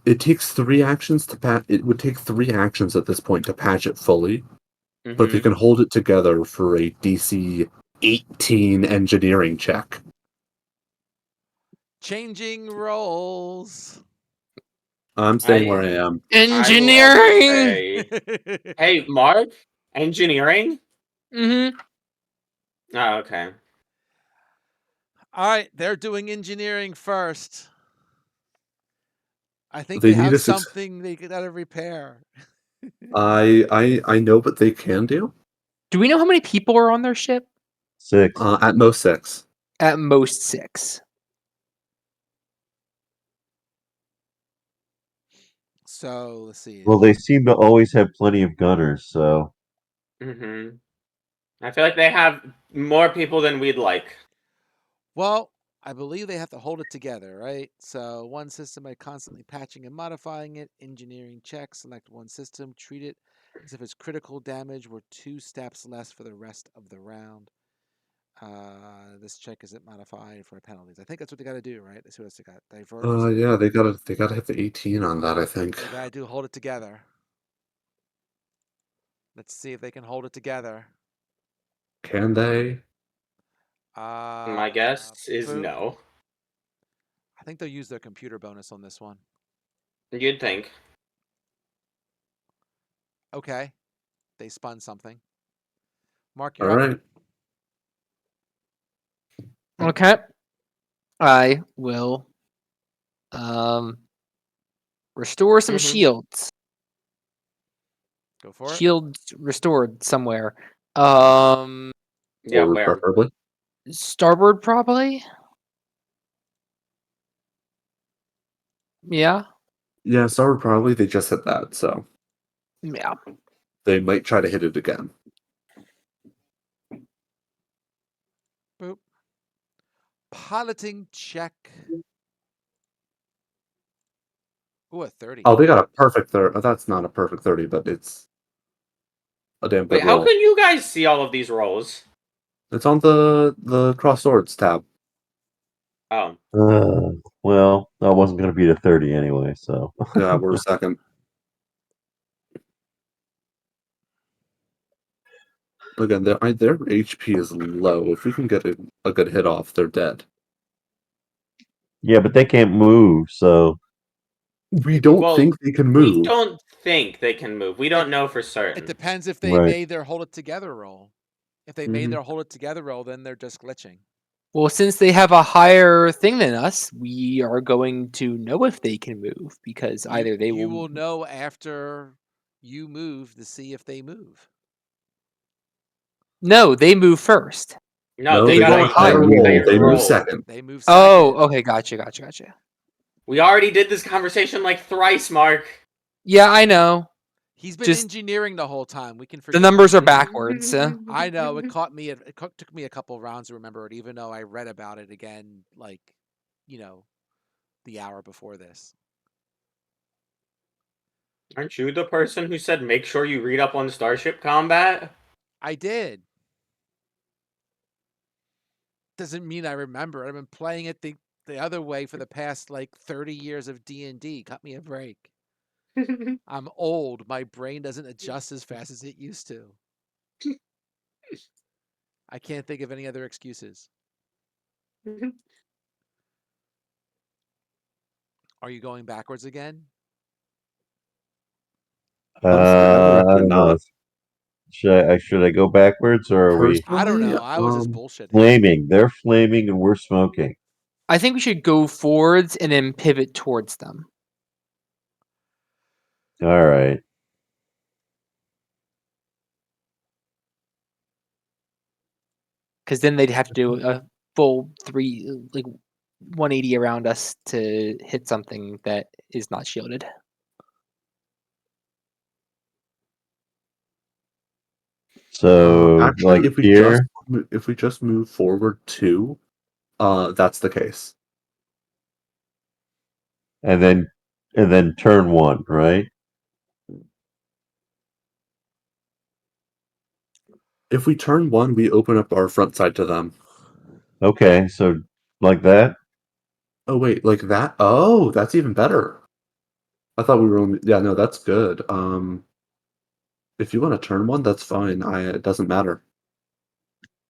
It takes 3 actions to patch. It would take 3 actions at this point to patch it fully, but they Mm-hmm. can hold it together for a DC 18 engineering check. Changing roles. I'm staying where I am. I will also Engineering. say, hey, Mark, engineering. Mm-hmm. Oh, okay. All right, they're doing engineering first. I think They they need have a something they gotta repair. I know, but they can do. Do we know how many people are on their ship? 6. At most 6. At most 6. So let's see. Well, they seem to always have plenty of gunners, so Mm-hmm. I feel like they have more people than we'd like. Well, I believe they have to hold it together, right? So one system by constantly patching and modifying it, engineering check, select one system, treat it as if it's critical damage were 2 steps less for the rest of the round. This check isn't modified for penalties. I think that's what they got to do, right? Let's see what they got. Divergence. Yeah, they gotta hit the 18 on that, I think. They got to do hold it together. Let's see if they can hold it together. Can they? My guess is boop. no. I think they'll use their computer bonus on this one. You'd think. Okay. They spun something. Mark, All you're up. right. Okay. I will restore some Mhm. shields. Go for it. Shields restored somewhere. Yeah, Or where? preferably. Starboard probably. Yeah. Yeah, sorry, probably they just hit that, so Yeah. they might try to hit it again. Boop. Piloting check. Ooh, a 30. Oh, they got a perfect 30. That's not a perfect 30, but it's a damn Wait, good how roll. can you guys see all of these rolls? It's on the cross swords tab. Oh. well, that wasn't going to be the 30 anyway, so. Yeah, we're second. Again, their HP is low. If we can get a good hit off, they're dead. Yeah, but they can't move, so. We don't Well, think they can we move. don't think they can move. We don't know for It certain. depends if they Right. made their hold it together roll. If they made Mhm. their hold it together roll, then they're just glitching. Well, since they have a higher thing than us, we are going to know if they can move because either they You will. will know after you move to see if they move. No, they move first. No, they they got roll a higher. higher They move roll. second. They move second. Oh, okay, gotcha. We already did this conversation like thrice, Mark. Yeah, I know. He's been Just engineering the whole time. We can the forget. numbers are backwards. I know it caught me. Took me a couple of rounds to remember it, even though I read about it again, like, the hour before this. Aren't you the person who said make sure you read up on Starship combat? I did. Doesn't mean I remember. I've been playing it the other way for the past like 30 years of D&D. Cut me a break. I'm old. My brain doesn't adjust as fast as it used to. I can't think of any other excuses. Are you going backwards again? Honestly, I would I actually don't know. not. Should I go backwards or are we I don't Personally, know. I was just bullshitting. flaming? They're flaming and we're smoking. I think we should go forwards and then pivot towards them. All right. Because then they'd have to do a full 180 around us to hit something that is not shielded. So actually, like here, if we just move forward 2, that's the case. and then turn 1, right? If we turn 1, we open up our front side to them. Okay, so like that. Oh wait, like that? Oh, that's even better. I thought we were only. Yeah, no, that's good. If you want to turn 1, that's fine. It doesn't matter.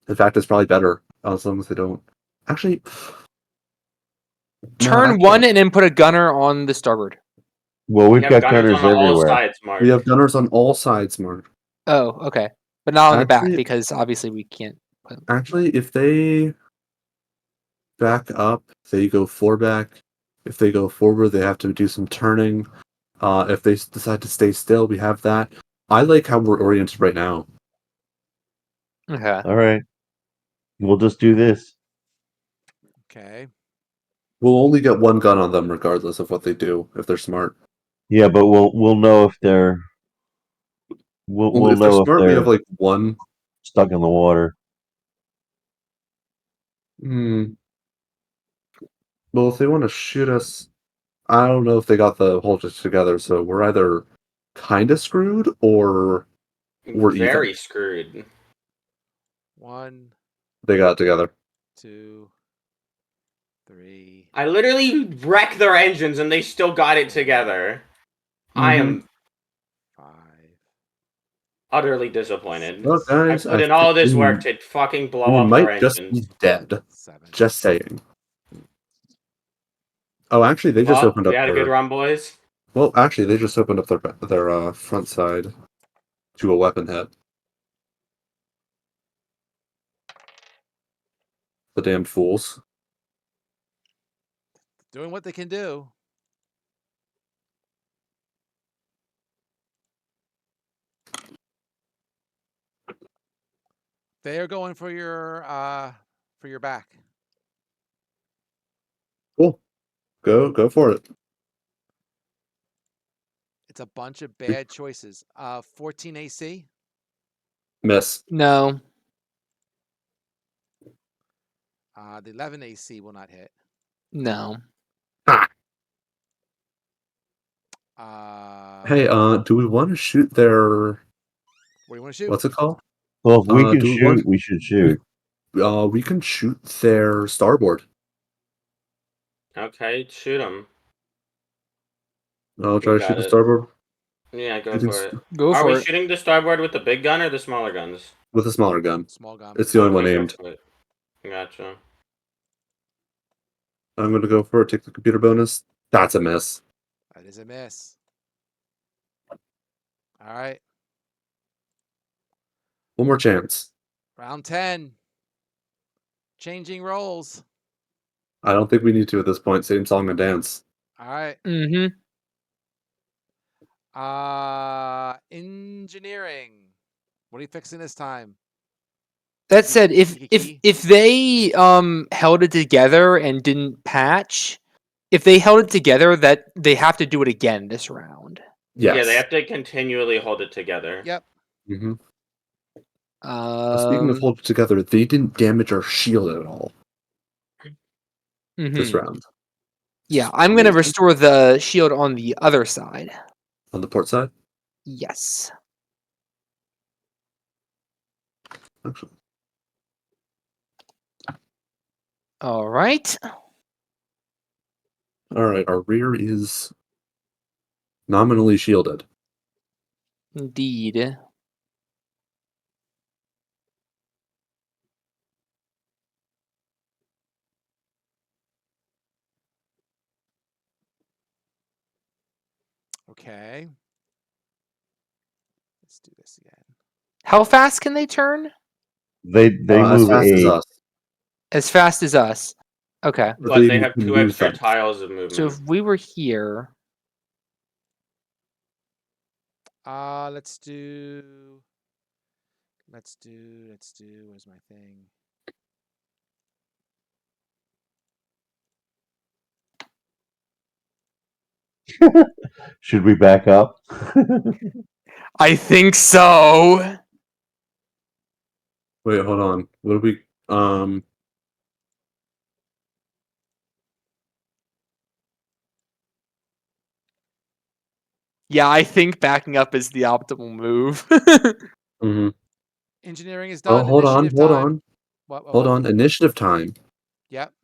In fact, it's probably better as long as they don't. Actually, no, Turn one and then put a gunner on the starboard. Well, We we've have got gunners gunners on all everywhere. sides, Mark. we have gunners on all sides, Mark. Oh, okay. But not on the back Actually- because obviously we can't. Actually, if they back up, they go 4 back. If they go forward, they have to do some turning. If they decide to stay still, we have that. I like how we're oriented right now. Okay. All right, we'll just do this. Okay. We'll only get 1 gun on them regardless of what they do, if they're smart. Yeah, but we'll know if they're Well, we'll if they're know if smart, we they're have like 1. stuck in the water. Hmm. Well, if they want to shoot us, I don't know if they got the holders together, so we're either kind of screwed or we're even. Very screwed. 1, They got it together. 2, 3. I literally wrecked their engines and they still got it together. I Mhm. am 5. utterly disappointed. Well, I guys, put I in all think this work to fucking blow we up their might just be engines. dead. 7. Just saying. Oh, actually, they just Well, opened we up had a good their. run, boys. Well, actually, they just opened up their front side to a weapon hit. The damn fools. Doing what they can do. They are going for your back. Cool. Go for it. It's a bunch of bad choices. 14 AC. Miss. No. The 11 AC will not hit. No. Ah. Hey, What do we want to shoot their? do you want to shoot? What's it called? Well, if we can Do we shoot, want? we should shoot. We can shoot their starboard. Okay, shoot them. I'll try You to shoot got the it. starboard. Yeah, go Shooting for it. Go Are for we it. shooting the starboard with the big gun or the smaller guns? with a smaller gun. Small gun. It's the only one Okay, go aimed. for it. Gotcha. I'm going to go for it. Take the computer bonus. That's a miss. That is a miss. All right. One more chance. Round 10. Changing roles. I don't think we need to at this point. Same song and dance. All right. Mm-hmm. Engineering. What are you fixing this time? That said, if Key. they held it together and didn't patch, if they held it together, that they have to do it again this round. Yes. Yeah, they have to continually hold it together. Yep. Mm-hmm. Speaking of Um. hold it together, they didn't damage our shield at all this Mhm. round. Yeah, I'm gonna restore the shield on the other side. On the port side? Yes. Actually. All right. Alright, our rear is nominally shielded. Indeed. Okay. Let's do this again. How fast can they turn? They as move fast as 8. us. As fast as us. Okay. But they have can 2 move extra fast. tiles of So movement. if we were here, Let's do. Let's do. Where's my thing? Should we back up? I think so. Wait, hold on. What do we? Yeah, I think backing up is the optimal move. Mhm. Engineering is Oh, done. hold on, Initiative hold time. on, What? hold on. Initiative time. Yep.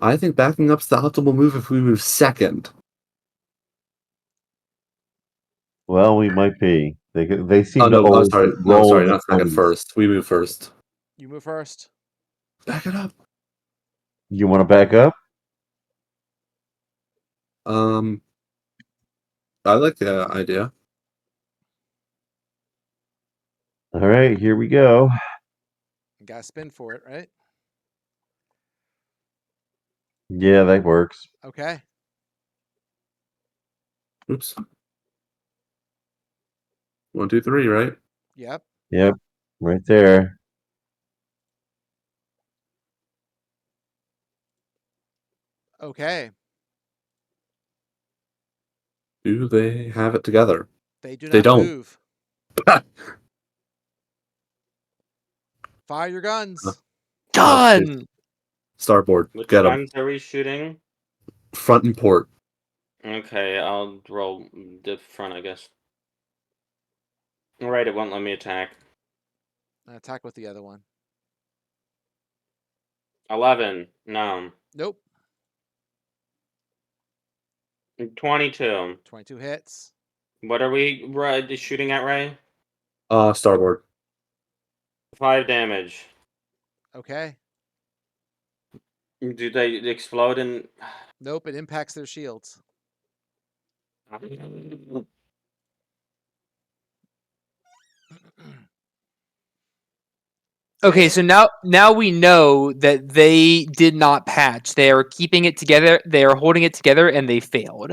I think backing up's the optimal move if we move second. Well, we might be. They Oh seem to no, always no, roll sorry, in the not second. 20s. First, we move first. You move first. Back it up. You want to back up? I like the idea. All right, here we go. You got to spin for it, right? Yeah, that works. Okay. Oops. 1, 2, 3, right? Yep. Yep, right there. Okay. Do they have it together? They do They not don't. move. Fire your guns. Gun. Starboard. Which Get them. guns are we shooting? Front and port. Okay, I'll roll the front, I guess. Alright, it won't let me attack. Attack with the other one. 11. No. Nope. 22. 22 hits. What are we shooting at, Ray? Starboard. 5 damage. Okay. Do they explode in... Nope. It impacts their shields. Okay, so now we know that they did not patch. They are keeping it together. They are holding it together, and they failed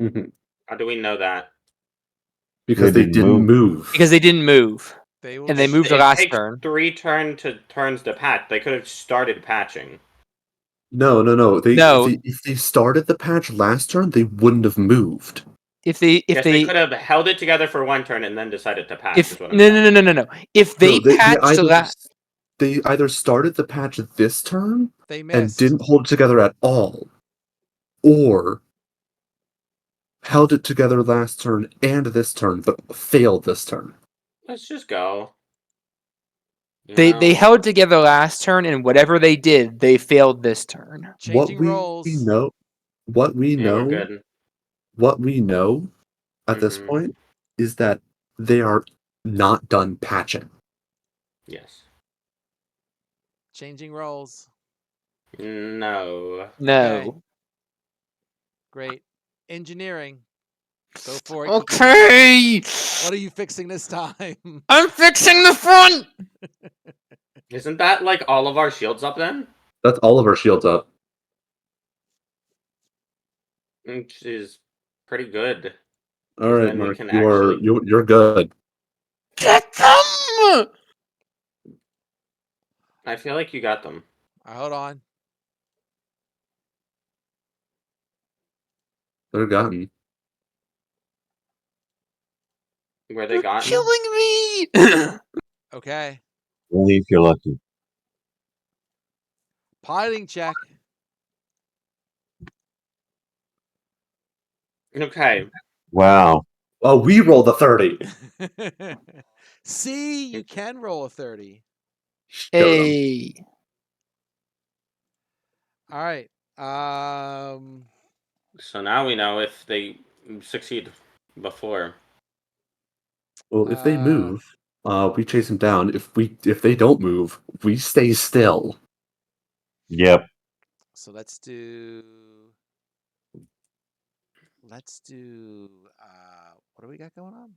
Mm-hmm. How do we know that? Because they didn't move. because they didn't move, They will. and they moved the It last takes turn. 3 turns to patch. They could have started patching. No. No. If they started the patch last turn, they wouldn't have moved. If they Yes, they could have held it together for 1 turn and then decided to patch. if Is what I'm saying. no. If they patched the last, They either started the patch this turn They and missed. didn't hold it together at all, or held it together last turn and this turn, but failed this turn. Let's just go. You they know? held together last turn, and whatever they did, they failed this turn. Changing roles. What we Yeah, we're know good. at this Mhm. point is that they are not done patching. Yes. Changing roles. No. No. Great. Engineering. Go for it. Okay. What are you fixing this time? I'm fixing the front. Isn't that like all of our shields up then? That's all of our shields up. Which is pretty good. All 'Cause right, then we Mark, can you're actually. you're good. Get them. I feel like you got them. Hold on. They're gotten. Were they You're gotten? killing me. Okay. Only if you're lucky. Piloting check. Okay. Wow. Oh, we rolled a 30. See, you can roll a 30. Show them. Hey. All right. So now we know if they succeed before. Well, if they move, we chase them down. If they don't move, we stay still. Yep. So let's do let's do. What do we got going on?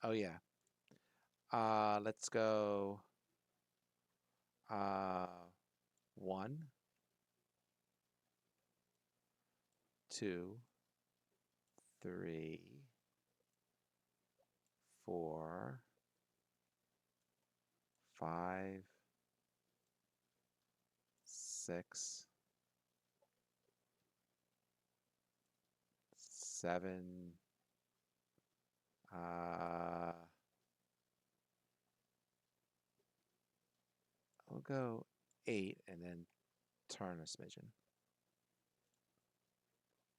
Oh yeah. Let's go. 1, 2, 3, 4, 5, 6, 7. We'll go 8 and then turn a smidgen.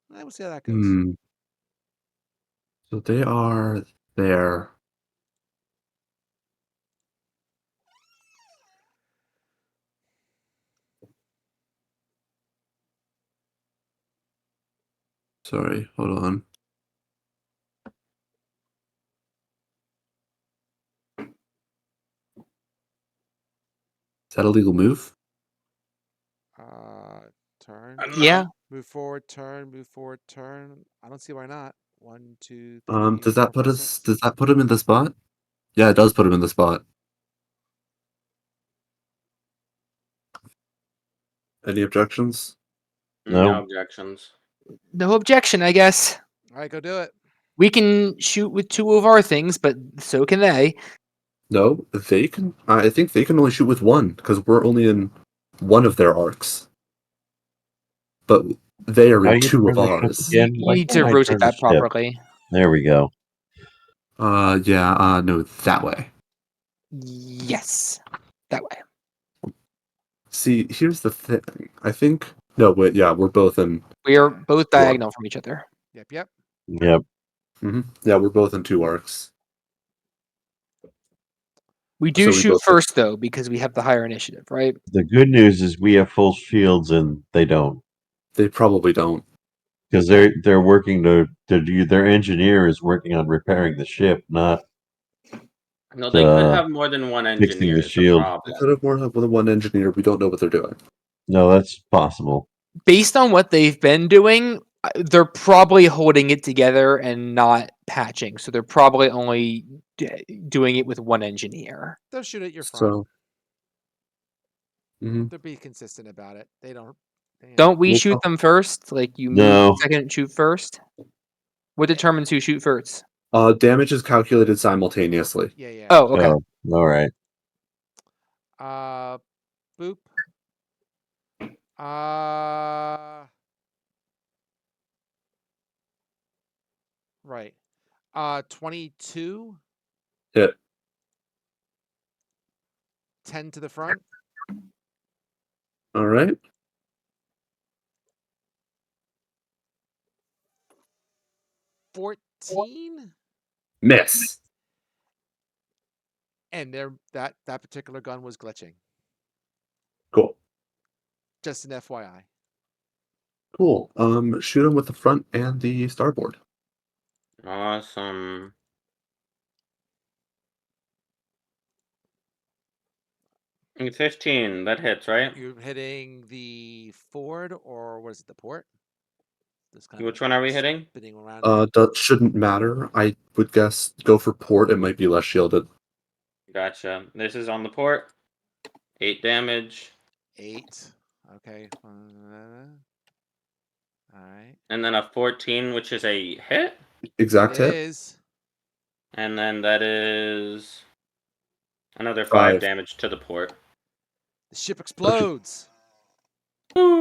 We'll see how that goes. Hmm. So they are there. Sorry, hold on. Is that a legal move? Turn. I don't Yeah. know. Move forward, turn, move forward, turn. I don't see why not. 1, 2, 3, Does 4, that put 5, us? 6. Does that put him in the spot? Yeah, it does put him in the spot. Any objections? No No. objections. No objection, I guess. All right, go do it. We can shoot with 2 of our things, but so can they. No, they can. I think they can only shoot with one because we're only in one of their arcs, but they are How in you two turn of the ship ours. again? You Why need can't to I rotate turn the that ship? properly. There we go. Yeah. No, that way. Yes. That way. See, here's the thing. I think. No, wait. Yeah, we're both in. We are both Two arcs. diagonal from each other. Yep. Yep. Yeah, we're both in two arcs. We do So we shoot both. first, though, because we have the higher initiative, right? The good news is we have full shields and they don't, They probably don't. because they're working to do. Their engineer is working on repairing the ship, not No, they could have more than one fixing the engineer is the shield. They problem. could have more than one engineer. We don't know what they're doing. No, that's possible. Based on what they've been doing, they're probably holding it together and not patching. So they're probably only doing it with one engineer. They'll shoot at your front. So. Mhm. They'll be consistent about it. They don't. Don't we We'll shoot pro- them first? Like you move No. second, shoot first? What determines who shoot first? Damage is calculated simultaneously. Yeah. Oh, okay. Oh, all right. Boop. Right. 22. Hit. 10 to the front. All right. 14. Miss. And that particular gun was glitching. Cool. Just an FYI. Cool. Shoot him with the front and the starboard. Awesome. And 15, that hits, right? You're hitting the forward, or was it the port? This kind Which of one are we hitting? spinning around here. That shouldn't matter. I would guess go for port. It might be less shielded. Gotcha. This is on the port. 8 damage. 8. Okay. All right. And then a 14, which is a hit. Exact It hit. is. And then that is another 5 5. damage to the port. The ship explodes. You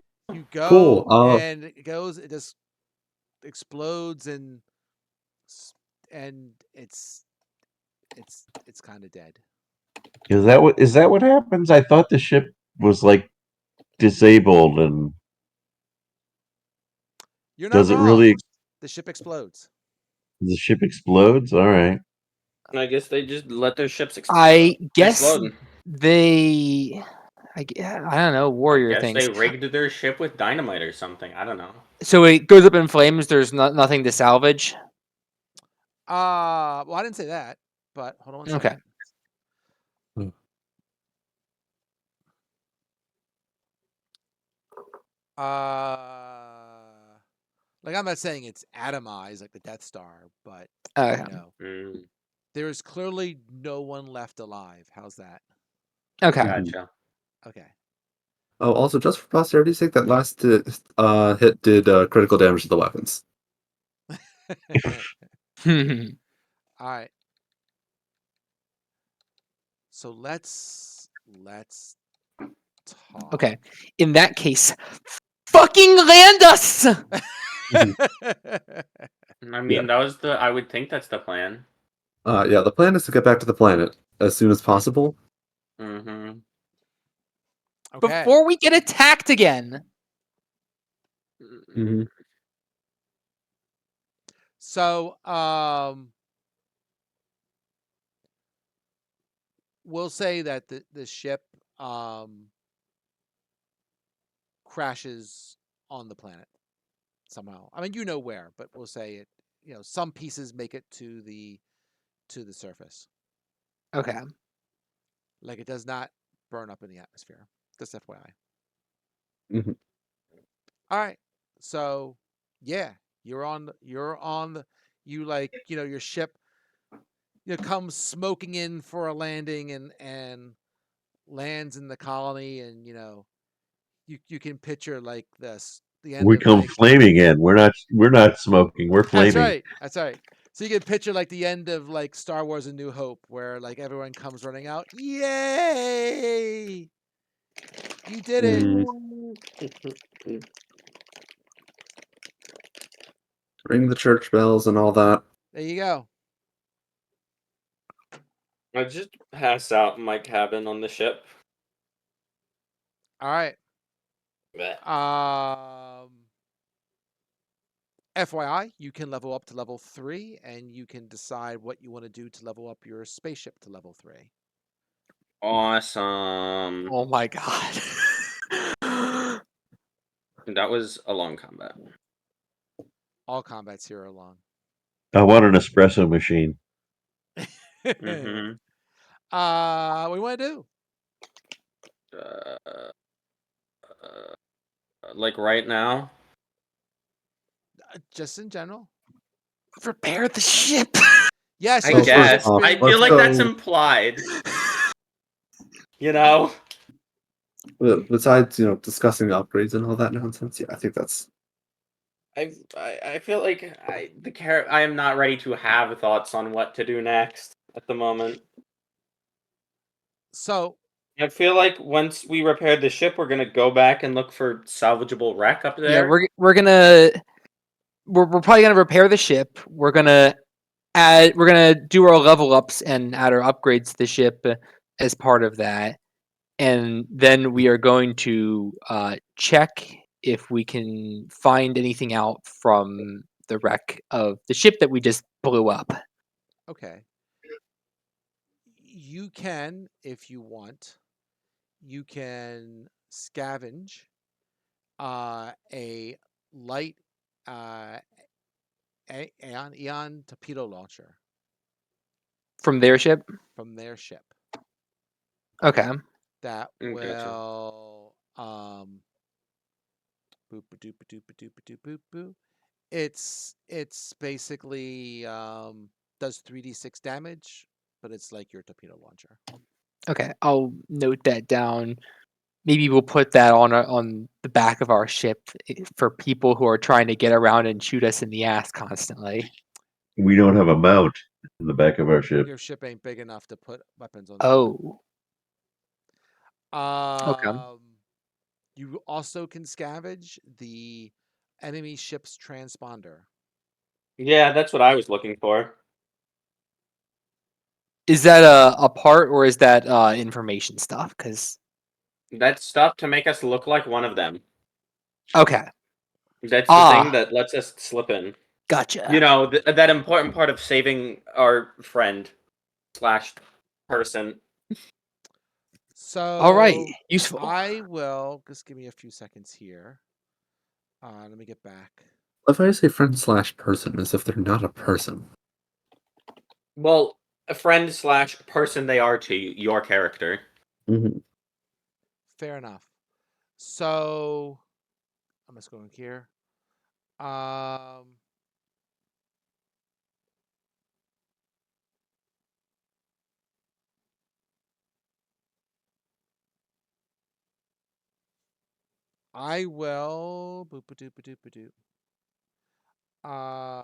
go Cool. and it goes. It just explodes and it's kind of dead. Is that what happens? I thought the ship was like disabled, and You're not does it wrong. really? The ship explodes. The ship explodes. All right. I guess they just let their ships I guess explode. I don't know, warrior Guess things. they rigged their ship with dynamite or something. I don't know. So it goes up in flames. There's nothing to salvage. Well, I didn't say that, but hold on one Okay. second. Like, I'm not saying it's atomized like the Death Star, but Okay. Mm, there is clearly no one left alive. How's that? Okay. gotcha. Okay. Oh, also, just for posterity's sake, that last hit did critical damage to the weapons. All right. So let's talk. Okay. In that case, fucking land us. I mean, that was the. I would think that's the plan. Yeah, the plan is to get back to the planet as soon as possible. Mm-hmm. Okay. Before we get attacked again. Mm-hmm. So, we'll say that the ship crashes on the planet somehow. I mean, you know where, but we'll say it. You know, some pieces make it to the surface. Okay. Like it does not burn up in the atmosphere. Just FYI. Mhm. All right. So, yeah, you like, your ship comes smoking in for a landing and lands in the colony, and you can picture like the end We of come like flaming in. We're not smoking. We're That's flaming. right. That's right. So you can picture like the end of like Star Wars: A New Hope, where like everyone comes running out. Yay! You did it. Ring the church bells and all that. There you go. I just pass out in my cabin on the ship. All right. Bleh. FYI, you can level up to level 3, and you can decide what you want to do to level up your spaceship to level 3. Awesome. Oh my god. That was a long combat. All combats here are long. I want an espresso machine. Mm-hmm. What do you want to do? Like right now. Just in general. Repair the ship. Yes, I Well, your first ship's guess. off, I been feel let's like that's go. implied. You know. Besides, discussing the upgrades and all that nonsense, yeah, I think that's. I feel like I am not ready to have thoughts on what to do next at the moment. So I feel like once we repair the ship, we're gonna go back and look for salvageable wreck up Yeah, there. we're probably gonna repair the ship. We're gonna do our level ups and add our upgrades to the ship as part of that. And then we are going to check if we can find anything out from the wreck of the ship that we just blew up. okay. You can, if you want, you can scavenge a light uh, Aeon torpedo launcher From their ship? from their ship Okay. that Gotcha. will boop doop doop doop doop boop boo. It's basically does 3d6 damage, but it's like your torpedo launcher. Okay. I'll note that down. Maybe we'll put that on the back of our ship for people who are trying to get around and shoot us in the ass constantly. We don't have a mount in the back of our ship. Your ship ain't big enough to put weapons on Oh. the Okay. You also can scavenge the enemy ship's transponder. Yeah, that's what I was looking for. Is that a part or is that information stuff? Because That's stuff to make us look like one of them. okay. That's the thing Ah, that lets us slip in. gotcha. You know, that important part of saving our friend slash person. All right. So Useful. I will just give me a few seconds here. Let me get back. If I say friend/person, as if they're not a person. Well, a friend slash person they are to your character. Mm-hmm. Fair enough. So I'm just going here. Um, I will. Boop a doop a doop a doop. Uh,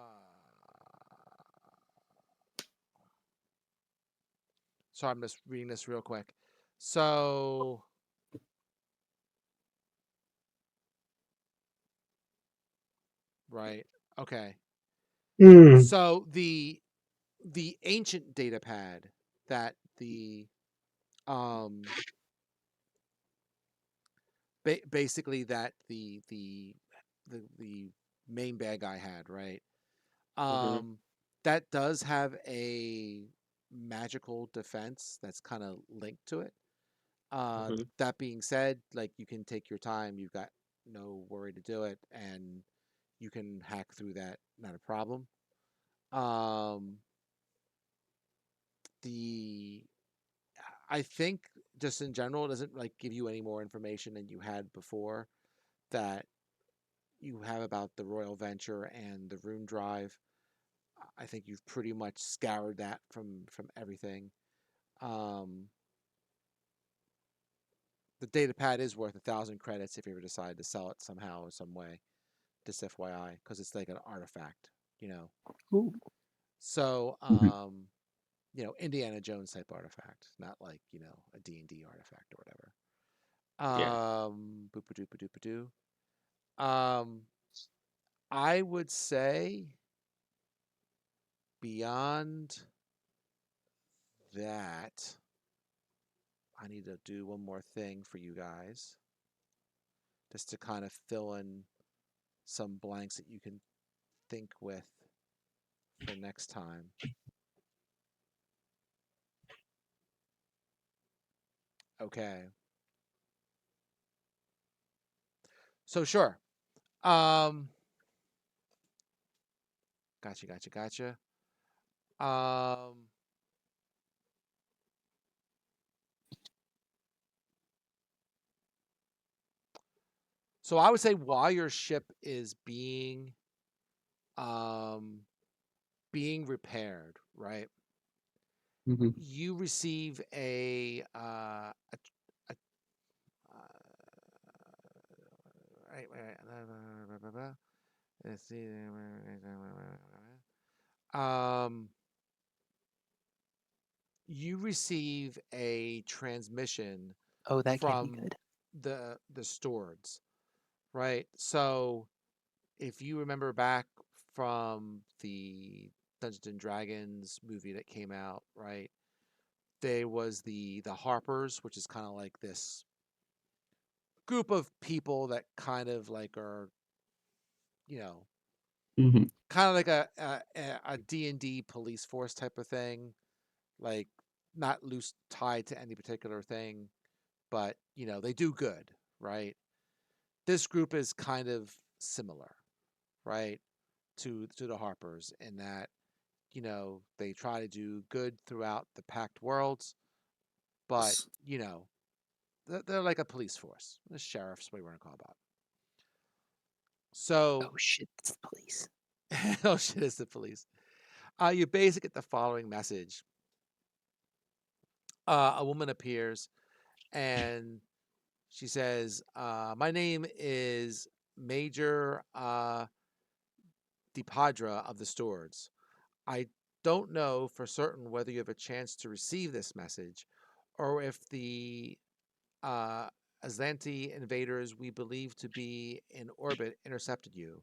so I'm just reading this real quick. So right. Okay. So the ancient data pad that the um basically that the main bad guy had, right? Mm-hmm. That does have a magical defense that's kind of linked to it. Mm-hmm. That being said, like you can take your time, you've got no worry to do it, and you can hack through that, not a problem. Um, the I think just in general, it doesn't like give you any more information than you had before that you have about the Royal Venture and the Rune Drive. I think you've pretty much scoured that from everything. Um, the data pad is worth 1,000 credits if you ever decide to sell it somehow or some way. Just FYI, because it's like an artifact, you know. Ooh. So, Mhm. Indiana Jones type artifact, not like a D&D artifact or whatever. Yeah. Boop a doop a doop a doo. Um, I would say beyond that, I need to do one more thing for you guys, just to kind of fill in some blanks that you can think with for next time. Okay. So sure. Um, gotcha, gotcha, gotcha. Um, so I would say while your ship is um being repaired, right? Mhm. You receive a right. Let's see. Um, you receive a transmission Oh, that can't be from good. the stewards, right? So if you remember back from the Dungeons and Dragons movie that came out, right? There was the Harpers, which is kind of like this group of people that kind of like are, you know, Mhm. kind of like a D&D police force type of thing, like not loose tied to any particular thing, but they do good, right? This group is kind of similar, right, to the Harpers in that they try to do good throughout the packed worlds, but S- they're like a police force, the sheriffs, what you want to call about. So, Oh shit, it's the police. oh shit, it's the police. You basically get the following message. A woman appears and she says, "My name is Major DePadra of the Stewards. I don't know for certain whether you have a chance to receive this message, or if the uh, Aslanti invaders we believe to be in orbit intercepted you.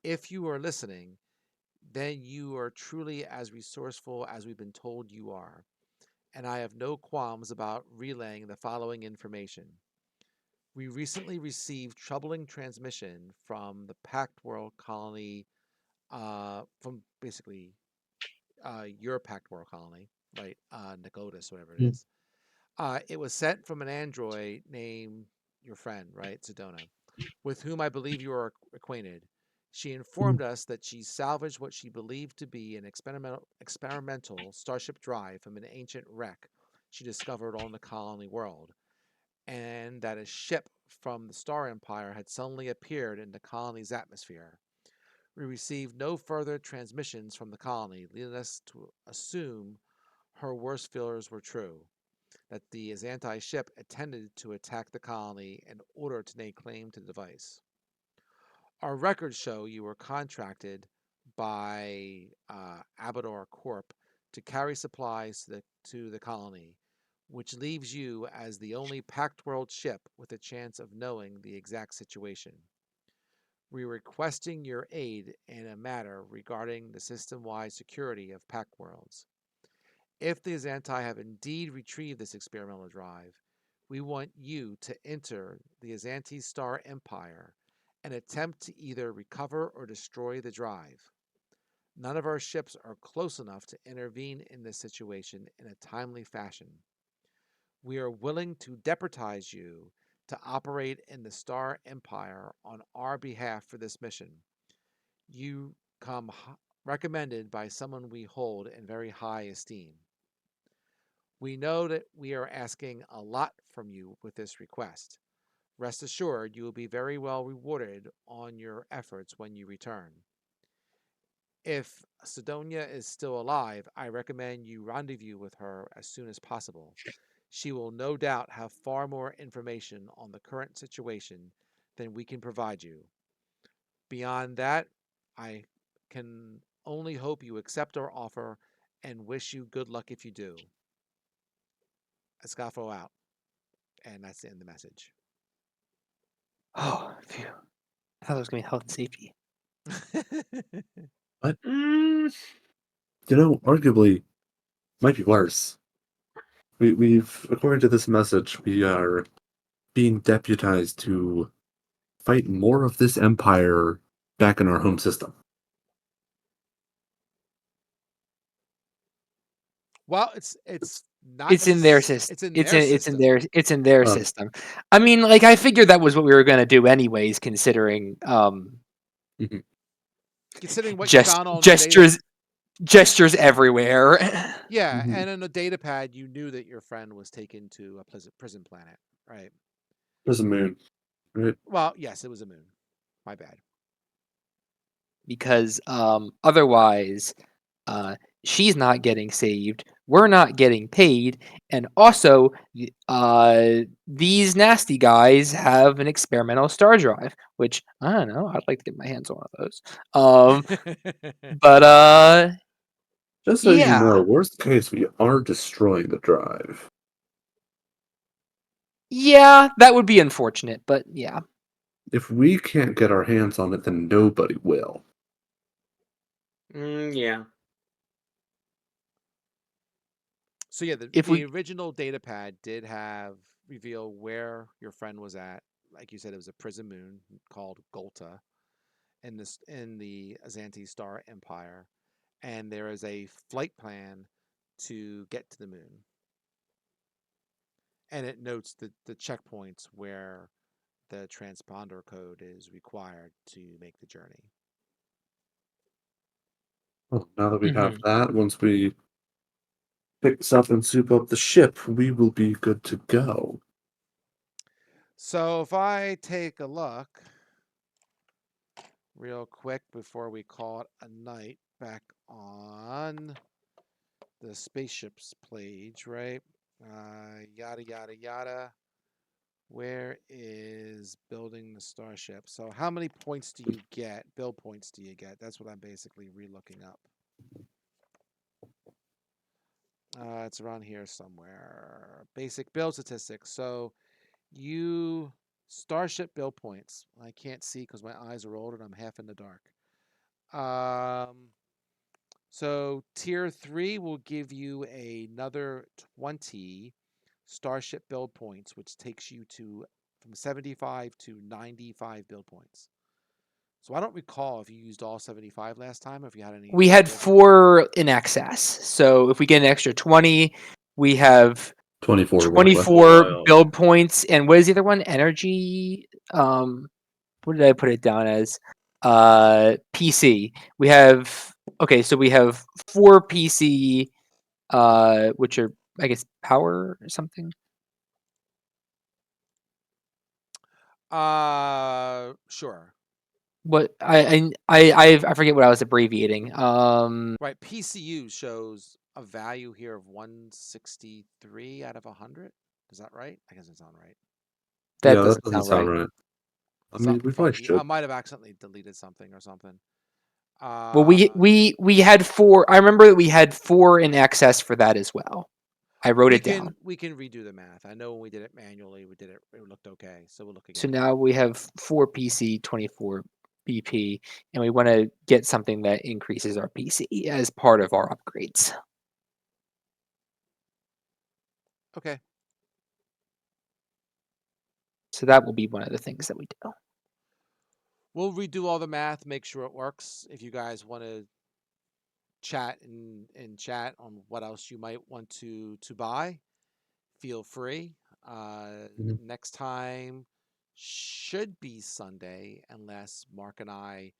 If you are listening, then you are truly as resourceful as we've been told you are, and I have no qualms about relaying the following information. We recently received troubling transmission from the Pact World colony, from basically your Pact World colony, right? Nagotis, whatever it Mhm. is. It was sent from an android named your friend, right? Sedona, with whom I believe you are acquainted. She informed Mhm. us that she salvaged what she believed to be an experimental starship drive from an ancient wreck she discovered on the colony world, and that a ship from the Star Empire had suddenly appeared in the colony's atmosphere. We received no further transmissions from the colony, leading us to assume her worst fears were true, that the Azanti ship intended to attack the colony in order to lay claim to the device. Our records show you were contracted by Abador Corp to carry supplies to the colony, which leaves you as the only Pact World ship with a chance of knowing the exact situation. We're requesting your aid in a matter regarding the system-wide security of Pact Worlds. If the Azanti have indeed retrieved this experimental drive, we want you to enter the Azanti Star Empire and attempt to either recover or destroy the drive. None of our ships are close enough to intervene in this situation in a timely fashion. We are willing to deputize you to operate in the Star Empire on our behalf for this mission. You come recommended by someone we hold in very high esteem. We know that we are asking a lot from you with this request. Rest assured, you will be very well rewarded on your efforts when you return. If Sidonia is still alive, I recommend you rendezvous with her as soon as possible. She will no doubt have far more information on the current situation than we can provide you. Beyond that, I can only hope you accept our offer and wish you good luck if you do. Escafo out. And that's the end of the message. Oh, phew. I thought it was going to be health and safety. But arguably, might be worse. We've, according to this message, we are being deputized to fight more of this empire back in our home system. Well, it's not It's in their system. it's in their system. It's in their Uh. system. I mean, like I figured that was what we were going to do anyways, considering Considering what you found on the data. gestures everywhere. Yeah, Mhm. and in the data pad, you knew that your friend was taken to a prison planet, right? There's a moon, right? Well, yes, it was a moon. My bad. Because otherwise, she's not getting saved. We're not getting paid, and also, these nasty guys have an experimental star drive, which I don't know. I'd like to get my hands on one of those. But Just so you yeah, know, worst case, we are destroying the drive. yeah, that would be unfortunate, but yeah. If we can't get our hands on it, then nobody will. Yeah. So yeah, If the we original data pad did have reveal where your friend was at. Like you said, it was a prison moon called Golta in the Azanti Star Empire, and there is a flight plan to get to the moon. And it notes the checkpoints where the transponder code is required to make the journey. Well, now that we have Mhm. that, once we pick this up and soup up the ship, we will be good to go. So if I take a look real quick before we call it a night back on the spaceships page, right? Yada yada yada. Where is building the starship? So how many points do you get? Build points do you get? That's what I'm basically re-looking up. It's around here somewhere. Basic build statistics. So you starship build points. I can't see because my eyes are old and I'm half in the dark. So tier 3 will give you another 20 starship build points, which takes you to from 75 to 95 build points. So I don't recall if you used all 75 last time or if you had any We had left over. 4 in excess. So if we get an extra 20, we have 24 work left. 24 Loyal. build points. And what is the other one? Energy. What did I put it down as? PC. We have so we have 4 PC, which are I guess power or something. Sure. What I forget what I was abbreviating. Right, PCU shows a value here of 163 out of 100. Is that right? I guess it's on right. That Yeah, that doesn't doesn't sound right. sound right. I mean, Something we probably funky. I should. might have accidentally deleted something or something. Well, we had 4. I remember that we had 4 in excess for that as well. I wrote it down. we can redo the math. I know when we did it manually, it looked okay. So we'll look again. So now we have 4 PC, 24 BP, and we want to get something that increases our PC as part of our upgrades. Okay. So that will be one of the things that we do. We'll redo all the math, make sure it works. If you guys want to chat and chat on what else you might want to buy, feel free. Mhm. Next time should be Sunday, unless Mark and I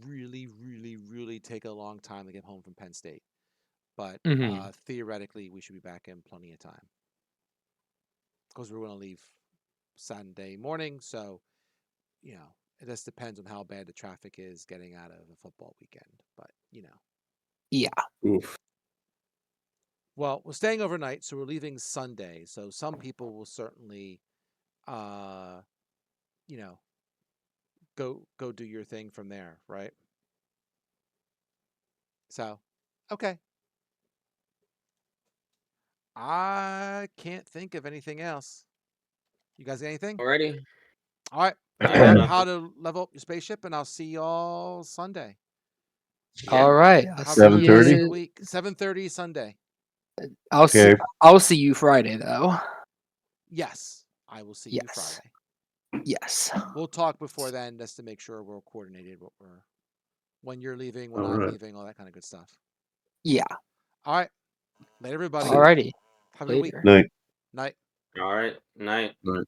really take a long time to get home from Penn State. But Mm-hmm. theoretically, we should be back in plenty of time because we're going to leave Sunday morning. So, you know, it just depends on how bad the traffic is getting out of a football weekend. But, you know. Yeah. Oof. Well, we're staying overnight, so we're leaving Sunday. So some people will certainly, you know, go do your thing from there, right? So, okay. I can't think of anything else. You guys got anything? Alrighty. All right. I Figure got out nothing. how to level up your spaceship, and I'll see y'all Sunday. Yeah. All right. I'll Have a see good rest of 7:30? the you. week. 7:30 Sunday. Okay. I'll see you Friday though. Yes, I will see you Yes. Friday. Yes. We'll talk before then just to make sure we're coordinated. When you're leaving, when All I'm right. leaving, all that kind of good stuff. Yeah. All right. Later, everybody. Alrighty. Have a good week. Later. Night. Night. All right. Night. Right.